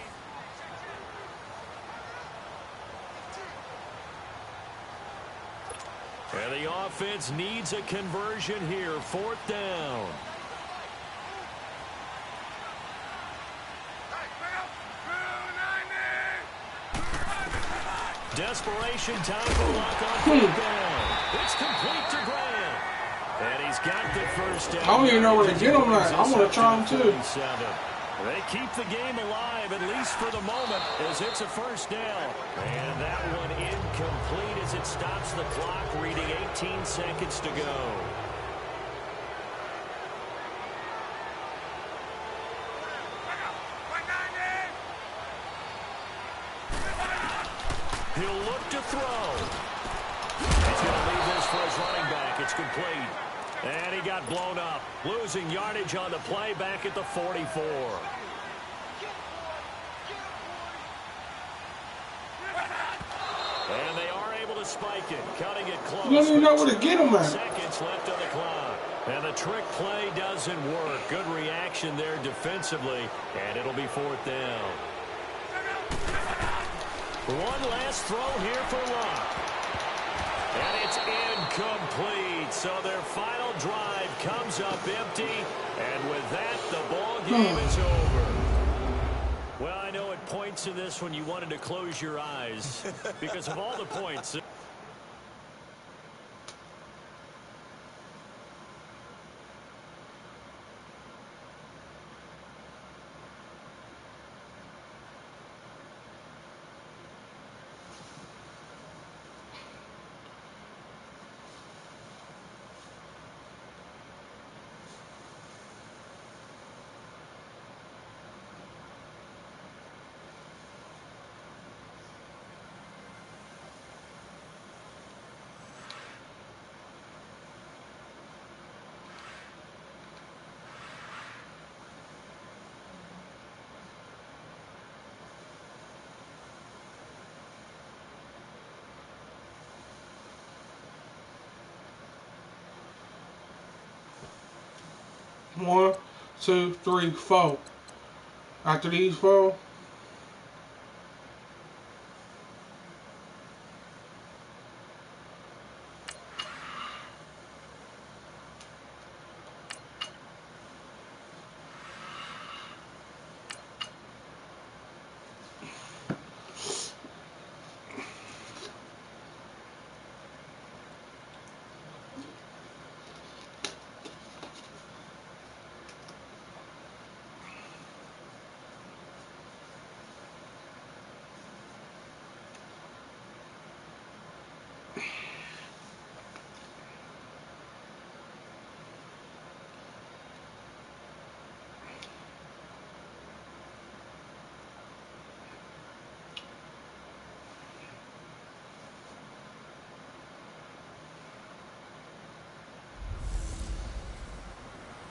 And the offense needs a conversion here. 4th down. Desperation time for lock on 4th down. It's complete to Grant. And he's got the first down. I don't even know where to get him at. I want to try him too. They keep the game alive, at least for the moment, as it's a first down. And that one incomplete as it stops the clock, reading 18 seconds to go. He'll look to throw. He's going to leave this for his running back. It's complete. And he got blown up, losing yardage on the play back at the 44. And they are able to spike it, cutting it close. You don't even know where to get him at. Seconds left on the clock. And the trick play doesn't work. Good reaction there defensively, and it'll be 4th down. One last throw here for Locke. And it's incomplete. So their final drive comes up empty. And with that, the ball game is over. Well, I know at points in this when you wanted to close your eyes because of all the points. One, two, three, 4. After these 4.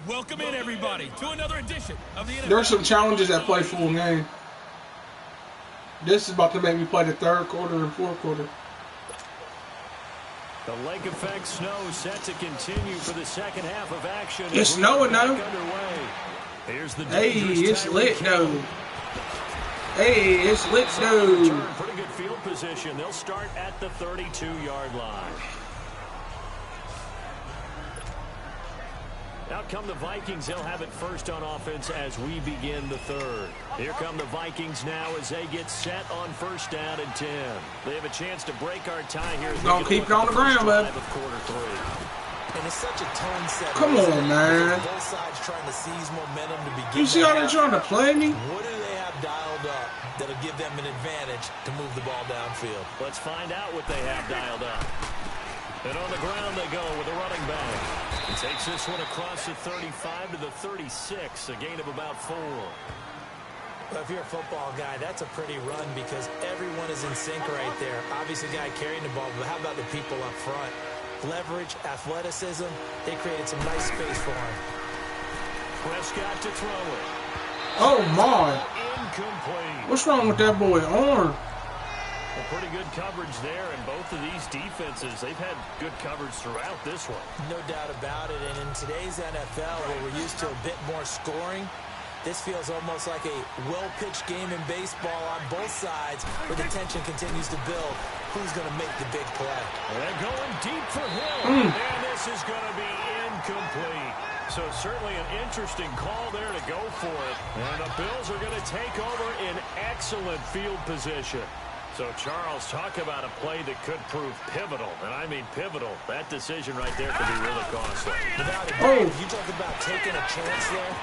Welcome in, everybody, to another edition of the NFL. There's some challenges that play full game. This is about to make me play the 3rd quarter and 4th quarter. The lake effect snow set to continue for the second half of action. It's snowing now. Here's the hey, it's lit though. Hey, it's lit though. Pretty good field position. They'll start at the 32-yard line. Out come the Vikings. They'll have it first on offense as we begin the third. Here come the Vikings now as they get set on first down and 10. They have a chance to break our tie here. Don't keep it on the ground, man. And it's such a tone set. Come on, man. Both sides trying to seize momentum to begin. You see how they're trying to play me? What do they have dialed up that'll give them an advantage to move the ball downfield? Let's find out what they have dialed up. And on the ground they go with a running back. He takes this one across the 35 to the 36, a gain of about 4. Well, if you're a football guy, that's a pretty run because everyone is in sync right there. Obviously, the guy carrying the ball, but how about the people up front? Leverage, athleticism, they created some nice space for him. Prescott to throw it. Oh, my. Incomplete. What's wrong with that boy arm? Well, pretty good coverage there, and both of these defenses, they've had good coverage throughout this one. No doubt about it, and in today's NFL, where we're used to a bit more scoring, this feels almost like a well-pitched game in baseball on both sides, where the tension continues to build. Who's going to make the big play? They're going deep for Hill, and this is going to be incomplete. So certainly an interesting call there to go for it, and the Bills are going to take over in excellent field position. So, Charles, talk about a play that could prove pivotal, and I mean pivotal. That decision right there could be really costly. Without a doubt, you talk about taking a chance there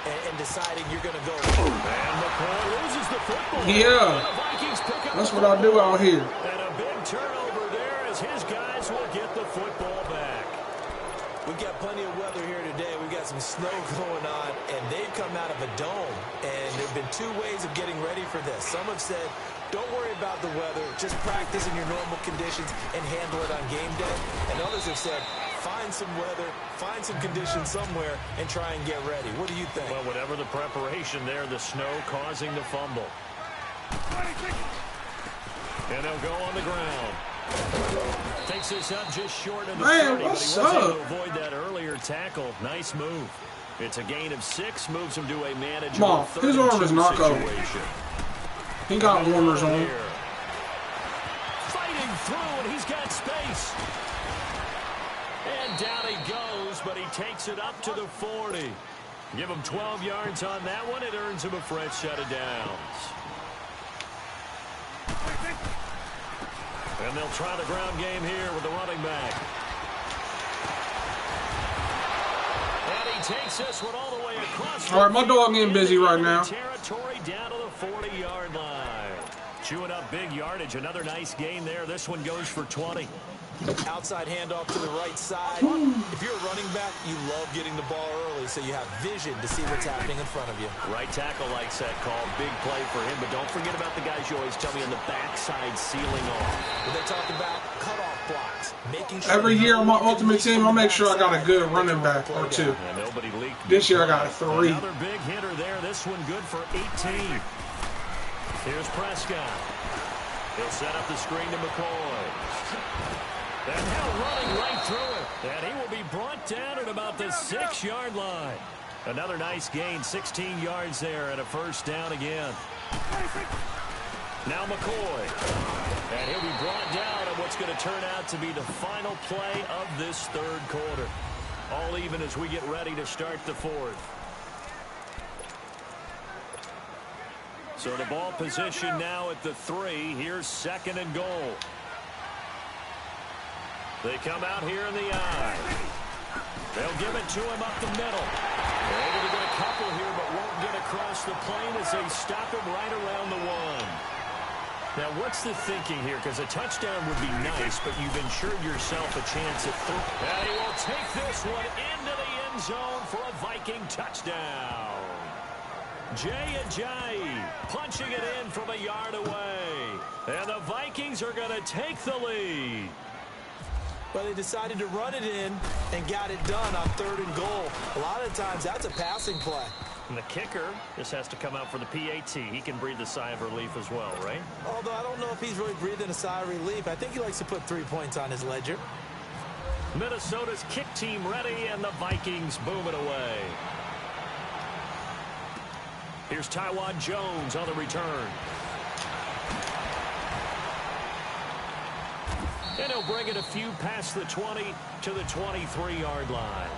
and deciding you're going to go. And McCoy loses the football. Yeah, the Vikings pick up that's what I do out here. And a big turnover there as his guys will get the football back. We've got plenty of weather here today. We've got some snow going on, and they've come out of a dome. And there have been two ways of getting ready for this. Some have said, don't worry about the weather. Just practice in your normal conditions and handle it on game day. And others have said, find some weather, find some conditions somewhere, and try and get ready. What do you think? Well, whatever the preparation there, the snow causing the fumble. And they'll go on the ground. Takes this up just short of the 30, but he was able to avoid that earlier tackle. Nice move. It's a gain of 6, moves him to a manageable his arm is not going. He got warmers on. Fighting through, and he's got space. And down he goes, but he takes it up to the 40. Give him 12 yards on that one. It earns him a fresh set of downs. And they'll try the ground game here with the running back. And he takes this one all the way across. All right, my dog getting busy right now. Territory down to the 40-yard line. Chewing up big yardage. Another nice gain there. This one goes for 20. Outside handoff to the right side. If you're a running back, you love getting the ball early so you have vision to see what's happening in front of you. Right tackle likes that call. Big play for him, but don't forget about the guys you always tell me on the backside sealing off. When they talk about cutoff blocks, making sure every year on my ultimate team, I make sure I got a good running back or 2. Nobody leaked. This year I got a 3. Another big hitter there. This one good for 18. Here's Prescott. He'll set up the screen to McCoy. And now running right through it. And he will be brought down at about the 6-yard line. Another nice gain, 16 yards there and a first down again. Now McCoy. And he'll be brought down at what's going to turn out to be the final play of this third quarter. All even as we get ready to start the fourth. So the ball position now at the 3. Here's 2nd and goal. They come out here in the eye. They'll give it to him up the middle. They're able to get a couple here, but won't get across the plane as they stop him right around the 1. Now, what's the thinking here? Because a touchdown would be nice, but you've ensured yourself a chance at 3. And he will take this one into the end zone for a Viking touchdown. Jay Ajayi punching it in from a yard away. And the Vikings are going to take the lead. Well, they decided to run it in and got it done on 3rd and goal. A lot of times, that's a passing play. And the kicker, this has to come out for the PAT. He can breathe a sigh of relief as well, right? Although I don't know if he's really breathing a sigh of relief. I think he likes to put 3 points on his ledger. Minnesota's kick team ready, and the Vikings boom it away. Here's Taiwan Jones on the return. And he'll bring it a few past the 20 to the 23-yard line.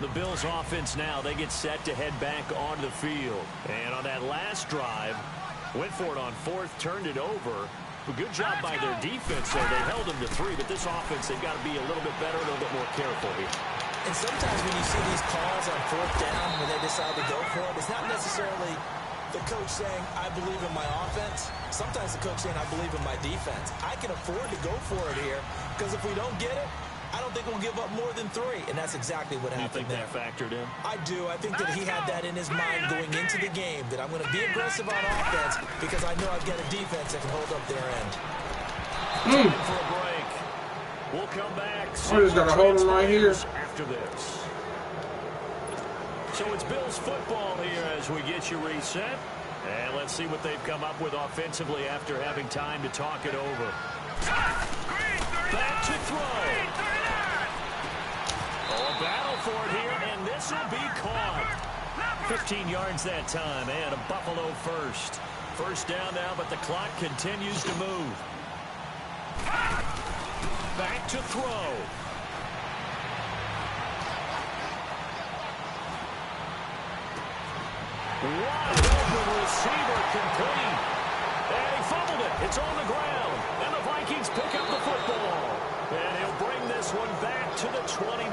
The Bills offense now, they get set to head back onto the field. And on that last drive, went for it on fourth, turned it over. A good job by their defense, so they held them to 3. But this offense, they've got to be a little bit better, a little bit more careful here. And sometimes when you see these calls on fourth down, when they decide to go for it, it's not necessarily the coach saying, I believe in my offense. Sometimes the coach saying, I believe in my defense. I can afford to go for it here, because if we don't get it, I don't think we'll give up more than 3. And that's exactly what happened there. You think that factored in? I do. I think that he had that in his mind going into the game, that I'm going to be aggressive on offense because I know I've got a defense that can hold up their end. Time for a break. We'll come back. I just got to hold him right here. After this. So it's Bills football here as we get you reset. And let's see what they've come up with offensively after having time to talk it over. Back to throw. Oh, a battle for it here, and this will be caught. 15 yards that time, and a Buffalo first. First down now, but the clock continues to move. Back to throw. Wide open receiver complete. And he fumbled it. It's on the ground. And the Vikings pick up the football. And he'll bring this one back to the 29.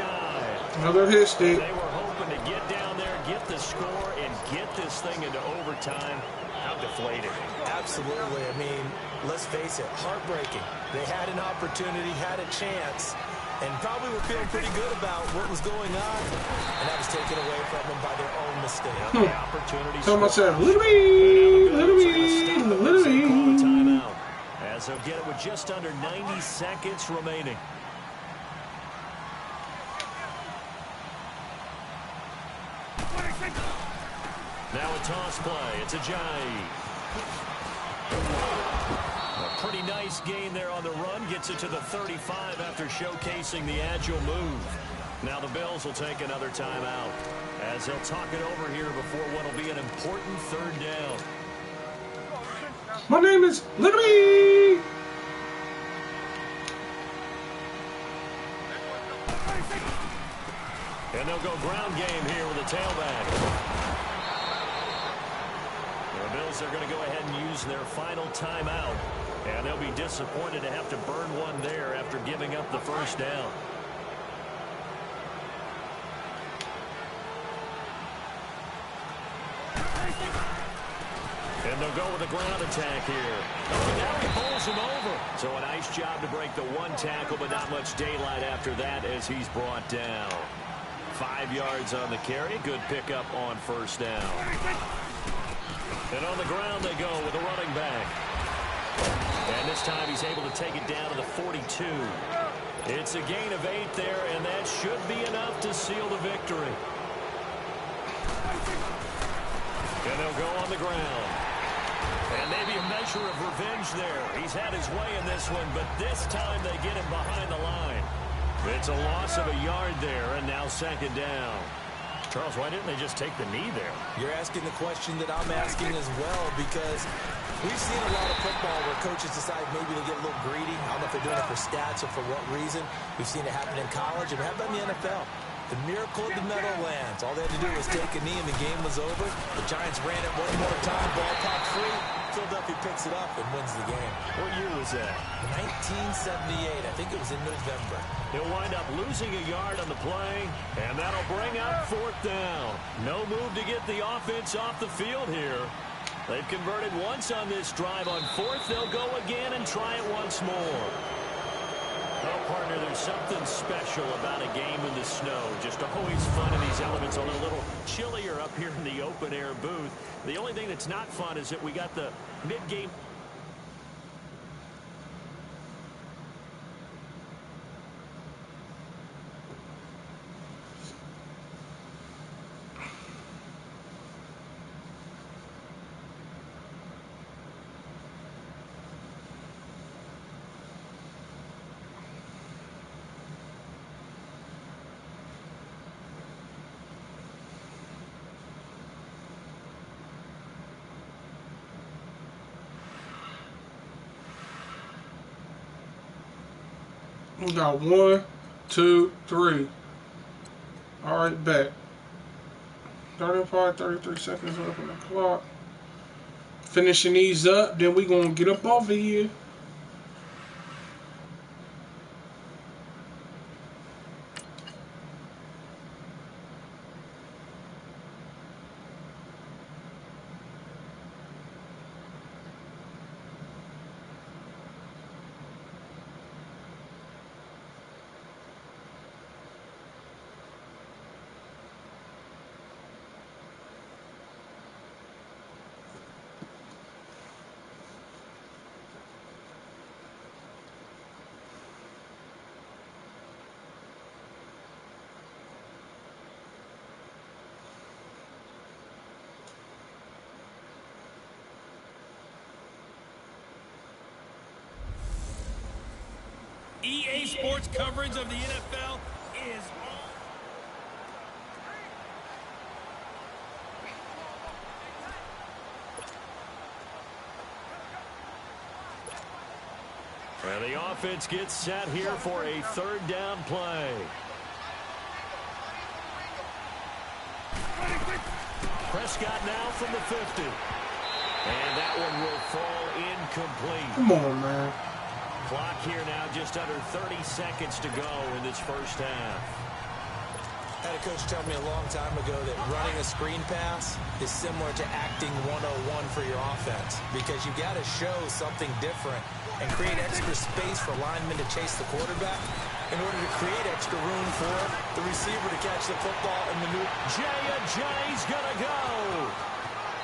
Another hit stick. They were hoping to get down there, get the score, and get this thing into overtime. How deflated. Absolutely. I mean, let's face it, heartbreaking. They had an opportunity, had a chance, and probably were feeling pretty good about what was going on, and that was taken away from them by their own mistake. The opportunity. Tell myself, little timeout, as they'll get it with just under 90 seconds remaining. Now a toss play. It's a Ajayi. A pretty nice gain there on the run. Gets it to the 35 after showcasing the agile move. Now the Bills will take another timeout as they'll talk it over here before what will be an important third down. My name is Liberty. And they'll go ground game here with a tailback. The Bills are going to go ahead and use their final timeout. And they'll be disappointed to have to burn one there after giving up the first down. And they'll go with a ground attack here. And now he pulls him over. So a nice job to break the one tackle, but not much daylight after that as he's brought down. 5 yards on the carry. Good pickup on first down. And on the ground they go with a running back. And this time he's able to take it down to the 42. It's a gain of 8 there, and that should be enough to seal the victory. And they'll go on the ground. And maybe a measure of revenge there. He's had his way in this one, but this time they get him behind the line. It's a loss of a yard there, and now second down. Charles, why didn't they just take the knee there? You're asking the question that I'm asking as well, because we've seen a lot of football where coaches decide maybe they get a little greedy. I don't know if they're doing it for stats or for what reason. We've seen it happen in college, and it happened in the NFL. The miracle of the meadow lands. All they had to do was take a knee, and the game was over. The Giants ran it one more time. Ball popped free. Philadelphia picks it up and wins the game. What year was that? 1978. I think it was in November. He'll wind up losing a yard on the play, and that'll bring up fourth down. No move to get the offense off the field here. They've converted once on this drive. On fourth, they'll go again and try it once more. Oh, partner, there's something special about a game in the snow. Just always fun in these elements, although a little chillier up here in the open-air booth. The only thing that's not fun is that we got the mid-game. We got 1, 2, 3. All Alright, bet. Starting 33 seconds left on the clock. Finishing these up, then we gonna get up off of here. EA Sports coverage of the NFL is on. And the offense gets set here for a third down play. Prescott now from the 50. And that one will fall incomplete. Come on, man. Clock here now just under 30 seconds to go in this first half. I had a coach tell me a long time ago that running a screen pass is similar to acting 101 for your offense, because you got to show something different and create extra space for linemen to chase the quarterback in order to create extra room for the receiver to catch the football and maneuver. Jay's gonna go.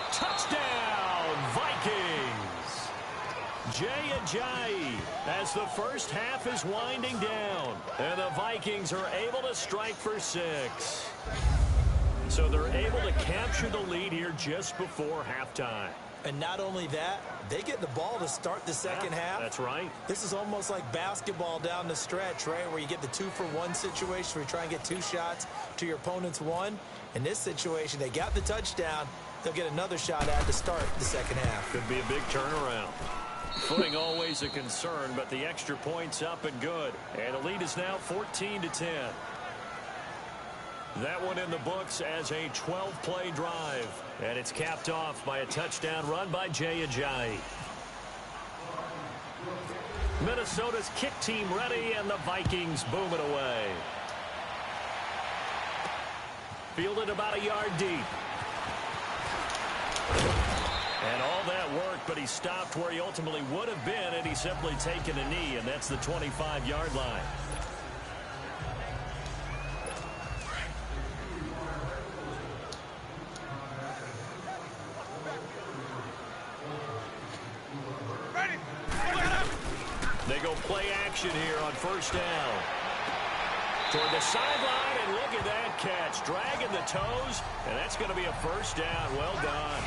Touchdown, Vikings. Jay as the first half is winding down, and the Vikings are able to strike for 6. So they're able to capture the lead here just before halftime. And not only that, they get the ball to start the second half. That's right. This is almost like basketball down the stretch, right, where you get the 2-for-1 situation where you try and get 2 shots to your opponent's 1. In this situation, they got the touchdown. They'll get another shot at to start the second half. Could be a big turnaround. Footing always a concern, but the extra point's up and good. And the lead is now 14-10. That one in the books as a 12-play drive. And it's capped off by a touchdown run by Jay. Minnesota's kick team ready, and the Vikings boom it away. Fielded about a yard deep. And all that work, but he stopped where he ultimately would have been had he simply taken a knee, and that's the 25-yard line. They go play action here on first down. Toward the sideline, and look at that catch. Dragging the toes, and that's going to be a first down. Well done.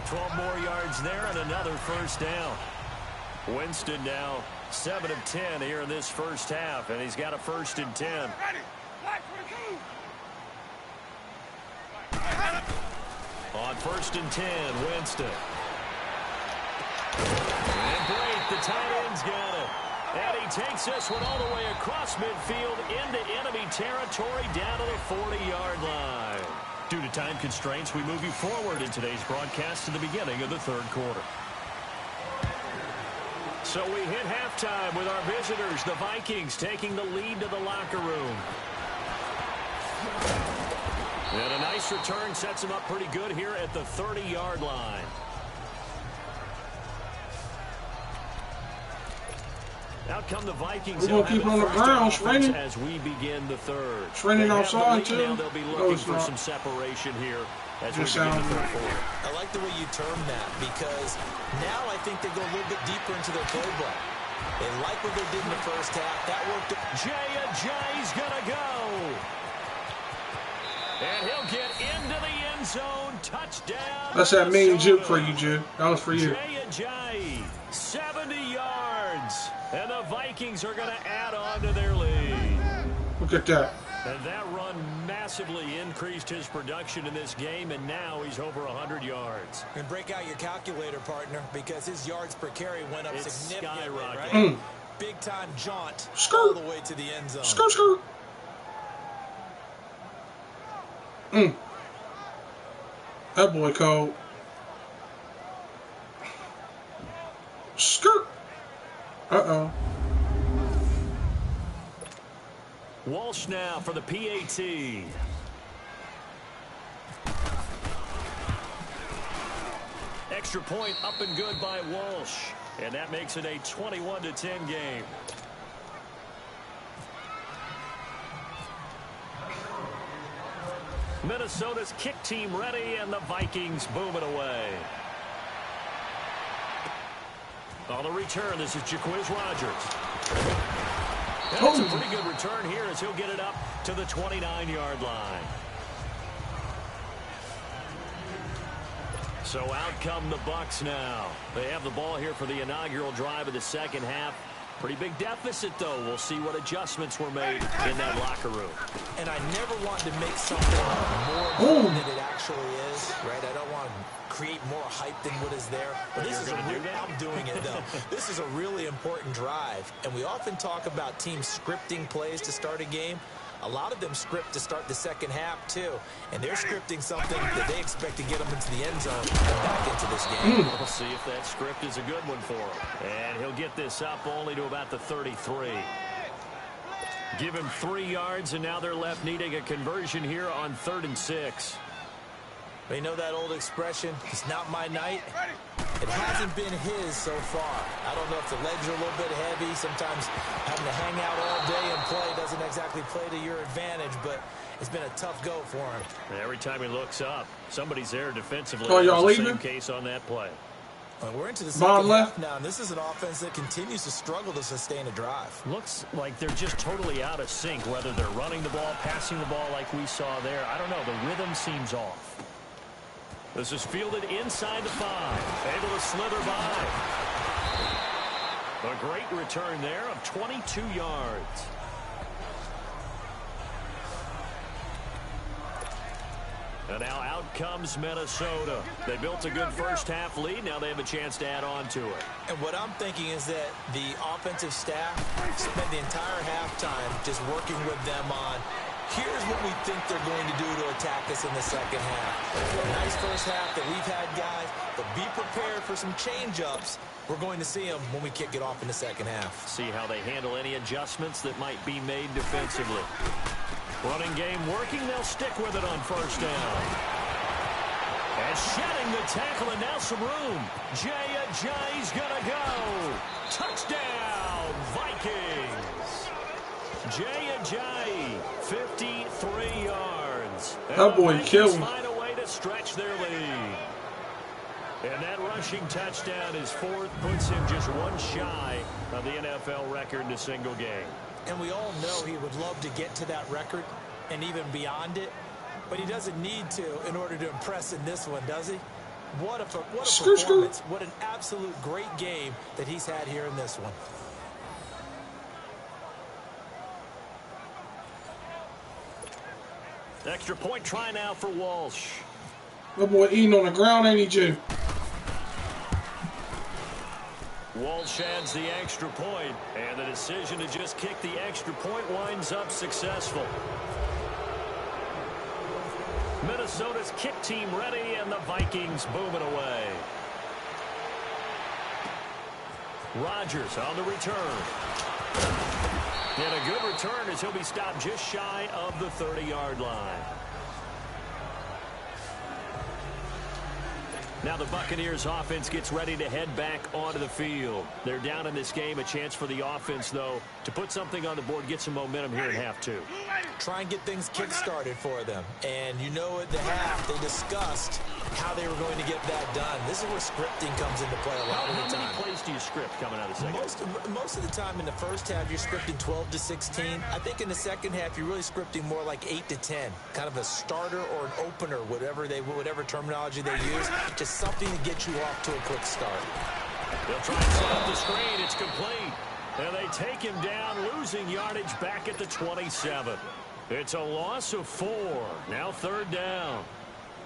12 more yards there and another first down. Winston now 7 of 10 here in this first half, and he's got a 1st and 10. On 1st and 10, Winston. And break, the tight end's got it. And he takes this one all the way across midfield into enemy territory down to the 40-yard line. Due to time constraints, we move you forward in today's broadcast to the beginning of the third quarter. So we hit halftime with our visitors, the Vikings, taking the lead to the locker room. And a nice return sets them up pretty good here at the 30-yard line. Out come the Vikings. We're going to keep it on the ground. It's raining. As we begin the third. It's raining outside, too. Now they'll be looking for some separation here as we begin the third quarter. I like the way you term that, because now I think they go a little bit deeper into their playbook. They like what they did in the first half. That worked. Jay's going to go. And he'll get into the end zone. Touchdown. That's that main juke for you, Jim. That was for you. Jay, 70 yards. And the Vikings are going to add on to their lead. Look at that. And that run massively increased his production in this game, and now he's over 100 yards. And break out your calculator, partner, because his yards per carry went up significantly, right? Big-time jaunt all the way to the end zone. Skirt. That boy cold. Skirt. Uh-oh. Walsh now for the PAT. Extra point up and good by Walsh. And that makes it a 21-10 game. Minnesota's kick team ready, and the Vikings booming away. On the return, this is Jaquiz Rogers. And that's a pretty good return here as he'll get it up to the 29-yard line. So out come the Bucs now. They have the ball here for the inaugural drive of the second half. Pretty big deficit, though. We'll see what adjustments were made in that locker room. And I never want to make something more important than it actually is, right? I don't want to create more hype than what is there. But this is I'm doing it, though. This is a really important drive. And we often talk about teams scripting plays to start a game. A lot of them script to start the second half, too. And they're scripting something that they expect to get them into the end zone and back into this game. We'll see if that script is a good one for him. And he'll get this up only to about the 33. Give him 3 yards, and now they're left needing a conversion here on 3rd and 6. You know that old expression, it's not my night? It hasn't been his so far. I don't know if the legs are a little bit heavy. Sometimes having to hang out all day and play doesn't exactly play to your advantage, but it's been a tough go for him. And every time he looks up, somebody's there defensively. Oh, y'all leaving? Same case on that play. Well, we're into the second half now, and this is an offense that continues to struggle to sustain a drive. Looks like they're just totally out of sync, whether they're running the ball, passing the ball like we saw there. I don't know. The rhythm seems off. This is fielded inside the 5. Able to slither by. A great return there of 22 yards. And now out comes Minnesota. They built a good first half lead. Now they have a chance to add on to it. And what I'm thinking is that the offensive staff spent the entire halftime just working with them on, here's what we think they're going to do to attack us in the second half. Nice first half that we've had, guys, but be prepared for some change-ups. We're going to see them when we kick it off in the second half. See how they handle any adjustments that might be made defensively. Running game working. They'll stick with it on first down. And shedding the tackle, and now some room. Jay Ajayi's going to go. Touchdown, Vikings. Jay Ajayi, 53 yards. That boy killed him. Find a way to stretch their lead. And that rushing touchdown is 4th, puts him just one shy of the NFL record in a single game. And we all know he would love to get to that record and even beyond it, but he doesn't need to in order to impress in this one, does he? What a performance. What an absolute great game that he's had here in this one. Extra point try now for Walsh. That boy eating on the ground, ain't he, Jew? Walsh adds the extra point, and the decision to just kick the extra point winds up successful. Minnesota's kick team ready, and the Vikings booming away. Rodgers on the return. And a good return as he'll be stopped just shy of the 30-yard line. Now the Buccaneers offense gets ready to head back onto the field. They're down in this game. A chance for the offense, though, to put something on the board, get some momentum here in half 2. Try and get things kick-started for them. And you know at the half, they discussed how they were going to get that done. This is where scripting comes into play a lot of the time. How many plays do you script coming out of the second? Most of the time in the first half, you're scripting 12 to 16. I think in the second half, you're really scripting more like 8 to 10. Kind of a starter or an opener, whatever terminology they use. Just something to get you off to a quick start. They'll try and set up the screen. It's complete. And they take him down, losing yardage back at the 27. It's a loss of 4. Now 3rd down.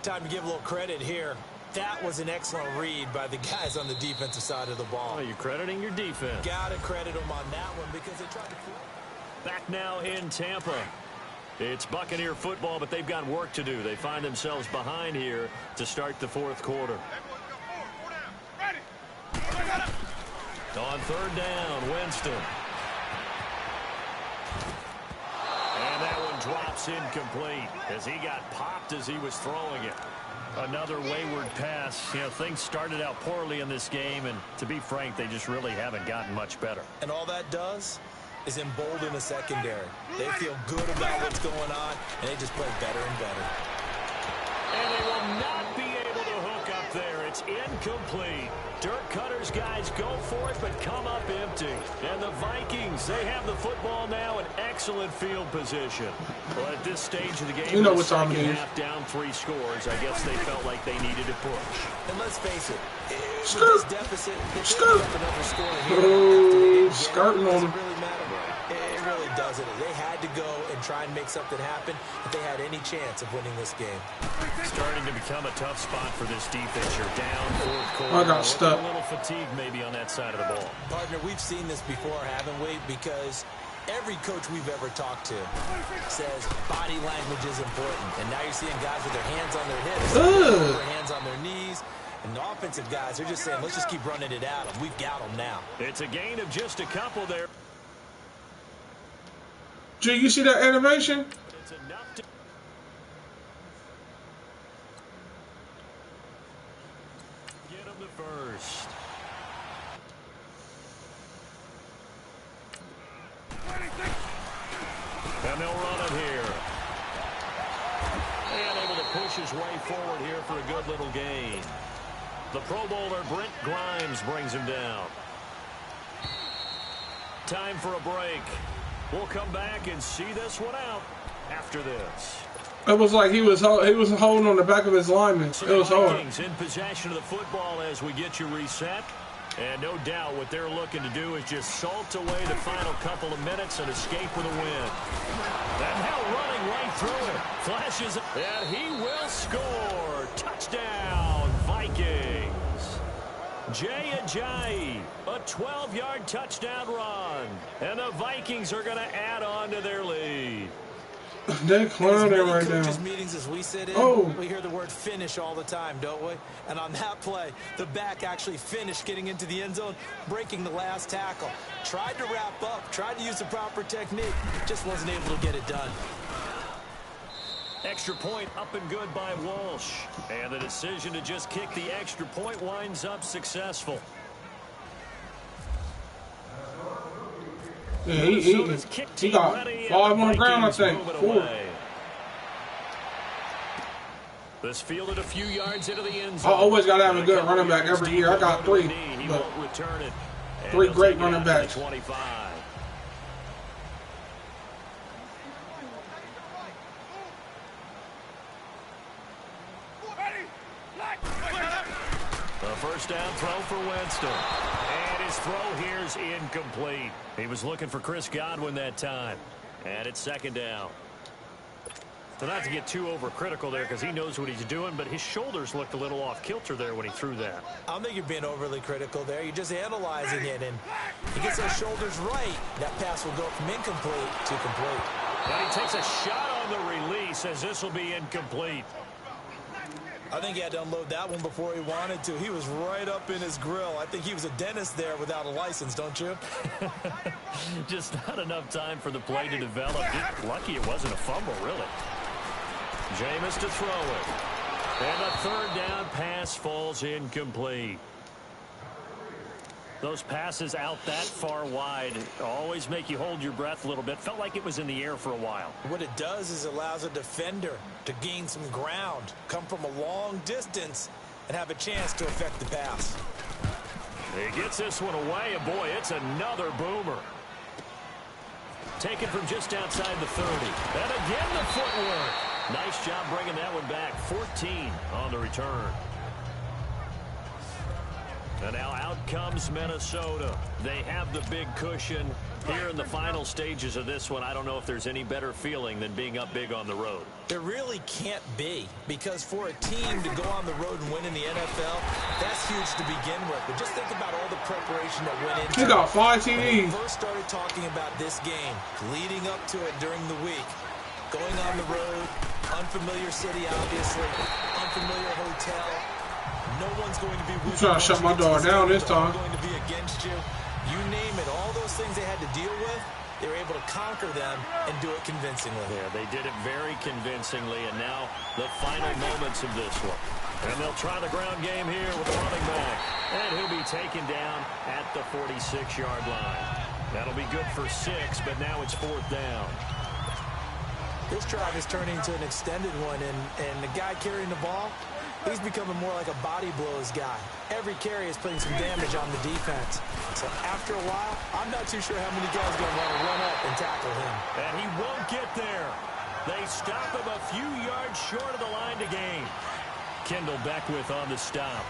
Time to give a little credit here. That was an excellent read by the guys on the defensive side of the ball. Oh, you're crediting your defense. Got to credit them on that one because they tried to... Back now in Tampa. It's Buccaneer football, but they've got work to do. They find themselves behind here to start the fourth quarter. On third down, Winston. And that one drops incomplete as he got popped as he was throwing it. Another wayward pass. You know, things started out poorly in this game, and to be frank, they just really haven't gotten much better. And all that does is embolden the secondary. They feel good about what's going on, and they just play better and better. And they will not be able to hook up there. It's incomplete. Dirk Cutter's guys go for it, but come up empty. And the Vikings, they have the football now in excellent field position. Well, at this stage of the game, you know what time it is. Half down 3 scores, I guess they felt like they needed to push. And let's face it, with Skirt. this deficit, they Skirt. have another score here. Skirting on Doesn't him. really matter. It really doesn't. They had to go and try and make something happen if they had any chance of winning this game. Starting to become a tough spot for this defense. You're down fourth quarter. I got stuck. A little fatigue maybe on that side of the ball. Partner, we've seen this before, haven't we? Because every coach we've ever talked to says body language is important. And now you're seeing guys with their hands on their hips, their hands on their knees. And the offensive guys are just saying, let's just keep running it at them. We've got them now. It's a gain of just a couple there. Gee, you see that animation? It's enough to... Get him the first. And they'll run it here. And able to push his way forward here for a good little gain. The Pro Bowler Brent Grimes brings him down. Time for a break. We'll come back and see this one out after this. It was like he was holding on the back of his lineman. It was hard. Vikings in possession of the football as we get you reset. And no doubt what they're looking to do is just salt away the final couple of minutes and escape with a win. And now running right through it. Flashes, and he will score. Touchdown, Vikings. Jay Ajayi, a 12-yard touchdown run. And the Vikings are going to add on to their lead. They clowning right now. Coaches meetings as we sit in, we hear the word finish all the time, don't we? And on that play, the back actually finished getting into the end zone, breaking the last tackle. Tried to wrap up, tried to use the proper technique, just wasn't able to get it done. Extra point up and good by Walsh. And the decision to just kick the extra point winds up successful. Yeah, he got 5 on the ground, I think. 4. This fielded a few yards into the end zone. I always got to have a good running back every year. I got 3. But 3 great running backs. 25. A first down throw for Winston. And his throw here is incomplete. He was looking for Chris Godwin that time. And it's second down. So not to get too overcritical there because he knows what he's doing, but his shoulders looked a little off kilter there when he threw that. I don't think you're being overly critical there. You're just analyzing it, and he gets those shoulders right. That pass will go from incomplete to complete. And he takes a shot on the release as this will be incomplete. I think he had to unload that one before he wanted to. He was right up in his grill. I think he was a dentist there without a license, don't you? Just not enough time for the play to develop. Lucky it wasn't a fumble, really. Jameis to throw it. And the third down pass falls incomplete. Those passes out that far wide always make you hold your breath a little bit. Felt like it was in the air for a while. What it does is it allows a defender to gain some ground, come from a long distance, and have a chance to affect the pass. He gets this one away, and boy, it's another boomer. Taken from just outside the 30. And again, the footwork. Nice job bringing that one back. 14 on the return. And now out comes Minnesota. They have the big cushion here in the final stages of this one. I don't know if there's any better feeling than being up big on the road. There really can't be, because for a team to go on the road and win in the NFL, that's huge to begin with. But just think about all the preparation that went into it. He got 5 TDs. When we first started talking about this game, leading up to it during the week, Going on the road, unfamiliar city, obviously, unfamiliar hotel. No one's going to be with you. I'm trying to shut my door down this time. Going to be against you. You name it, all those things they had to deal with, they were able to conquer them and do it convincingly. Yeah, they did it very convincingly, and now the final moments of this one. And they'll try the ground game here with the running back. And he'll be taken down at the 46-yard line. That'll be good for 6, but now it's 4th down. This drive is turning into an extended one, and the guy carrying the ball, he's becoming more like a body blows guy. Every carry is putting some damage on the defense. So after a while, I'm not too sure how many guys are going to want to run up and tackle him. And he won't get there. They stop him a few yards short of the line to gain. Kendall Beckwith on the stop.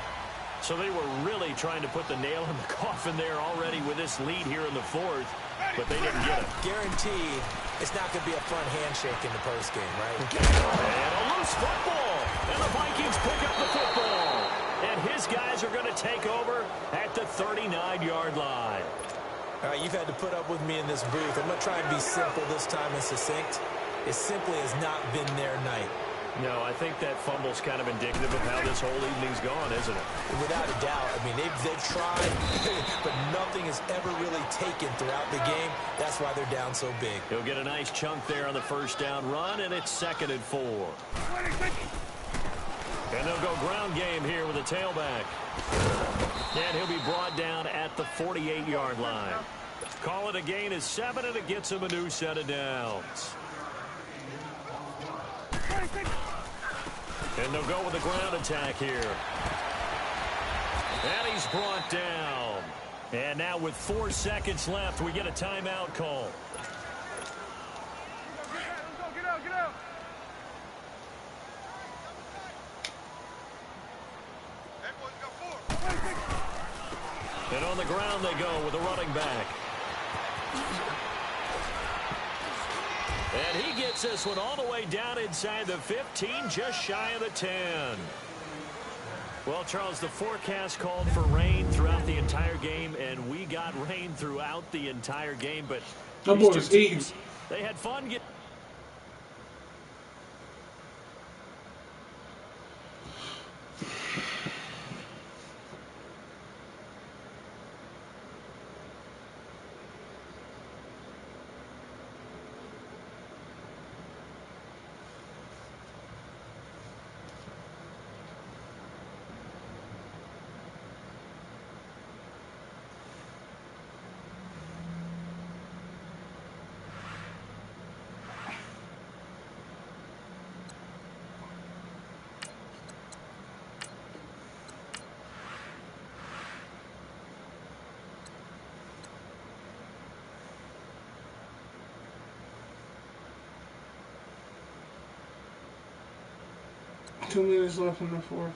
So they were really trying to put the nail in the coffin there already with this lead here in the 4th, but they didn't get it. Guaranteed, it's not going to be a fun handshake in the postgame, right? And a loose football. And the Vikings pick up the football. And his guys are going to take over at the 39-yard line. All right, you've had to put up with me in this booth. I'm going to try and be simple this time and succinct. It simply has not been their night. No, I think that fumble's kind of indicative of how this whole evening's gone, isn't it? Without a doubt. I mean, they've tried, but nothing is ever really taken throughout the game. That's why they're down so big. He'll get a nice chunk there on the 1st down run, and it's 2nd and 4. And they'll go ground game here with a tailback. And he'll be brought down at the 48-yard line. Call it a gain of 7, and it gets him a new set of downs. And they'll go with a ground attack here. And he's brought down. And now with 4 seconds left, we get a timeout call. Get out. And on the ground they go with a running back. And he gets this one all the way down inside the 15, just shy of the 10. Well, Charles, the forecast called for rain throughout the entire game, and we got rain throughout the entire game. But that boy's eating. They had fun getting. Two minutes left in the 4th.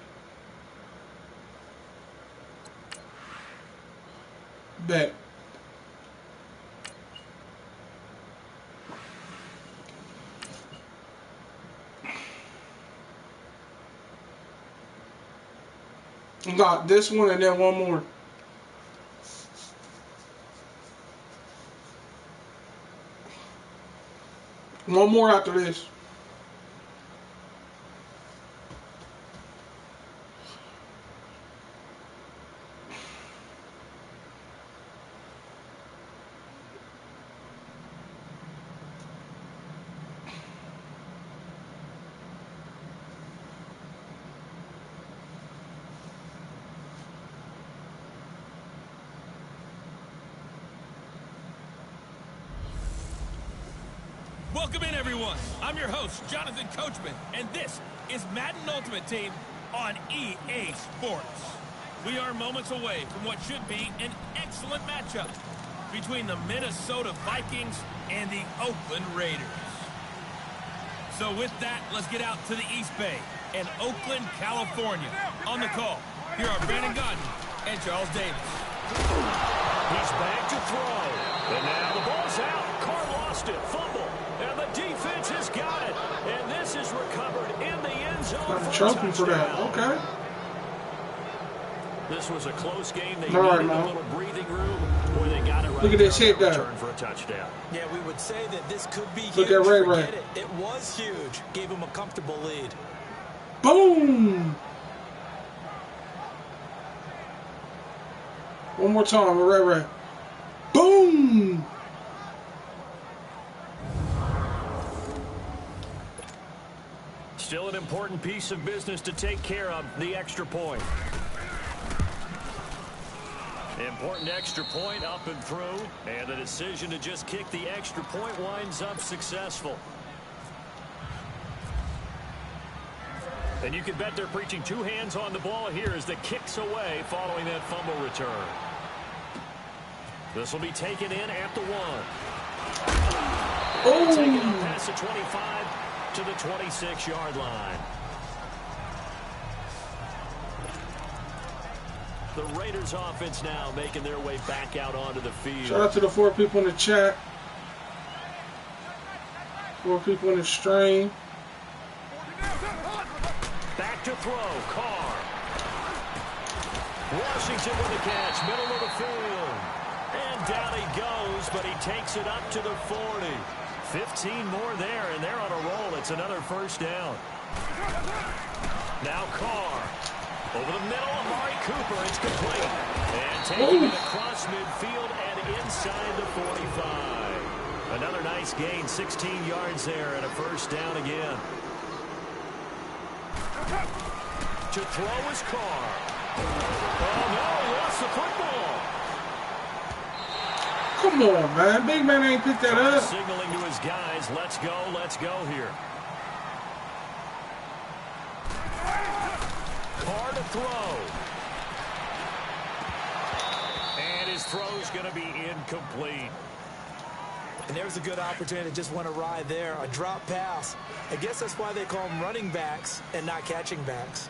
Bet. Got this one and then one more. One more after this. Welcome in, everyone. I'm your host, Jonathan Coachman, and this is Madden Ultimate Team on EA Sports. We are moments away from what should be an excellent matchup between the Minnesota Vikings and the Oakland Raiders. So with that, let's get out to the East Bay and Oakland, California. On the call, here are Brandon Godden and Charles Davis. He's back to throw. And now the ball's out. Carr lost it. Fumble. And the defense has got it. And this is recovered in the end zone. I'm choking for that. Okay. This was a close game. They needed a little breathing room, or they got it right Look at this there. hit there. Return for a touchdown. Yeah, we would say that this could be huge. Look at Ray Forget Ray. it. It was huge. Gave him a comfortable lead. Boom! One more time with Ray Ray. Boom! Still an important piece of business to take care of, the extra point. Important extra point up and through, and the decision to just kick the extra point winds up successful. And you can bet they're preaching two hands on the ball here as the kick's away following that fumble return. This will be taken in at the 1. Oh! Taken up past the 25 to the 26-yard line. The Raiders offense now making their way back out onto the field. Shout out to the 4 people in the chat. 4 people in the stream. Back to throw, Carr. Washington with the catch, middle of the field. And down he goes, but he takes it up to the 40. 15 more there, and they're on a roll. It's another first down. Now Carr. Over the middle, Amari Cooper, it's complete. And taking it across midfield and inside the 45. Another nice gain, 16 yards there and a first down again. To throw is Carr. Oh, no, he lost the football. Come on, man. Big man ain't picked that up. Signaling to his guys, let's go here. Carr to throw. And his throw's going to be incomplete. And there's a good opportunity to just want to ride there. A drop pass. I guess that's why they call them running backs and not catching backs.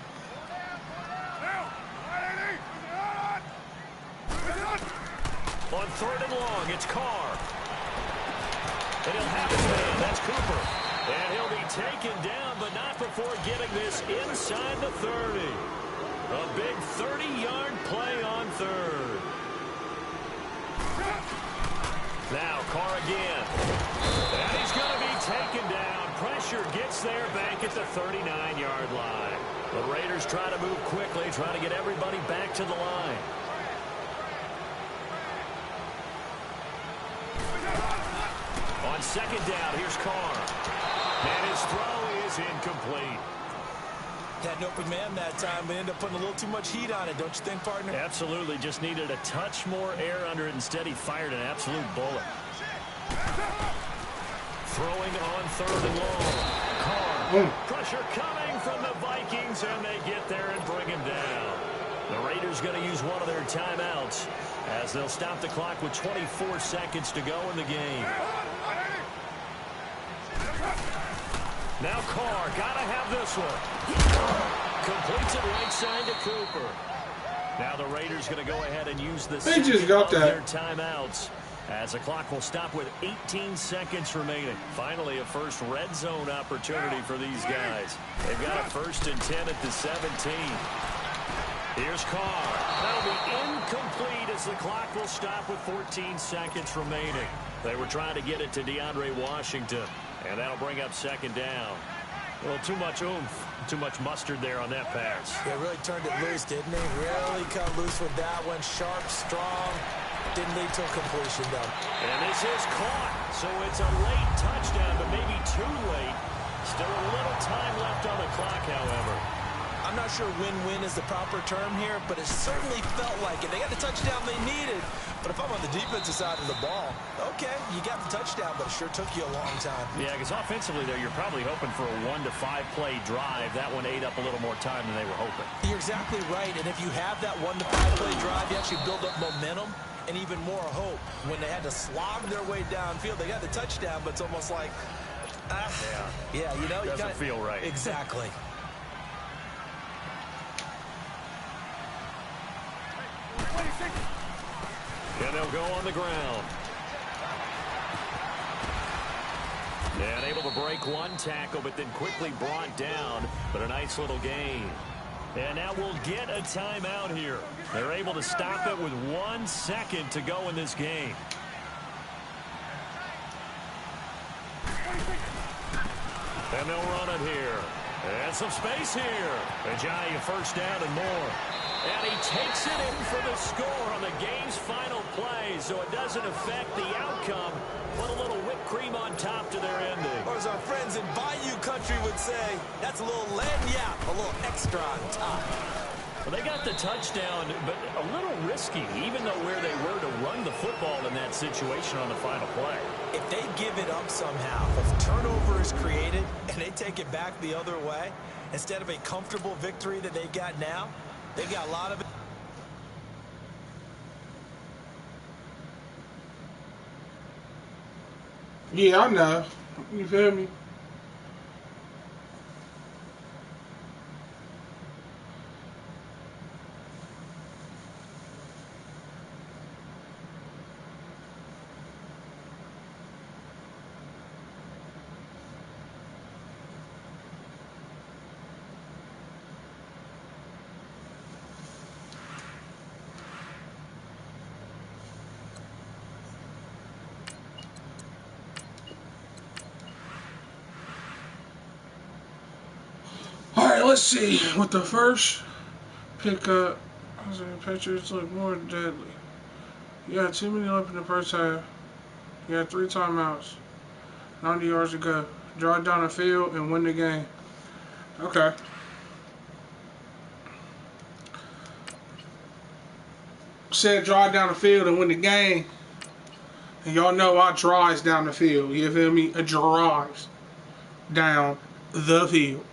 On 3rd and long, it's Carr. And he'll have his man. That's Cooper. And he'll be taken down, but not before getting this inside the 30. A big 30-yard play on 3rd. Now Carr again. And he's going to be taken down. Pressure gets there back at the 39-yard line. The Raiders try to move quickly, trying to get everybody back to the line. On 2nd down, here's Carr. And his throw is incomplete. Had an open man that time, but ended up putting a little too much heat on it, don't you think, partner? Absolutely. Just needed a touch more air under it. Instead, he fired an absolute bullet. Throwing on 3rd and long. Carr. Pressure coming from the Vikings, and they get there and bring him down. The Raiders going to use one of their timeouts as they'll stop the clock with 24 seconds to go in the game. Now Carr, gotta have this one. Completes it right side to Cooper. Now the Raiders going to go ahead and use the They just got that. their timeouts as the clock will stop with 18 seconds remaining. Finally, a first red zone opportunity for these guys. They've got a 1st and 10 at the 17. Here's Carr. That'll be incomplete as the clock will stop with 14 seconds remaining. They were trying to get it to DeAndre Washington, and that'll bring up 2nd down. A little too much oomph, too much mustard there on that pass. Yeah, really turned it loose, didn't he? Really cut loose with that one. Sharp, strong. Didn't lead to a completion, though. And this is caught, so it's a late touchdown, but maybe too late. Still a little time left on the clock, however. I'm not sure win-win is the proper term here, but it certainly felt like it. They got the touchdown they needed, but if I'm on the defensive side of the ball, okay, you got the touchdown, but it sure took you a long time. Yeah, because offensively there, you're probably hoping for a 1 to 5 play drive. That one ate up a little more time than they were hoping. You're exactly right, and if you have that 1 to 5 play drive, you actually build up momentum and even more hope. When they had to slog their way downfield, they got the touchdown, but it's almost like, yeah, you know, doesn't feel right. Exactly. And they'll go on the ground. And able to break one tackle, but then quickly brought down. But a nice little gain. And now we'll get a timeout here. They're able to stop it with 1 second to go in this game. And they'll run it here. And some space here. Ajayi first down and more. And he takes it in for the score on the game's final play, so it doesn't affect the outcome. Put a little whipped cream on top to their ending. Or as our friends in Bayou Country would say, that's a little lagniappe, a little extra on top. Well, they got the touchdown, but a little risky, even though where they were to run the football in that situation on the final play. If they give it up somehow, if turnover is created and they take it back the other way, instead of a comfortable victory that they got now, they got a lot of it. Yeah, I know. You feel me? Alright, let's see. With the first pickup, the Patriots look more deadly. You had 2 minutes left in the first half. You had 3 timeouts. 90 yards to go. Drive down the field and win the game. Okay. Said drive down the field and win the game. And y'all know I drives down the field. You feel me? I drives down the field.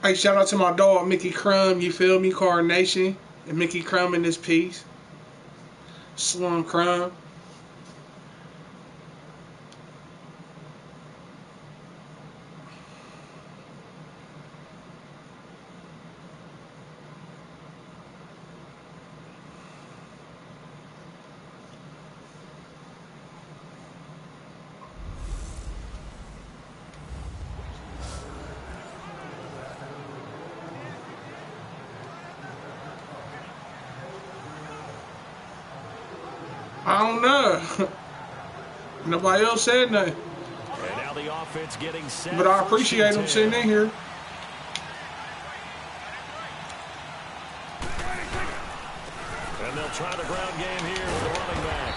Hey, shout out to my dog, Mickey Crumb, you feel me? Coronation. And Mickey Crumb in this piece. Slum Crumb. I don't know. Nobody else said nothing. And now the offense getting set. But I appreciate them sitting in here. And they'll try the ground game here with the running back.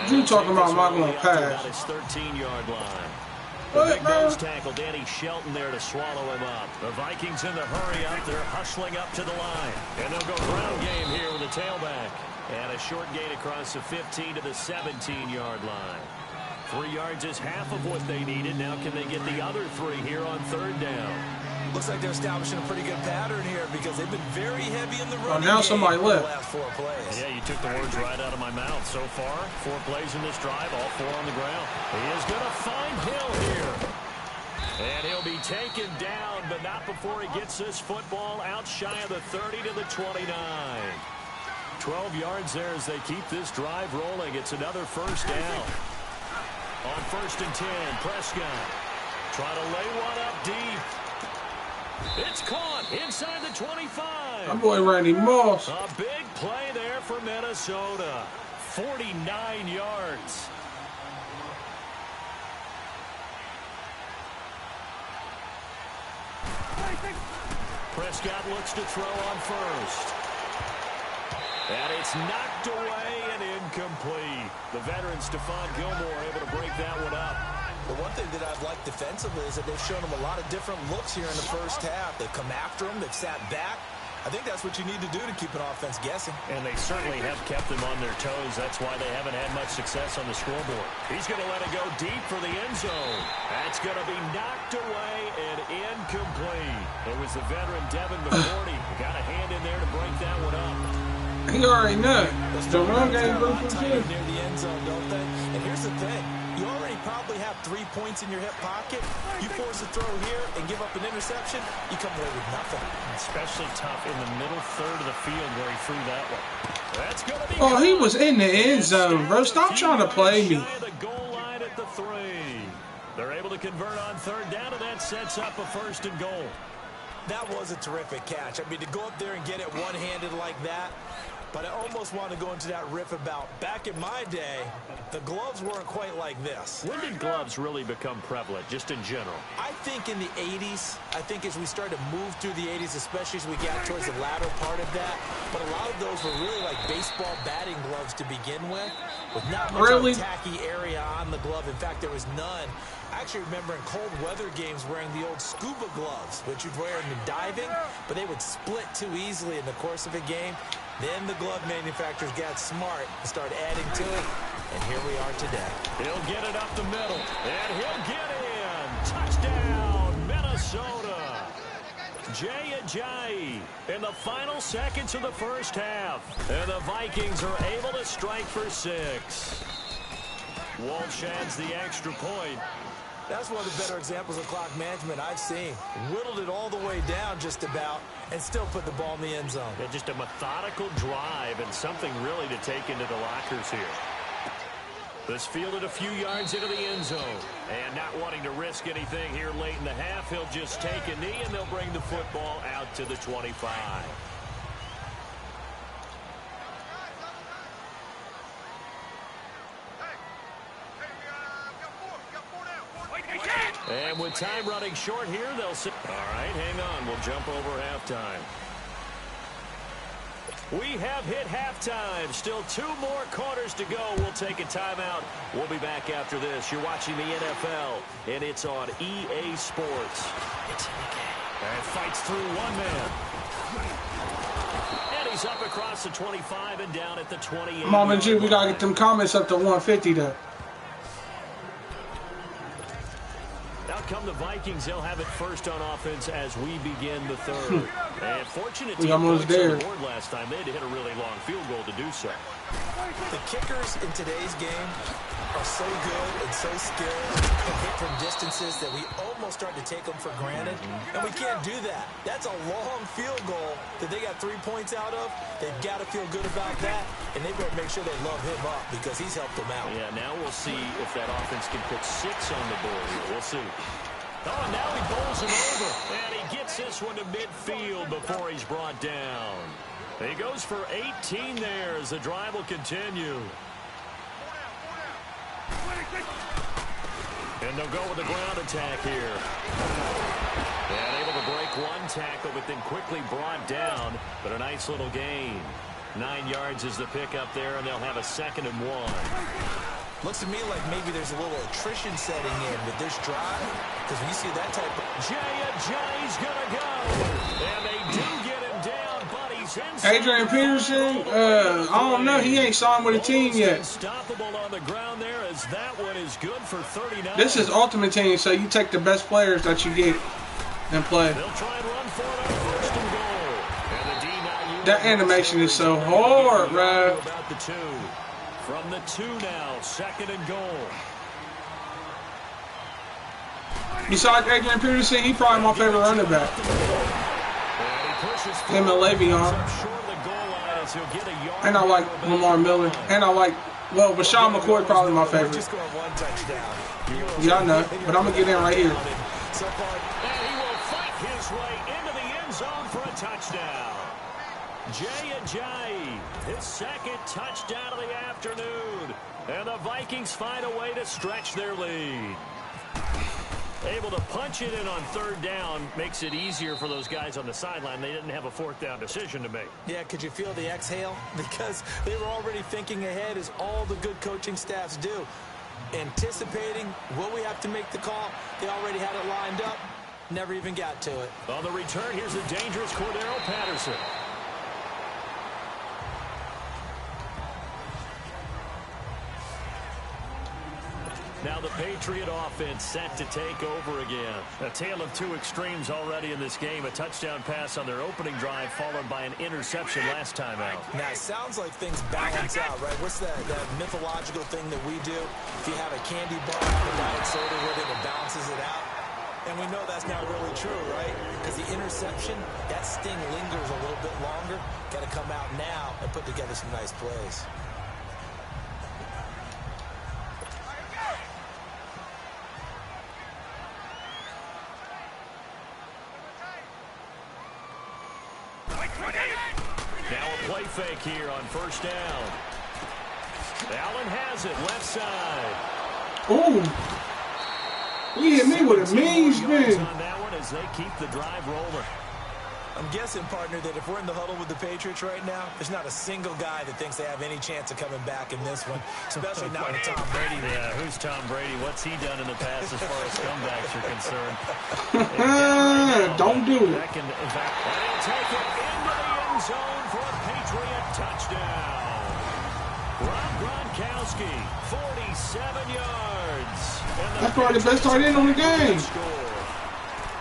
And You talking about am I going to pass? his 13-yard line. What, The big man? nose tackle, Danny Shelton there to swallow him up. The Vikings in the hurry up. They're hustling up to the line. And they'll go ground game here with a tailback. And a short gain across the 15 to the 17-yard line. 3 yards is half of what they needed. Now can they get the other 3 here on third down? Looks like they're establishing a pretty good pattern here because they've been very heavy in the running now game somebody for the left. last 4 plays. Yeah, you took the words right out of my mouth. So far, 4 plays in this drive, all 4 on the ground. He is going to find Hill here. And he'll be taken down, but not before he gets this football out shy of the 30 to the 29. 12 yards there as they keep this drive rolling. It's another first down. On 1st and 10, Prescott try to lay one up deep. It's caught inside the 25. My boy Randy Moss. A big play there for Minnesota. 49 yards. Prescott looks to throw on first. And it's knocked away and incomplete. The veteran Stephon Gilmore able to break that one up. The one thing that I've liked defensively is that they've shown them a lot of different looks here in the first half. They've come after them. They've sat back. I think that's what you need to do to keep an offense guessing. And they certainly have kept them on their toes. That's why they haven't had much success on the scoreboard. He's going to let it go deep for the end zone. That's going to be knocked away and incomplete. It was the veteran Devin McCourty who got a hand in there to break that one up. He already know. The run game They're group was tired good. near the end zone, don't they? And here's the thing. You already probably have 3 points in your hip pocket. You force a throw here and give up an interception, you come away with nothing. Especially tough in the middle third of the field where he threw that one. That's going to be Oh, he was in the end zone, bro. Stop trying to play me. The goal line at the 3. They're able to convert on 3rd down, and that sets up a 1st and goal. That was a terrific catch. I mean, to go up there and get it one-handed like that, but I almost want to go into that riff about back in my day, the gloves weren't quite like this. When did gloves really become prevalent, just in general? I think in the 80s. I think as we started to move through the 80s, especially as we got towards the latter part of that. But a lot of those were really like baseball batting gloves to begin with not much of a tacky area on the glove. In fact, there was none. I actually remember in cold weather games wearing the old scuba gloves, which you'd wear in diving, but they would split too easily in the course of a game. Then the glove manufacturers got smart and started adding to it, and here we are today. He'll get it up the middle, and he'll get in. Touchdown, Minnesota. Jay Ajayi in the final seconds of the first half. And the Vikings are able to strike for 6. Walsh adds the extra point. That's one of the better examples of clock management I've seen. Whittled it all the way down just about and still put the ball in the end zone. Yeah, just a methodical drive and something really to take into the lockers here. This fielded a few yards into the end zone. And not wanting to risk anything here late in the half, he'll just take a knee and they'll bring the football out to the 25. And with time running short here, they'll sit. All right, hang on. We'll jump over halftime. We have hit halftime. Still 2 more quarters to go. We'll take a timeout. We'll be back after this. You're watching the NFL, and it's on EA Sports. And fights through one man. And he's up across the 25 and down at the 28. Mama G, we got to get them comments up to 150, though. Out come the Vikings. They'll have it first on offense as we begin the 3rd. And fortunate we almost there. On the board last time. They had to hit a really long field goal to do so. The kickers in today's game are so good and so skilled and hit from distances that we almost start to take them for granted. And we can't do that. That's a long field goal that they got 3 points out of. They've got to feel good about that. And they better make sure they love him up because he's helped them out. Yeah, now we'll see if that offense can put 6 on the board here. We'll see. Oh, and now he bowls him over. And he gets this one to midfield before he's brought down. He goes for 18 there as the drive will continue. And they'll go with the ground attack here. And able to break 1 tackle, but then quickly brought down. But a nice little gain. 9 yards is the pickup there, and they'll have a 2nd and 1. Looks to me like maybe there's a little attrition setting in with this drive. Because when you see that type of... Jay's going to go. And they do get him down, but he's inside. Adrian Peterson, I don't know. He ain't signed with a team yet. Unstoppable on the ground there as that one is good for 39. This is Ultimate Team, so you take the best players that you get and play. They'll try and run for it on 1st and goal. And the D now... That animation is so hard, bro. About the 2. From the 2 now, 2nd and goal. Besides Adrian Peterson, he probably my favorite running back. Him and Le'Veon. And I like Lamar Miller. And I like, well, Rashawn McCoy probably my favorite. Yeah, I know. But I'm going to get in right here. And he will fight his way into the end zone for a touchdown. Jay Ajayi, his 2nd touchdown of the afternoon. And the Vikings find a way to stretch their lead. Able to punch it in on 3rd down makes it easier for those guys on the sideline. They didn't have a 4th down decision to make. Yeah, could you feel the exhale? Because they were already thinking ahead, as all the good coaching staffs do. Anticipating, will we have to make the call? They already had it lined up. Never even got to it. On the return, here's a dangerous Cordero Patterson. Now the Patriot offense set to take over again. A tale of 2 extremes already in this game. A touchdown pass on their opening drive followed by an interception last time out. Now, it sounds like things balance out, right? What's that mythological thing that we do? If you have a candy bar and a diet soda with it, it balances it out. And we know that's not really true, right? Because the interception, that sting lingers a little bit longer. Got to come out now and put together some nice plays. Now a play fake here on first down. Allen has it, left side. Oh, he hit me with a mean spin. On that one as they keep the drive rolling. I'm guessing, partner, that if we're in the huddle with the Patriots right now, there's not a single guy that thinks they have any chance of coming back in this one, especially not with Tom Brady. Yeah, who's Tom Brady? What's he done in the past as far as comebacks are concerned? Don't do it. In fact, they'll take it into the end zone for a Patriot touchdown. Rob Gronkowski, 47 yards. That's probably the best tight end on the game.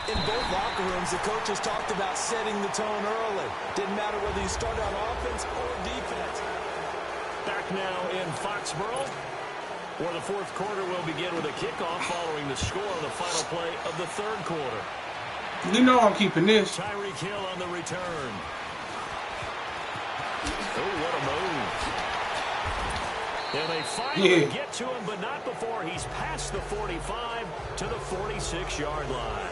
In both locker rooms, the coaches talked about setting the tone early. Didn't matter whether you start on offense or defense. Back now in Foxborough, where the fourth quarter will begin with a kickoff following the score of the final play of the third quarter. You know I'm keeping this. Tyreek Hill on the return. Oh, what a move. And they finally get to him, but not before he's past the 45 to the 46-yard line.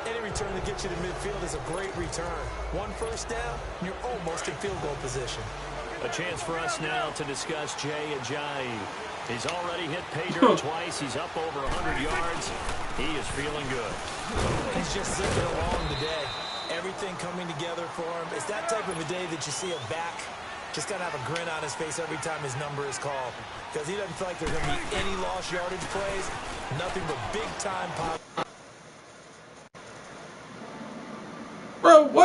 Any return that gets you to midfield is a great return. One first down, and you're almost in field goal position. A chance for us now to discuss Jay Ajayi. He's already hit pay dirt twice. He's up over 100 yards. He is feeling good. He's just zipping along today. Everything coming together for him. It's that type of a day that you see a back just got to have a grin on his face every time his number is called. Because he doesn't feel like there's going to be any lost yardage plays. Nothing but big-time pop. Bro, what?